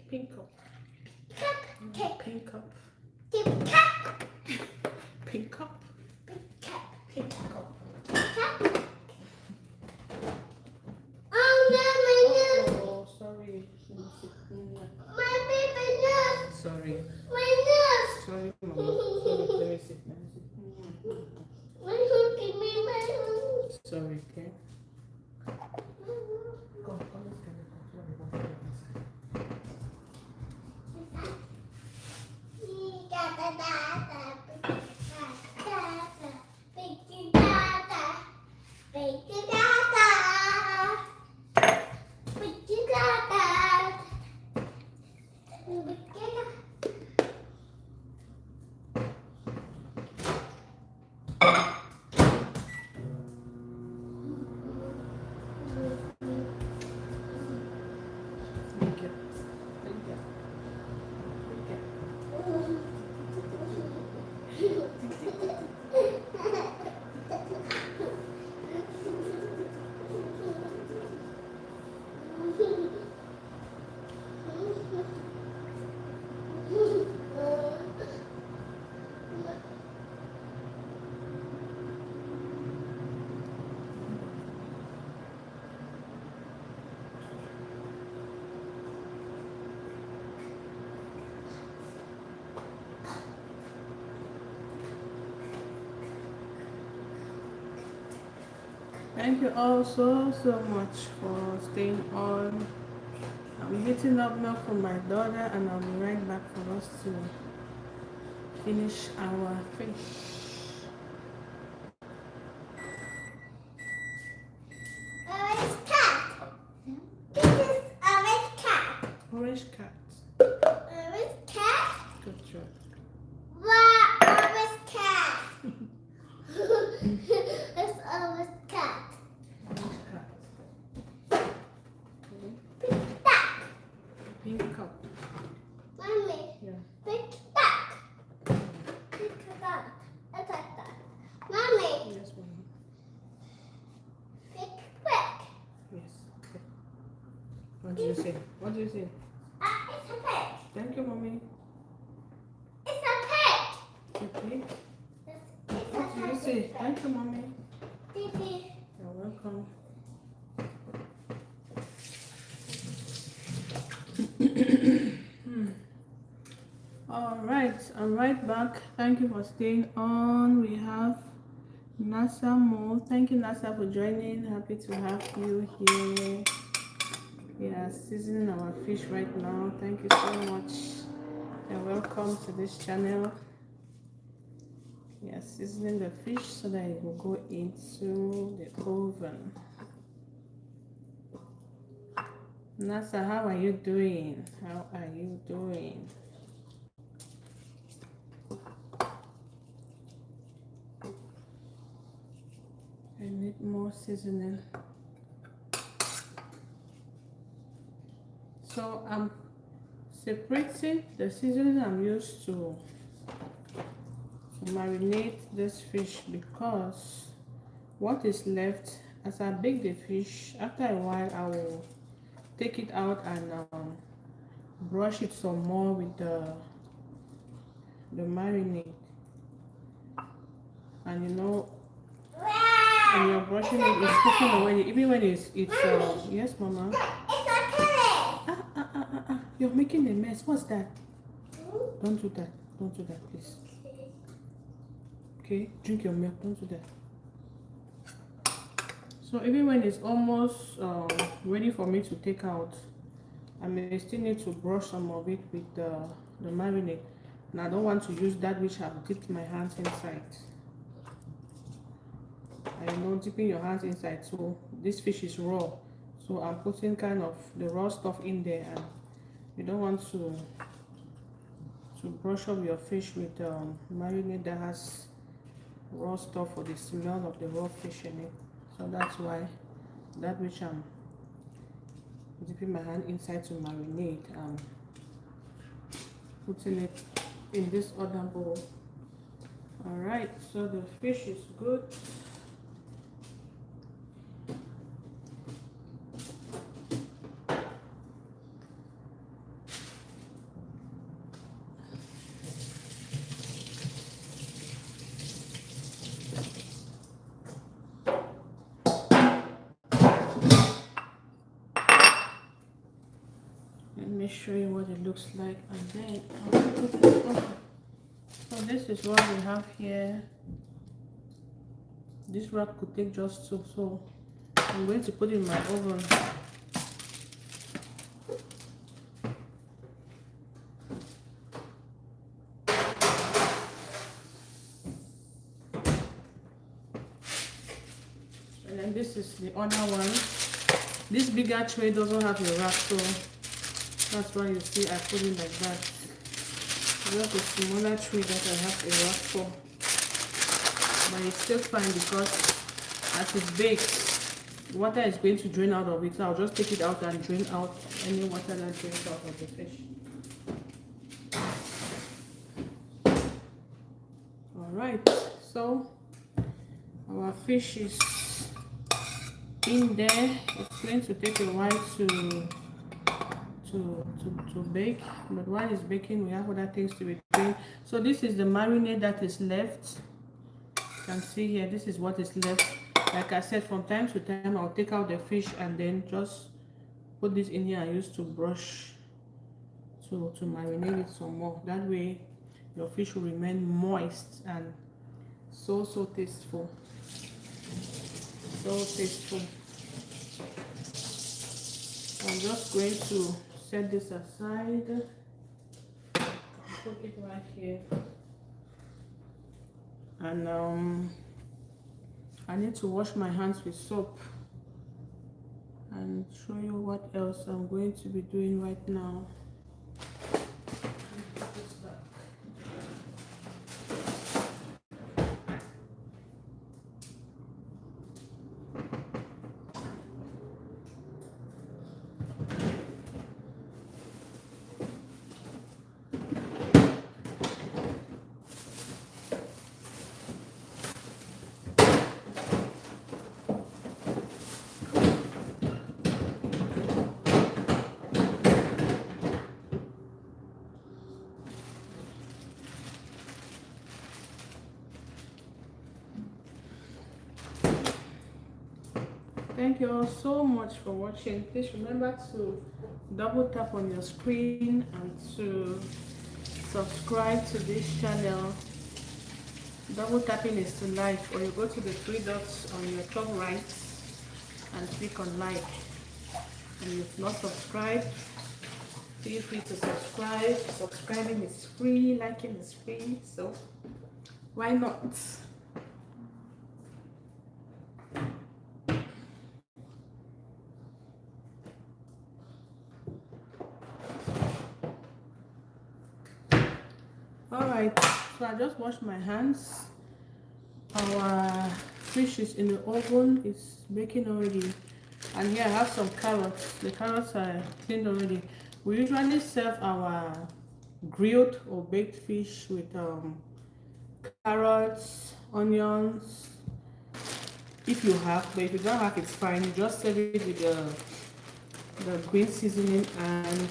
Pink cup. Pink cup. Pink cup. Pink cup. Oh, sorry. my baby nose, Sorry. my nose. Sorry, Mama. Sorry, let me sit. Give me my nose. Sorry, okay? Come, let's get it. Thank you. Thank you. Thank you all so much for staying on. I'm heating up milk for my daughter and I'll be right back for us to finish our fish. Orange cat. This is orange cat. Orange cat. Orange cat. Good job. Wow, orange cat. It's orange cat. Orange cat. Pink duck. Pink cup. Mommy. Yeah. Pink duck. Pink duck. It's like that. Mommy. Yes, mama. Pink quick. Yes. Okay. What do you say? What do you say? It's a pig. Thank you, mommy. It's a pig. It's a pig. It's What do you say? Thank you, mommy. Baby. You're welcome. All right, I'm right back. Thank you for staying on. We have Nasa Mo. Thank you, Nasa, for joining. Happy to have you here. We are seasoning our fish right now. Thank you so much and welcome to this channel. We are seasoning the fish so that it will go into the oven. Nasa, how are you doing? How are you doing? I need more seasoning. So I'm separating the seasoning I'm used to marinate this fish because what is left, as I bake the fish, after a while I will take it out and brush it some more with the marinade. And you know, when you're brushing it, it's cooking away. Even when it's yes, mama. You're making a mess. What's that? Don't do that. Don't do that, please. Okay, drink your milk. Don't do that. So even when it's almost ready for me to take out, I may still need to brush some of it with the marinade. And I don't want to use that which I've dipped my hands inside. I know dipping your hands inside, so this fish is raw. So I'm putting kind of the raw stuff in there, and you don't want to brush up your fish with marinade that has raw stuff or the smell of the raw fish in it. So that's why that which I'm dipping my hand inside to marinate, putting it in this other bowl. All right, so the fish is good. Let me show you what it looks like, and then I'll put it over. So this is what we have here. This wrap could take just two, so I'm going to put it in my oven. And then this is the other one. This bigger tray doesn't have a wrap, so that's why you see I put it like that. Just a smaller tray that I have a wrap for. But it's still fine because as it bakes, water is going to drain out of it. So I'll just take it out and drain out any water that drains out of the fish. Alright, so our fish is in there. It's going to take a while to bake, but while it's baking we have other things to be doing. So this is the marinade that is left. You can see here, this is what is left. Like I said, from time to time I'll take out the fish and then just put this in here and use to brush to marinate it some more. That way your fish will remain moist and so tasteful. so tasteful. I'm just going to set this aside. Put it right here. And I need to wash my hands with soap and show you what else I'm going to be doing right now. Thank you all so much for watching. Please remember to double tap on your screen and to subscribe to this channel. Double tapping is to like, or you go to the three dots on your top right and click on like. And if not subscribed, feel free to subscribe. Subscribing is free, liking is free, so why not? Alright, so I just washed my hands. Our fish is in the oven, it's baking already. And here I have some carrots. The carrots are cleaned already. We usually serve our grilled or baked fish with carrots, onions, if you have, but if you don't have, it's fine. You just serve it with the green seasoning and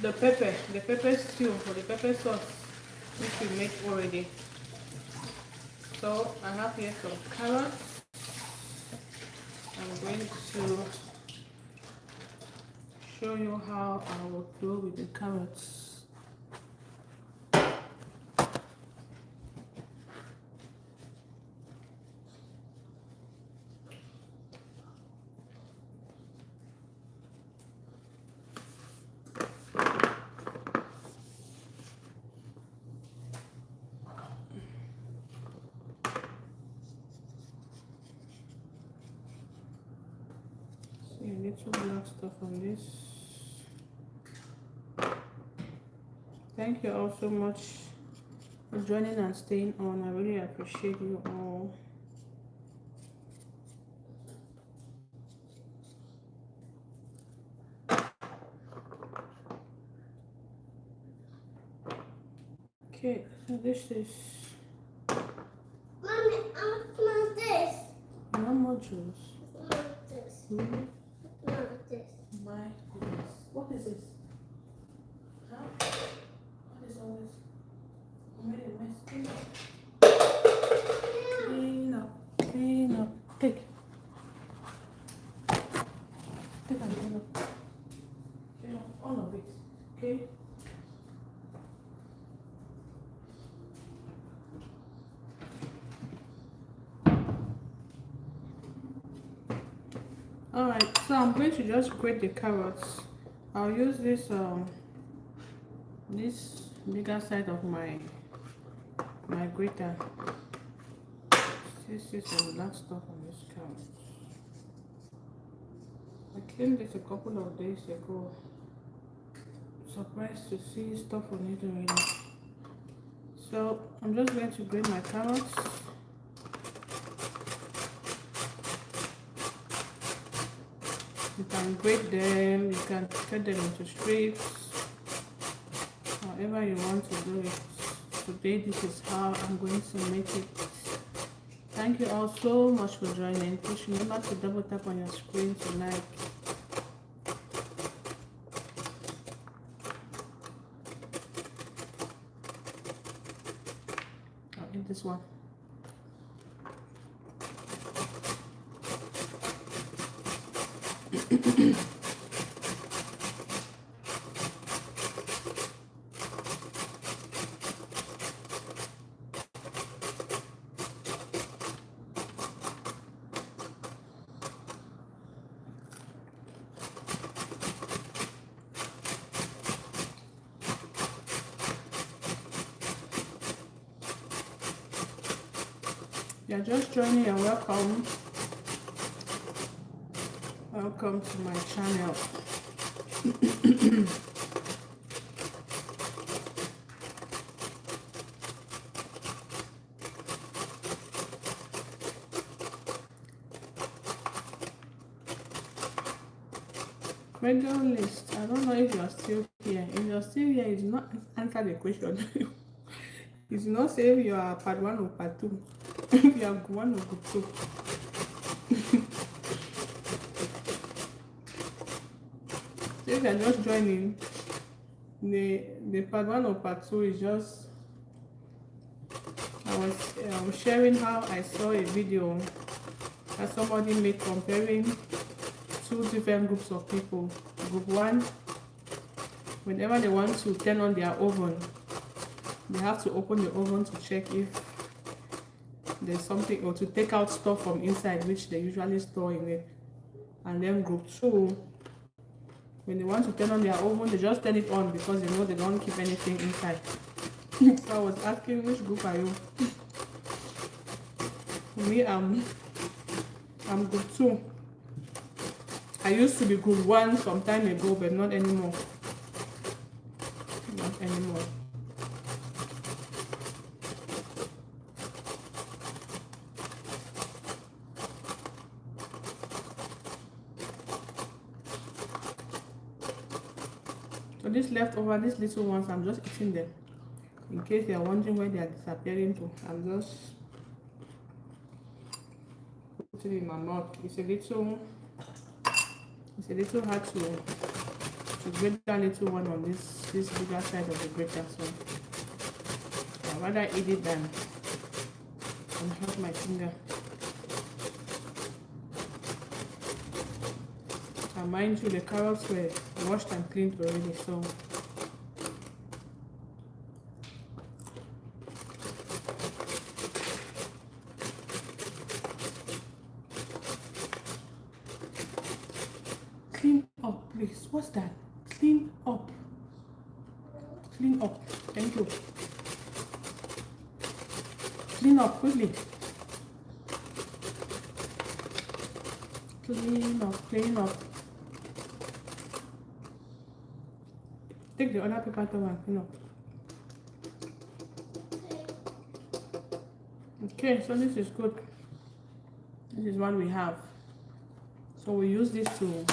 the pepper stew or the pepper sauce which we make already. So I have here some carrots. I'm going to show you how I will do with the carrots. See a little black stuff on this. Thank you all so much for joining and staying on. I really appreciate you all. Okay, so this is. Mommy, I want this. No more juice. I want this. Mm-hmm. I want this. My goodness. What is this? Huh? What is all this? I made a mess. Clean up. Clean up. Take. Take and clean up. Clean up all of it. Okay? Alright, so I'm going to just grate the carrots. I'll use this this bigger side of my grater. See some black stuff on this carrot. I cleaned this a couple of days ago. Surprised to see stuff on it already. So I'm just going to grate my carrots. You can grate them, you can cut them into strips, however you want to do it. Today this is how I'm going to make it. Thank you all so much for joining. Please remember to double tap on your screen to like. I'll eat this one. you're just joining, and welcome. Welcome to my channel. Regular list. I don't know if you're still here. If you're still here, you do not answer the question. You do not say if you are part 1 or part 2. If you are 1 or group 2. So if you're just joining, the part 1 or part 2 is just I was sharing how I saw a video that somebody made comparing 2 different groups of people. Group 1, whenever they want to turn on their oven, they have to open the oven to check if there's something, or to take out stuff from inside, which they usually store in it. And then group 2, when they want to turn on their oven, they just turn it on because they know they don't keep anything inside. So I was asking, which group are you? For me, I'm group 2. I used to be group 1 some time ago, but not anymore. Not anymore. So this leftover, these little ones, I'm just eating them. In case you're wondering where they are disappearing to, I'm just putting it in my mouth. It's a little hard to grate that little one on this bigger side of the grater, so I'd rather eat it than hurt my finger. And mind you, the carrots were washed and cleaned already, so clean up, please. What's that? Clean up. Clean up. Thank you. Clean up quickly. Clean up, clean up. Take the other paper towel and clean up. Okay, so this is good. This is what we have. So we use this to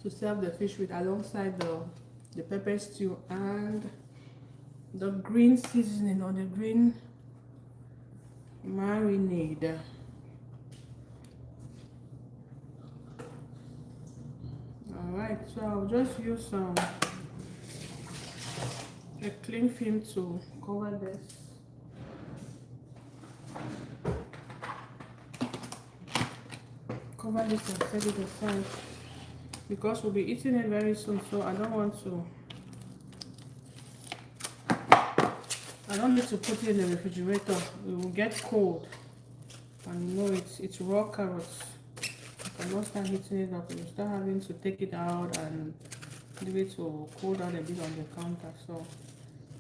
serve the fish with, alongside the pepper stew and the green seasoning, or the green marinade. Alright, so I'll just use a cling film to cover this. Cover this and set it aside, because we'll be eating it very soon, so I don't need to put it in the refrigerator. It will get cold, and you know it's raw carrots. If I don't start heating it up, you start having to take it out and leave it to cool down a bit on the counter. So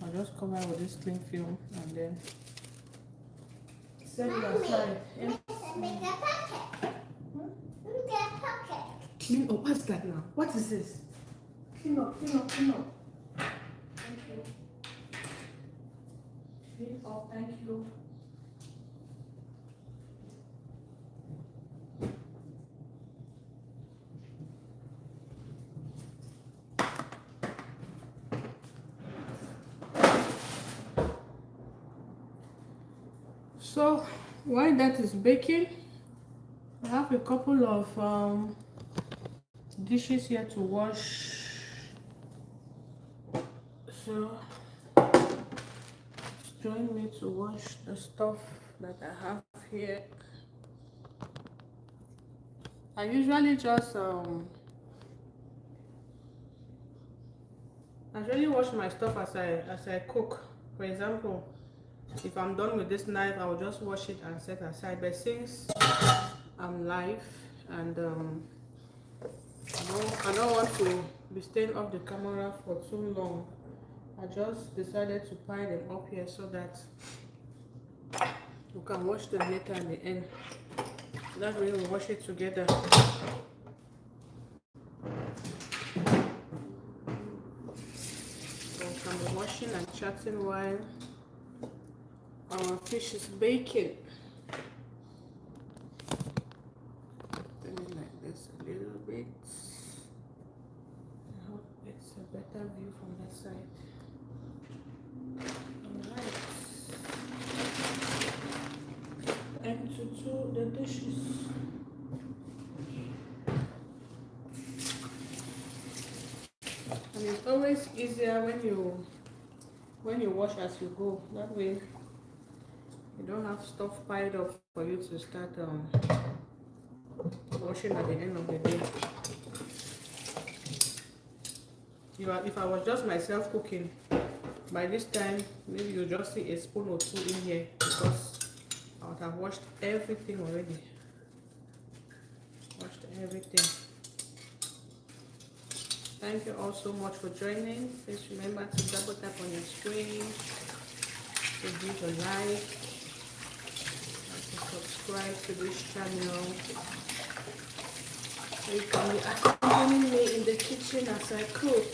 I'll just cover it with this cling film and then set it aside. Clean up. What's that now? What is this? Clean up, clean up, clean up. Thank you. Clean up, thank you. So while that is baking, I have a couple of dishes here to wash. So join me to wash the stuff that I have here. I usually just wash my stuff as I cook. For example, if I'm done with this knife, I will just wash it and set aside. But since I'm live and I don't want to be staying off the camera for too long, I just decided to pile them up here so that You can wash them later at the end. That way we wash it together. So we can be washing and chatting while our fish is baking. Turn it like this a little bit. I hope it's a better view from that side. Alright. And to do the dishes. And it's always easier when you wash as you go. That way you don't have stuff piled up for you to start washing at the end of the day. If I was just myself cooking, by this time maybe you just see a spoon or two in here because I would have washed everything already. Washed everything. Thank you all so much for joining. Please remember to double tap on your screen, to give a like, and to subscribe to this channel. You can be accompanying me in the kitchen as I cook.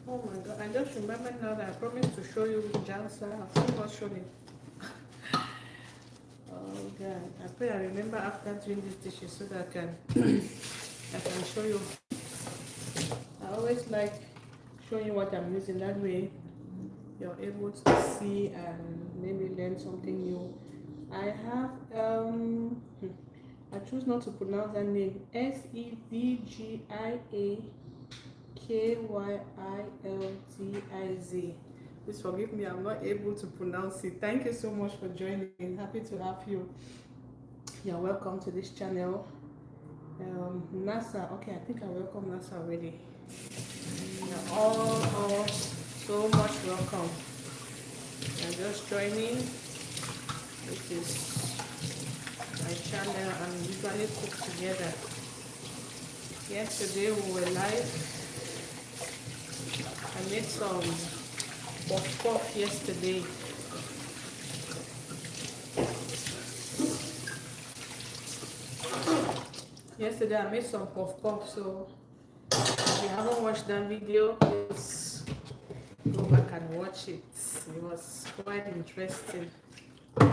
Oh my god, I just remembered now that I promised to show you jalsa. I've still not shown it. Oh god, I pray I remember after doing these dishes so that I can show you. I always like showing you what I'm using, that way you're able to see and maybe learn something new. I have I choose not to pronounce that name. Sevgiakyltiz. Please forgive me, I'm not able to pronounce it. Thank you so much for joining. Happy to have you. You're welcome to this channel. NASA, okay, I think I welcome NASA already. You're all so much welcome. You're just joining. This is my channel and we usually cook together. Yesterday we were live. I made some puff yesterday. Yesterday I made some puff, so if you haven't watched that video, please go back and watch it. It was quite interesting. I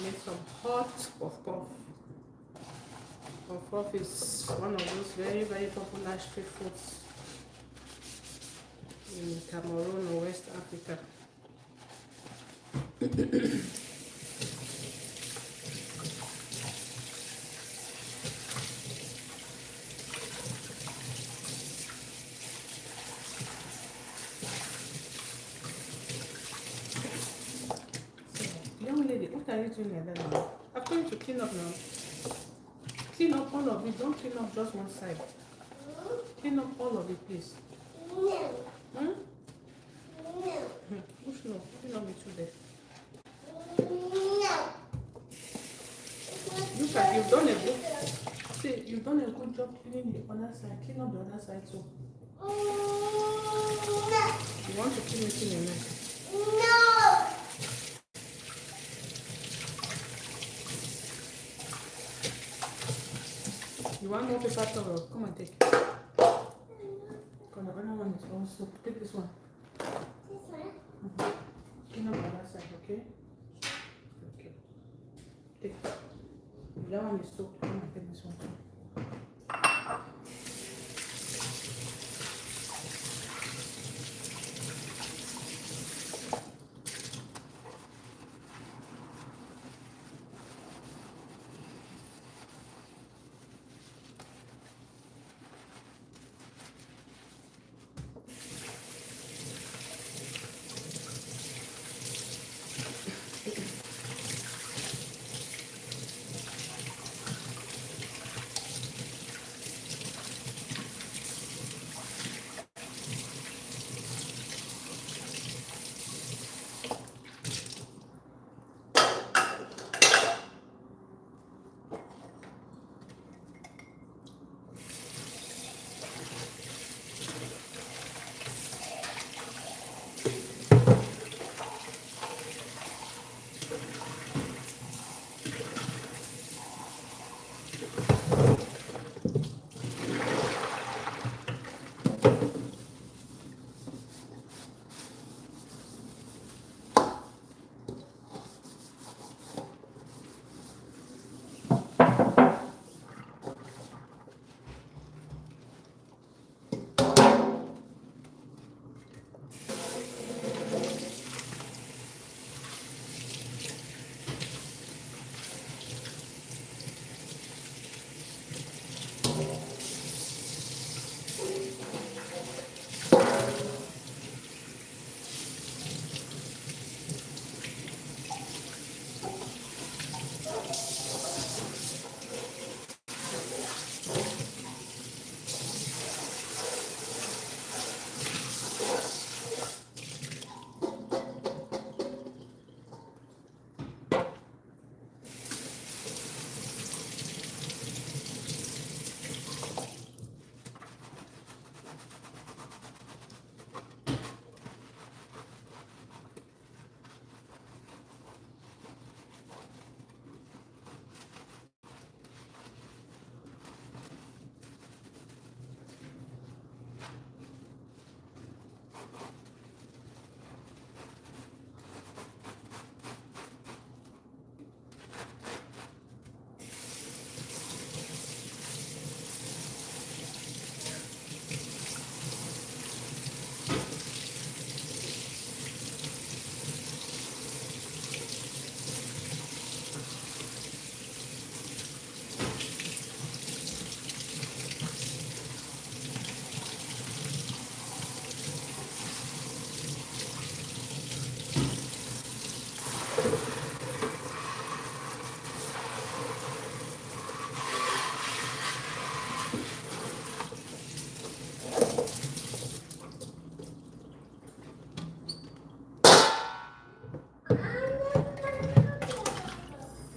made some hot puff. Puff is one of those very, very popular street foods in Cameroon or West Africa. Young lady, what are you doing like that now? I'm going to clean up now. Clean up all of it. Don't clean up just one side. Clean up all of it, please. No. Hmm? No. Push no. Clean up it too there. No. Look at you've done a good. See, you've done a good job cleaning the other side. Clean up the other side too. No. You want to keep making a mess. No. You want more paper towel? Come and take it. other one is also. Take this one. This one? Clean up the other side, okay? Okay. Take. That one is soaked. I'm gonna take this one too.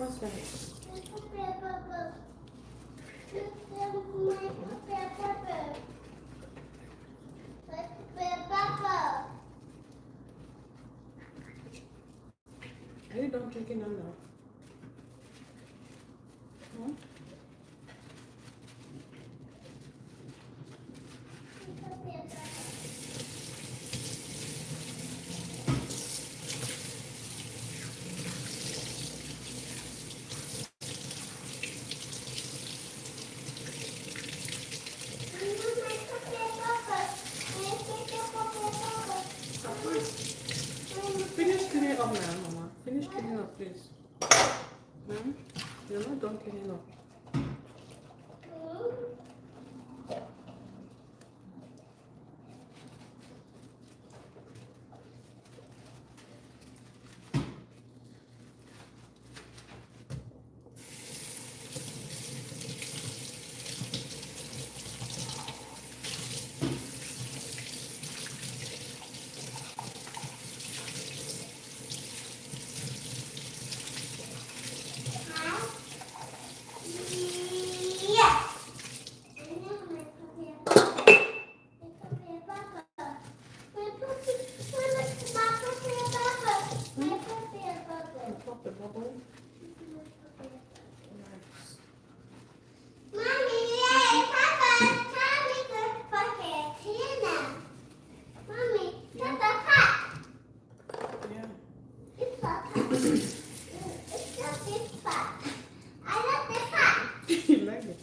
What's that? Are you done drinking them now? Hmm? Finish cleaning up now, Mama. Finish cleaning up, please. Hmm? You're not done cleaning up.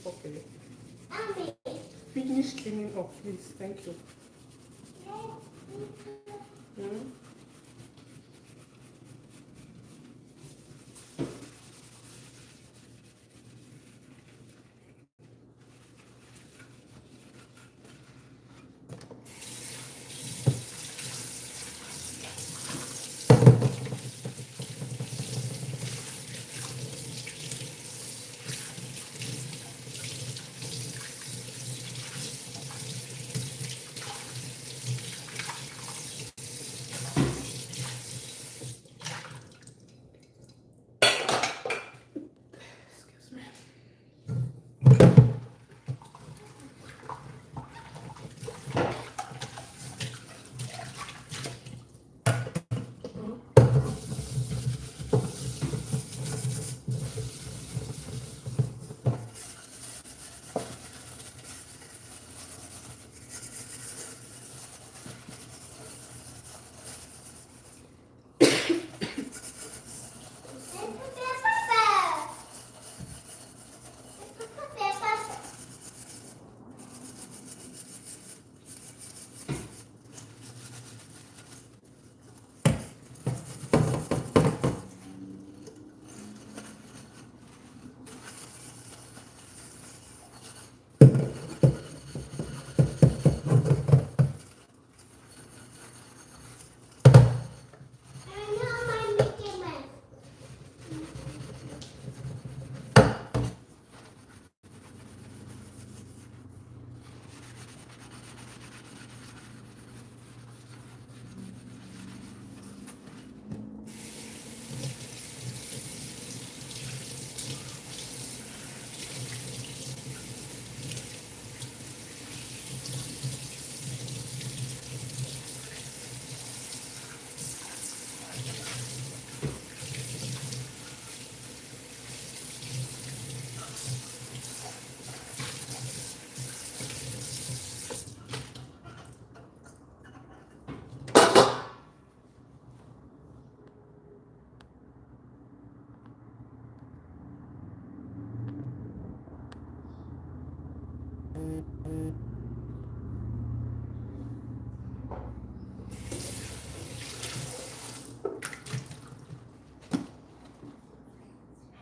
Okay. Mommy. Finish cleaning up, please. Thank you. Hmm? Excuse me.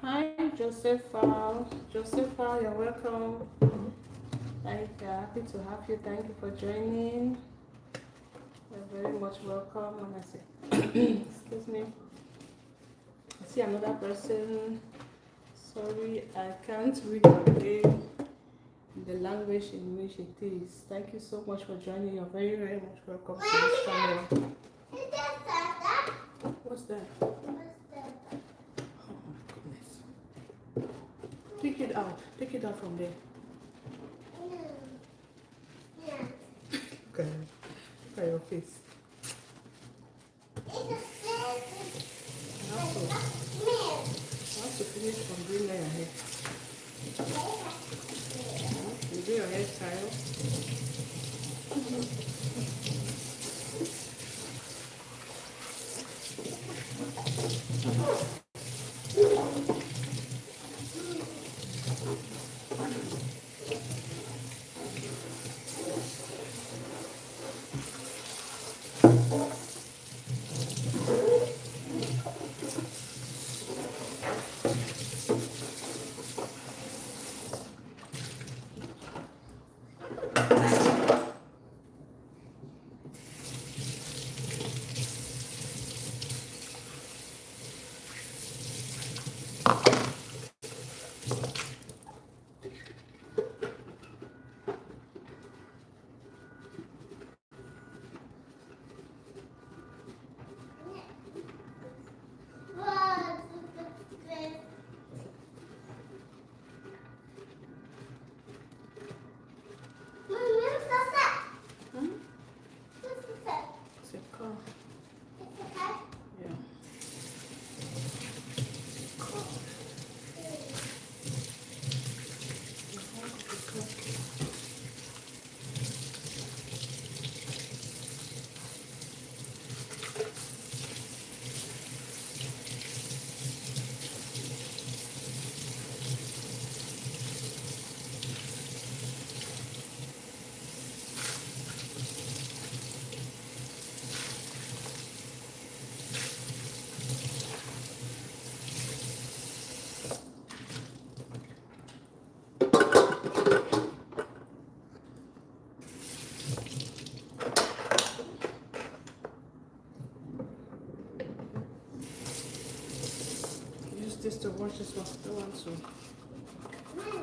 Hi, Josepha. Josepha, you're welcome. Happy to have you. Thank you for joining. You're very much welcome. And I say, excuse me. I see another person. Sorry, I can't read your name in the language in which it is. Thank you so much for joining. You're very, very much welcome to this channel. What's that? Oh my goodness. Take it out. Take it out from there. Look at your face. I have to finish from doing my hair. You do your hairstyle. needs to wash this one. I don't want to. Mommy,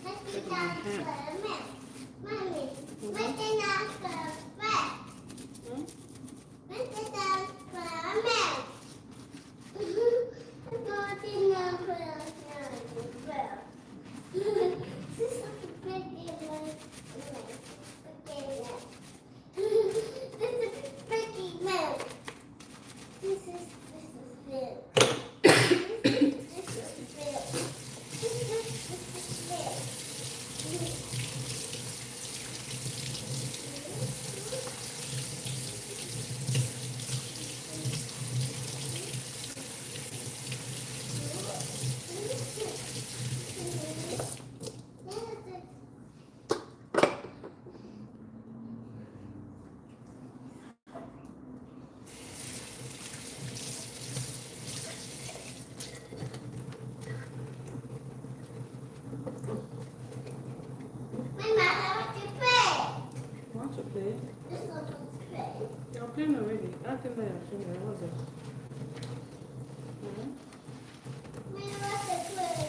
let's Put get it in my down hand. for a minute. Mommy, Mhm. let's get down for a minute. Hmm? Let's get down for a minute. Let's go down for a minute. This is such a pretty one. This is a pretty man. This is real. This is real. This is real. My mother wants to play. You want to play? This one wants to play. You're playing already. I think that you're playing. What was it? Hmm? My wants to play.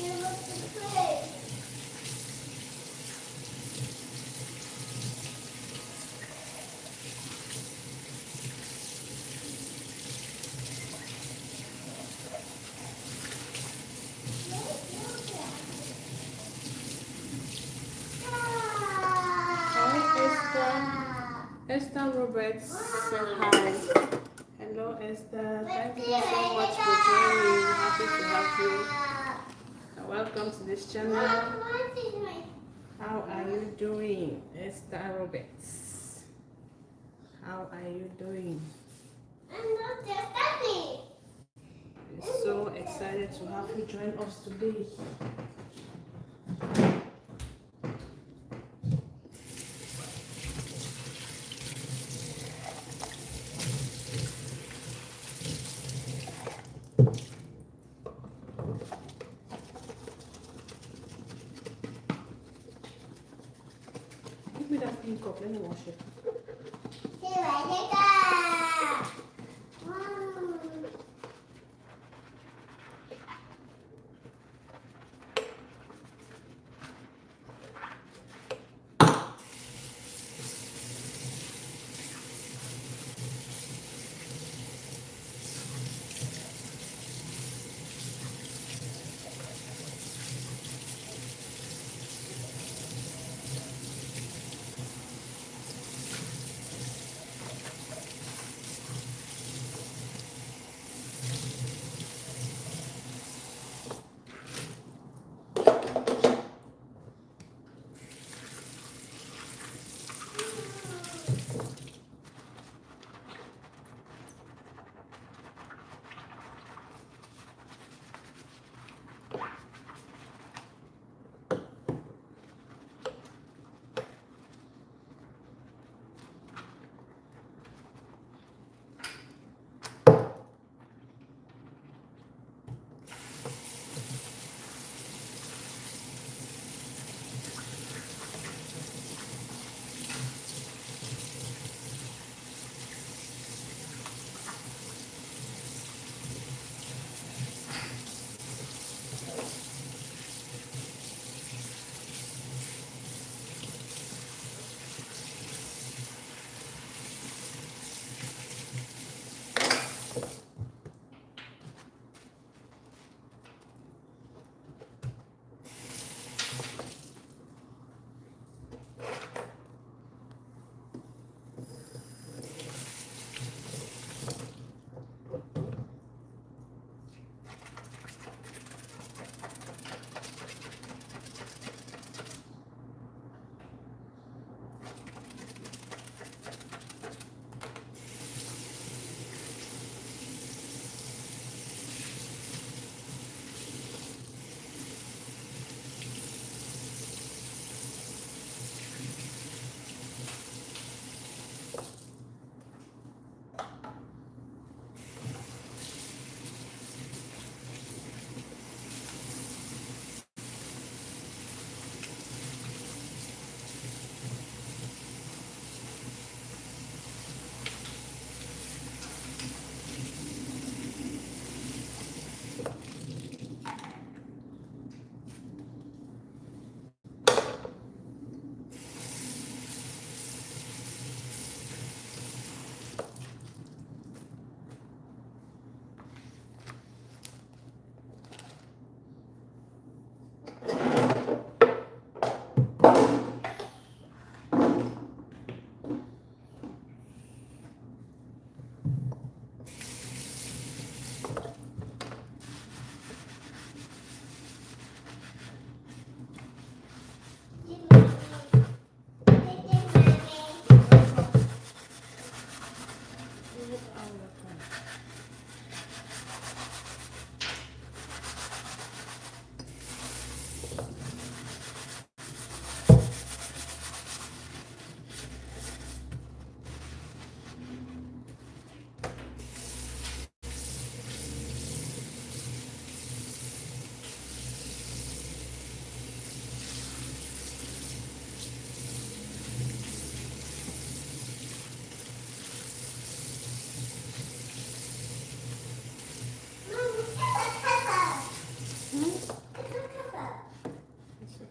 My wants to play. Esther Roberts said hi. Hello, Esther. Thank you so much for joining. Happy to have you. And welcome to this channel. How are you doing, Esther Roberts? How are you doing? I'm not just happy. We're so excited to have you join us today. Give me that pink cup. Let me wash it. Here I go.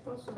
Also.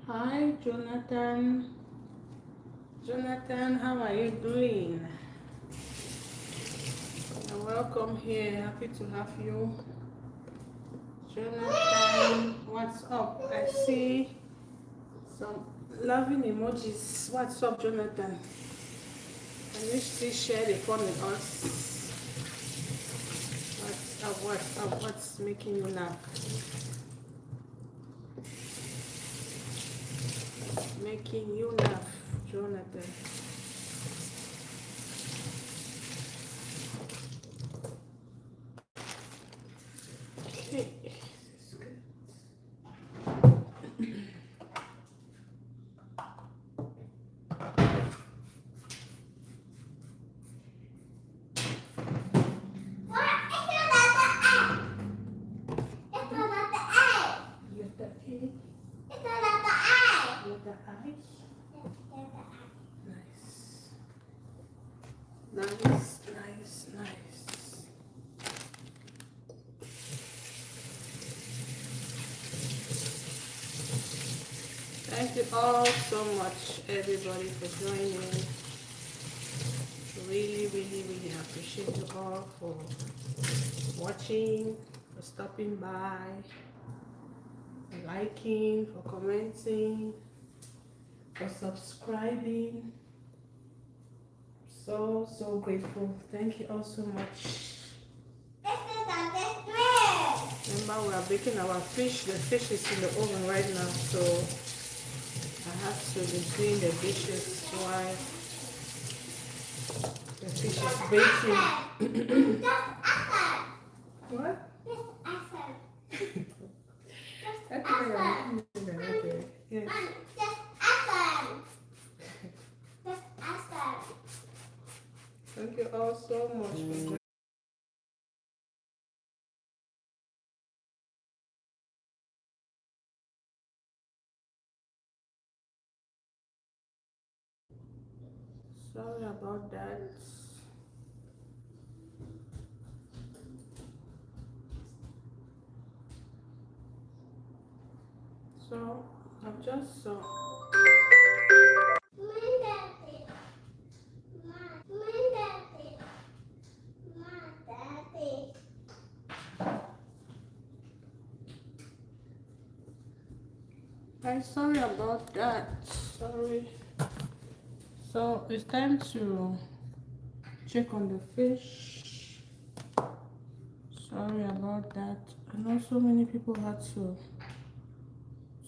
Hi, Jonathan. Jonathan, how are you doing? Welcome here. Happy to have you. Jonathan, what's up? I see some loving emojis. What's up, Jonathan? Can you still share the fun with us? What's up? What's making you laugh? Making you laugh, Jonathan. Okay. Nice. Thank you all so much, everybody, for joining. Really appreciate you all for watching, for stopping by, for liking, for commenting, for subscribing. So grateful. Thank you all so much. Remember, we are baking our fish. The fish is in the oven right now, so I have to be doing the dishes while the fish is baking. What? Okay. Yes. Thank you all so much for joining. Sorry about that. So I've just I'm sorry about that. Sorry. So it's time to check on the fish. Sorry about that. I know so many people had to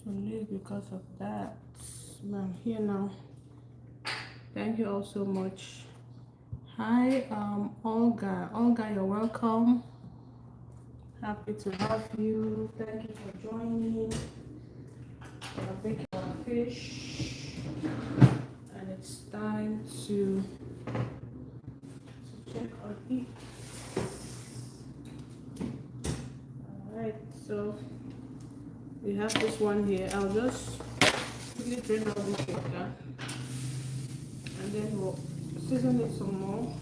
leave because of that. But I'm here now. Thank you all so much. Hi, Olga. Olga, you're welcome. Happy to have you. Thank you for joining. We're baking our fish, and it's time to check on it. Alright, so we have this one here. I'll just quickly drain out this water and then we'll season it some more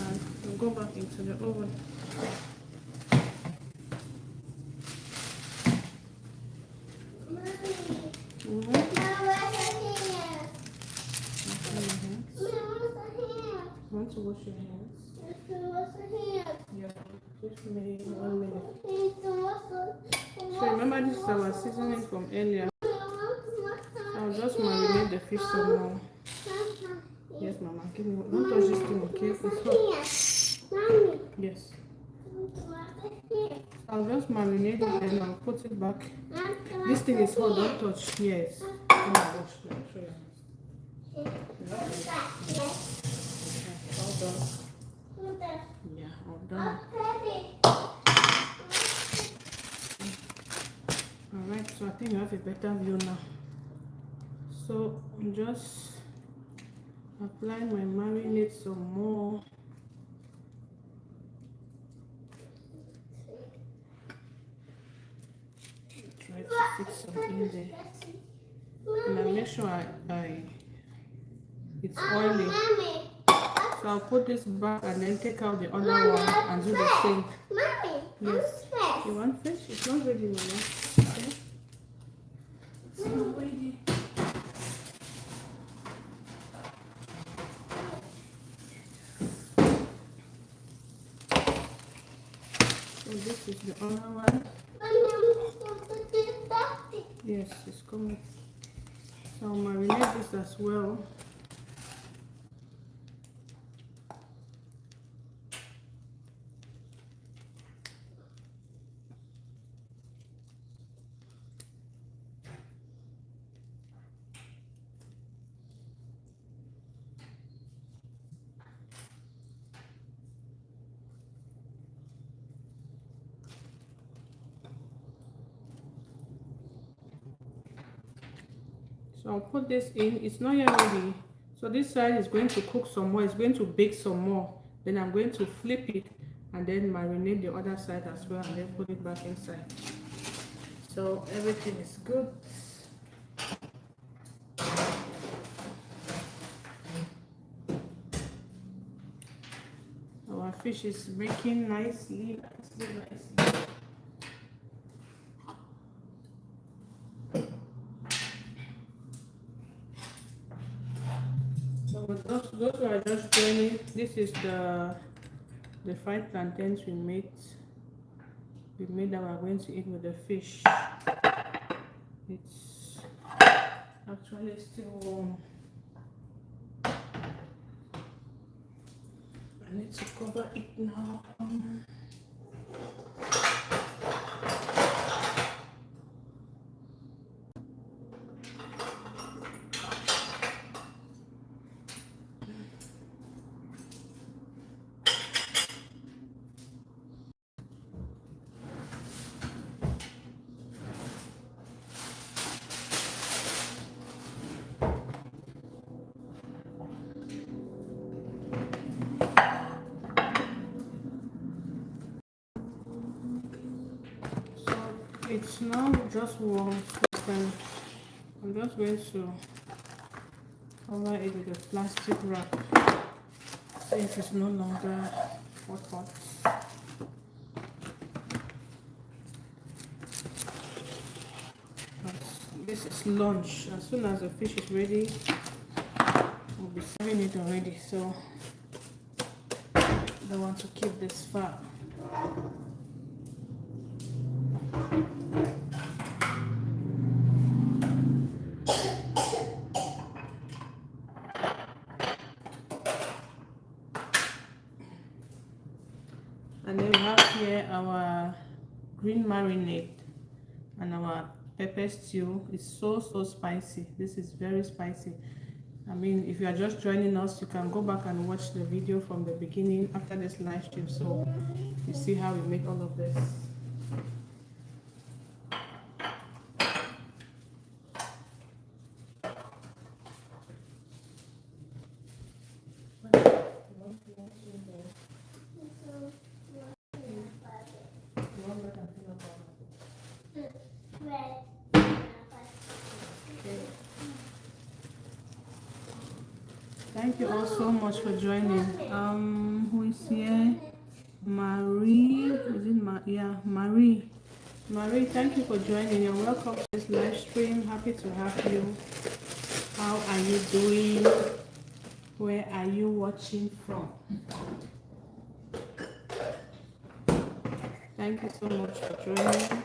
and we'll go back into the oven. Want to wash your hands? Yeah, just maybe 1 minute. So remember, this is our seasoning from earlier. I'll just marinate the fish some more. Yes, Mama. Give me. Don't touch this thing, okay? It's hot. Yes. I'll just marinate it and I'll put it back. This thing is hot. Don't touch. Yes. Oh my gosh. Let me show you. All done. Yeah, all done. Alright, so I think you have a better view now. So I'm just applying my marinade some more. Try to fix something in there. And I make sure it's oily. So I'll put this back and then take out the other one and do the same. Yes. You want fish? It's not ready, Mama. Okay. It's not ready. So this is the other one. Yes, it's coming. So I'll marinate this as well. So I'll put this in. It's not yet ready. So this side is going to cook some more. It's going to bake some more. Then I'm going to flip it and then marinate the other side as well and then put it back inside. So everything is good. Our fish is baking nicely. So those who are just joining, this is the fried plantains we made that we are going to eat with the fish. It's actually still warm. I need to cover it now. It's now just warm, so I'm just going to cover it with a plastic wrap since it's no longer hot. This is lunch. As soon as the fish is ready, we'll be serving it already, so I don't want to keep this far. And then we have here our green marinade and our pepper stew. It's so spicy. This is very spicy. I mean, if you are just joining us, you can go back and watch the video from the beginning after this live stream, so you see how we make all of this. Thank you all so much for joining. Who is here? Marie. Is it yeah, Marie. Marie, thank you for joining. You're welcome to this live stream. Happy to have you. How are you doing? Where are you watching from? Thank you so much for joining.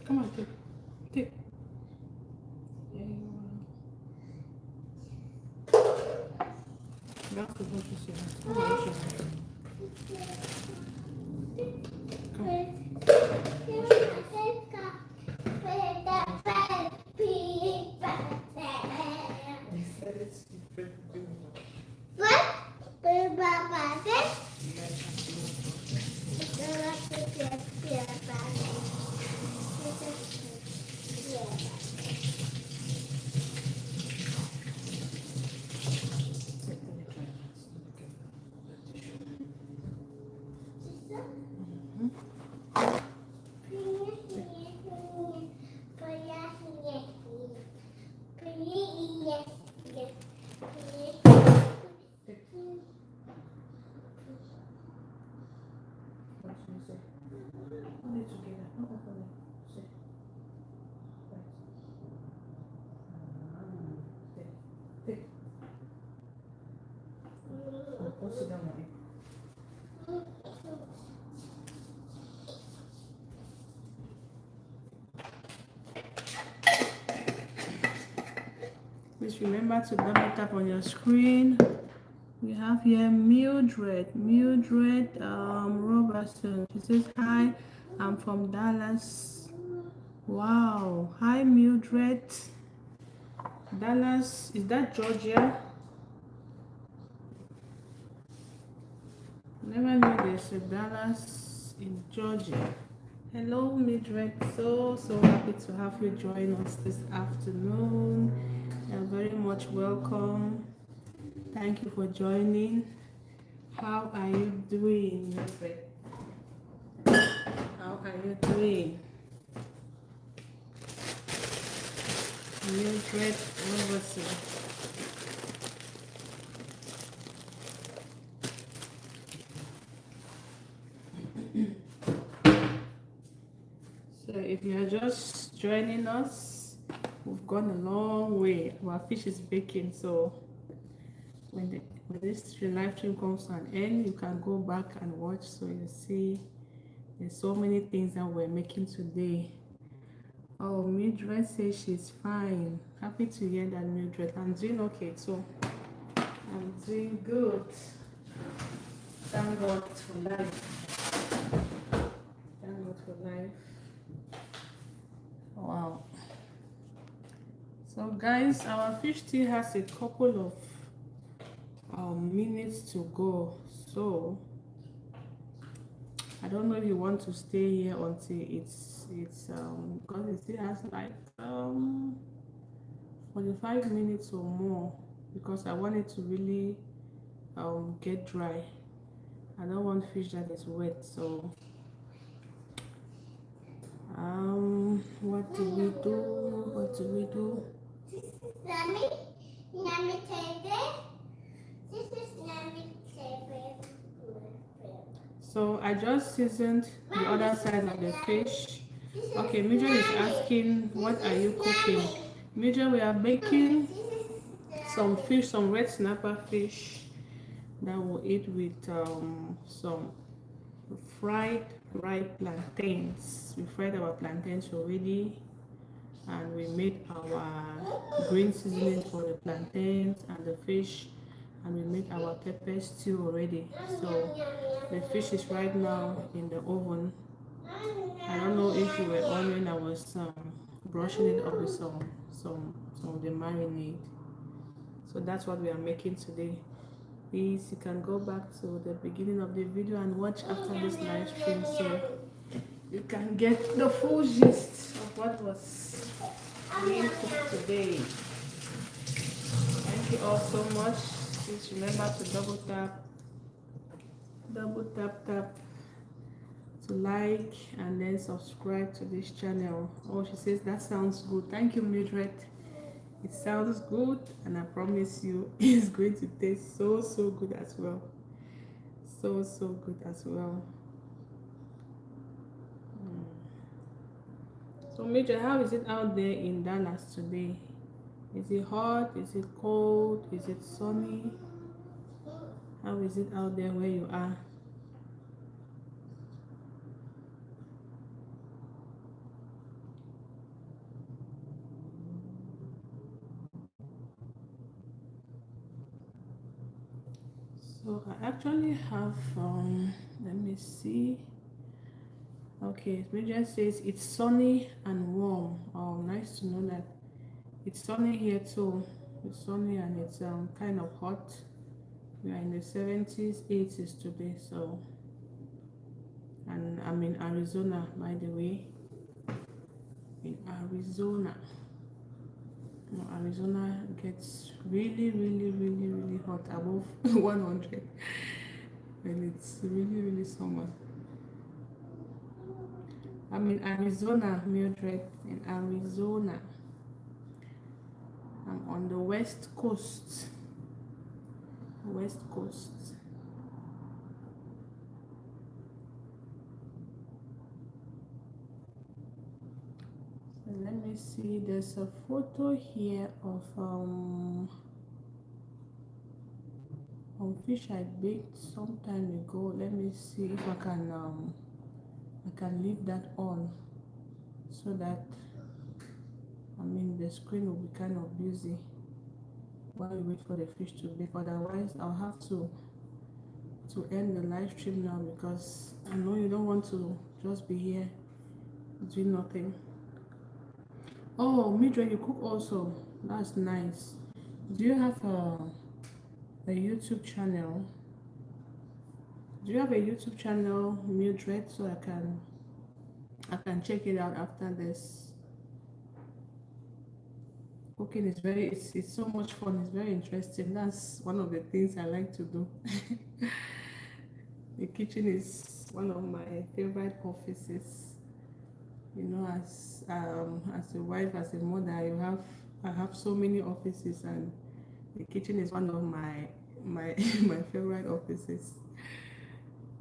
Come on, take. Yeah, that's the one you see. Come on, please remember to double tap on your screen. We have here Mildred Robertson. She says hi, I'm from Dallas. Wow, hi Mildred. Dallas, is that Georgia? Never knew there's a Dallas in Georgia. Hello Mildred, so happy to have you join us this afternoon. You're very much welcome. Thank you for joining. How are you doing, Mildred? How are you doing? Mildred Robertson. So if you're just joining us, we've gone a long way. Our fish is baking, so when this live stream comes to an end, you can go back and watch, so you see there's so many things that we're making today. Oh, Mildred says she's fine. Happy to hear that, Mildred. I'm doing okay, so I'm doing good. Thank God for life. Thank God for life. Wow. So guys, our fish still has a couple of minutes to go, so I don't know if you want to stay here until it's because it still has like 45 minutes or more, because I want it to really get dry. I don't want fish that is wet. So what do we do? This is Nami favorite. This is Nami favorite. So I just seasoned the other side of the fish. Okay, Mildred is asking, what are you cooking? Mildred, we are baking some fish, some red snapper fish that we'll eat with some fried ripe plantains. We fried our plantains already, and we made our green seasoning for the plantains and the fish, and we made our pepper stew already. So the fish is right now in the oven. I don't know if you were on when I was brushing it up with some of the marinade. So that's what we are making today. Please, you can go back to the beginning of the video and watch after this live stream so you can get the full gist of what was being cooked today. Thank you all so much. Please remember to double tap to like and then subscribe to this channel. Oh, she says that sounds good. Thank you, Mildred. It sounds good, and I promise you it's going to taste so good as well. So good as well. So Major, how is it out there in Dallas today? Is it hot? Is it cold? Is it sunny? How is it out there where you are? So I actually have let me see. Okay, Major says it's sunny and warm. Oh, nice to know that. It's sunny here too. It's sunny and it's kind of hot. We are in the 70s, 80s today. So, and I'm in Arizona, by the way. In Arizona. No, Arizona gets really hot, above 100, and it's really summer. I'm in Arizona, Mildred, in Arizona. I'm on the west coast. West coast. So let me see. There's a photo here of fish I baked some time ago. Let me see if I can leave that on so that the screen will be kind of busy while we wait for the fish to bake. Otherwise, I'll have to end the live stream now because I know you don't want to just be here doing nothing. Oh, Midra, you cook also. That's nice. Do you have a YouTube channel? Do you have a YouTube channel, Mildred, so I can check it out after this? Cooking is it's so much fun. It's very interesting. That's one of the things I like to do. The kitchen is one of my favorite offices. You know, as a wife, as a mother, I have so many offices, and the kitchen is one of my my favorite offices.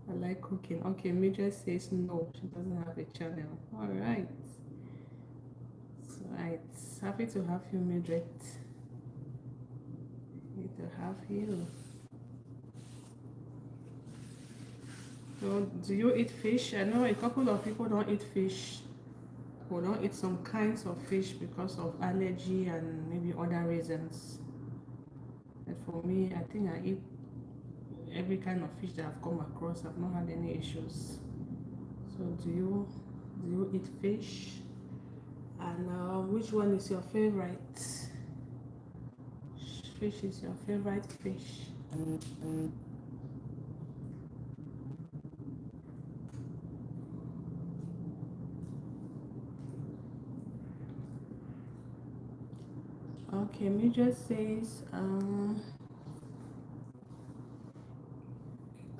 I like cooking. Okay, Major says no, she doesn't have a channel. All right. So it's happy to have you, Mildred. Good to have you. So, do you eat fish? I know a couple of people don't eat fish, or don't eat some kinds of fish because of allergy and maybe other reasons. But for me, I think I eat every kind of fish that I've come across. I've not had any issues. So, do you eat fish? And which one is your favorite? Fish is your favorite fish? Okay, Major says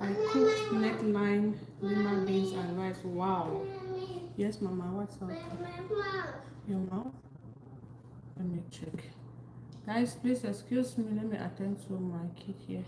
I cooked neckline, lima beans, and rice. Wow. Yes, Mama, what's up? Your mouth? Let me check. Guys, please excuse me. Let me attend to my kid here.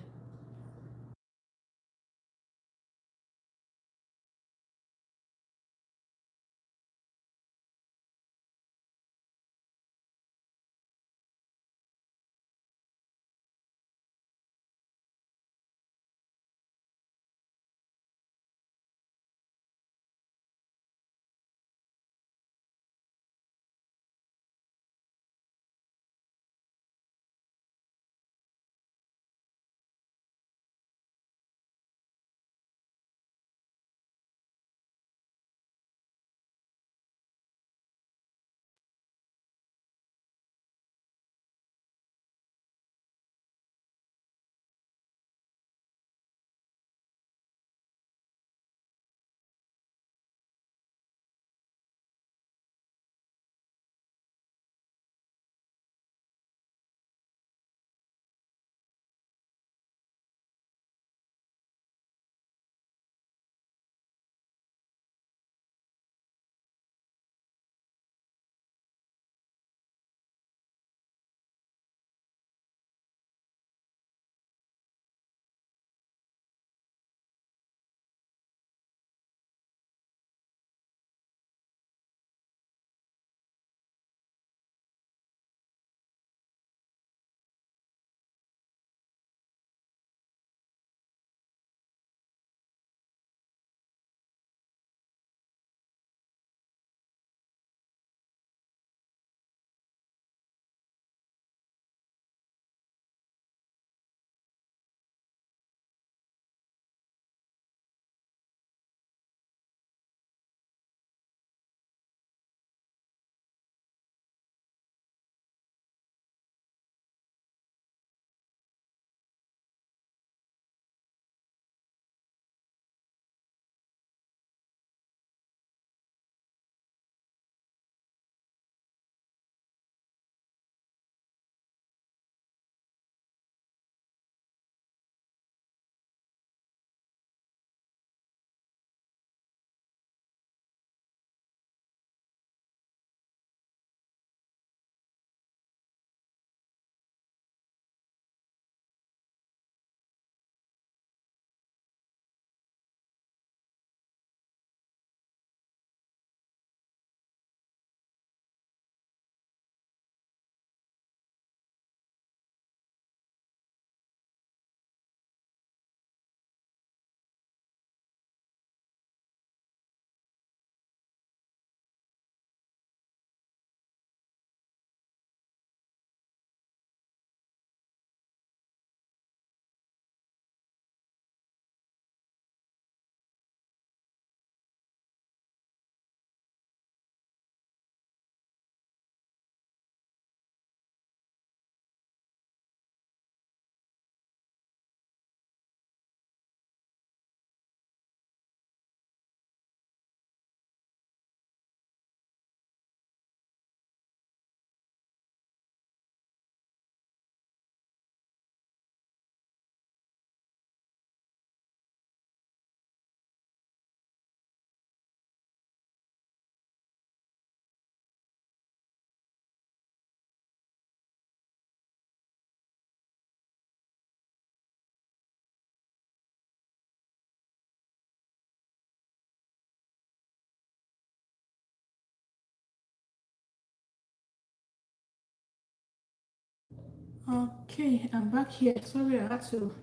Okay, I'm back here. Sorry, I had to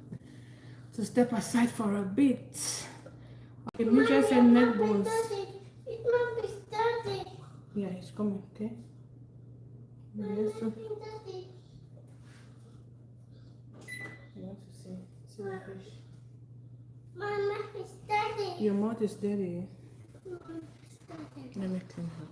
step aside for a bit. Okay, me just said neck bones. It might be started. Yeah, he's coming, okay? Yes, so you want to see the fish. My mouth is dirty. Your mouth is dirty. Mom, it's dirty. Let me clean her.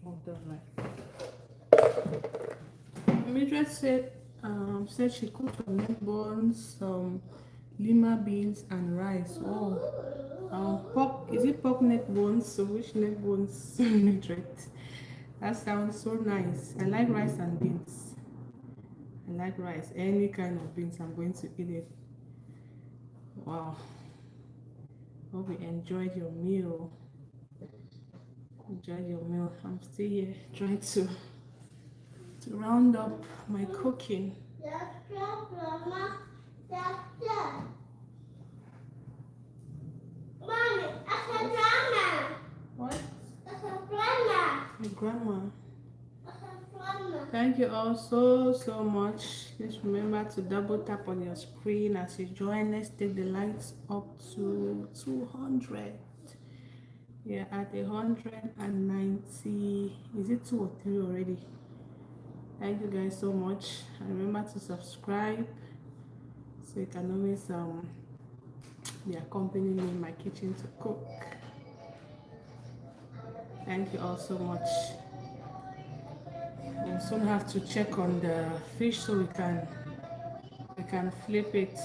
Oh, don't lie. Mildred said she cooked some neck bones, some lima beans, and rice. Oh, pork. Is it pork neck bones? So which neck bones, Mildred? That sounds so nice. I like rice and beans. I like rice. Any kind of beans, I'm going to eat it. Wow. Hope you enjoyed your meal. Enjoy your meal. I'm still here trying to round up my cooking. Mama. Mommy, that's a drama. What? That's a drama. My grandma. That's a drama. Thank you all so much. Please remember to double tap on your screen as you join. Let's take the lights up to 200. Yeah, at 190. Is it 2 or 3 already? Thank you guys so much. And remember to subscribe so you can always be accompanying me in my kitchen to cook. Thank you all so much. We'll soon have to check on the fish so we can flip it.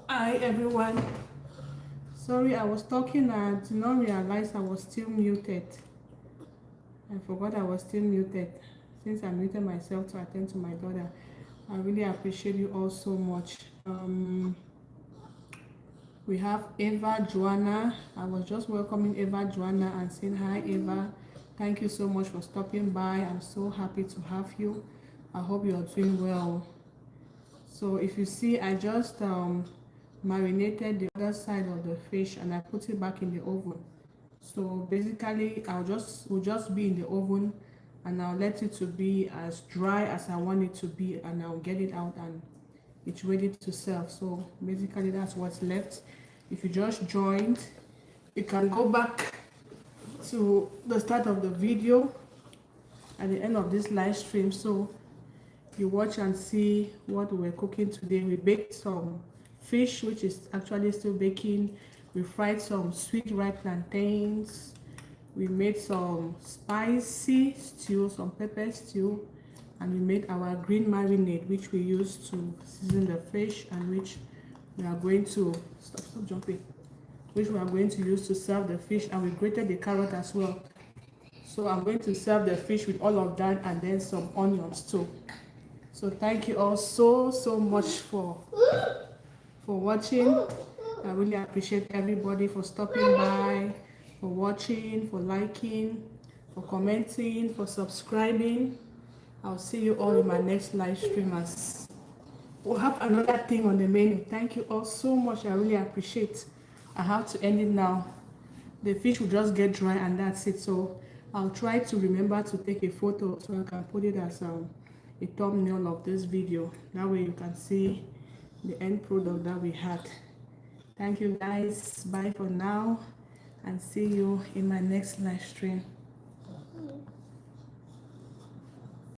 Hi everyone. Sorry, I was talking and I did not realize I was still muted. I forgot I was still muted. Since I muted myself to attend to my daughter, I really appreciate you all so much. We have Eva Joanna. I was just welcoming Eva Joanna and saying hi, Eva. Thank you so much for stopping by. I'm so happy to have you. I hope you are doing well. So if you see, I just marinated the other side of the fish and I put it back in the oven. So basically, will just be in the oven, and I'll let it to be as dry as I want it to be, and I'll get it out and it's ready to serve. So basically, that's what's left. If you just joined, you can go back to the start of the video at the end of this live stream. So you watch and see what we're cooking today. We baked some fish, which is actually still baking. We fried some sweet ripe plantains. We made some spicy stew, some pepper stew, and we made our green marinade, which we use to season the fish, and which we are going to stop jumping, which we are going to use to serve the fish. And we grated the carrot as well. So I'm going to serve the fish with all of that and then some onions too. So thank you all so much for watching. I really appreciate everybody for stopping by, for watching, for liking, for commenting, for subscribing. I'll see you all in my next live stream as we'll have another thing on the menu. Thank you all so much. I really appreciate. I have to end it now. The fish will just get dry and that's it. So I'll try to remember to take a photo so I can put it as a thumbnail of this video. That way you can see the end product that we had. Thank you guys. Bye for now and see you in my next live stream.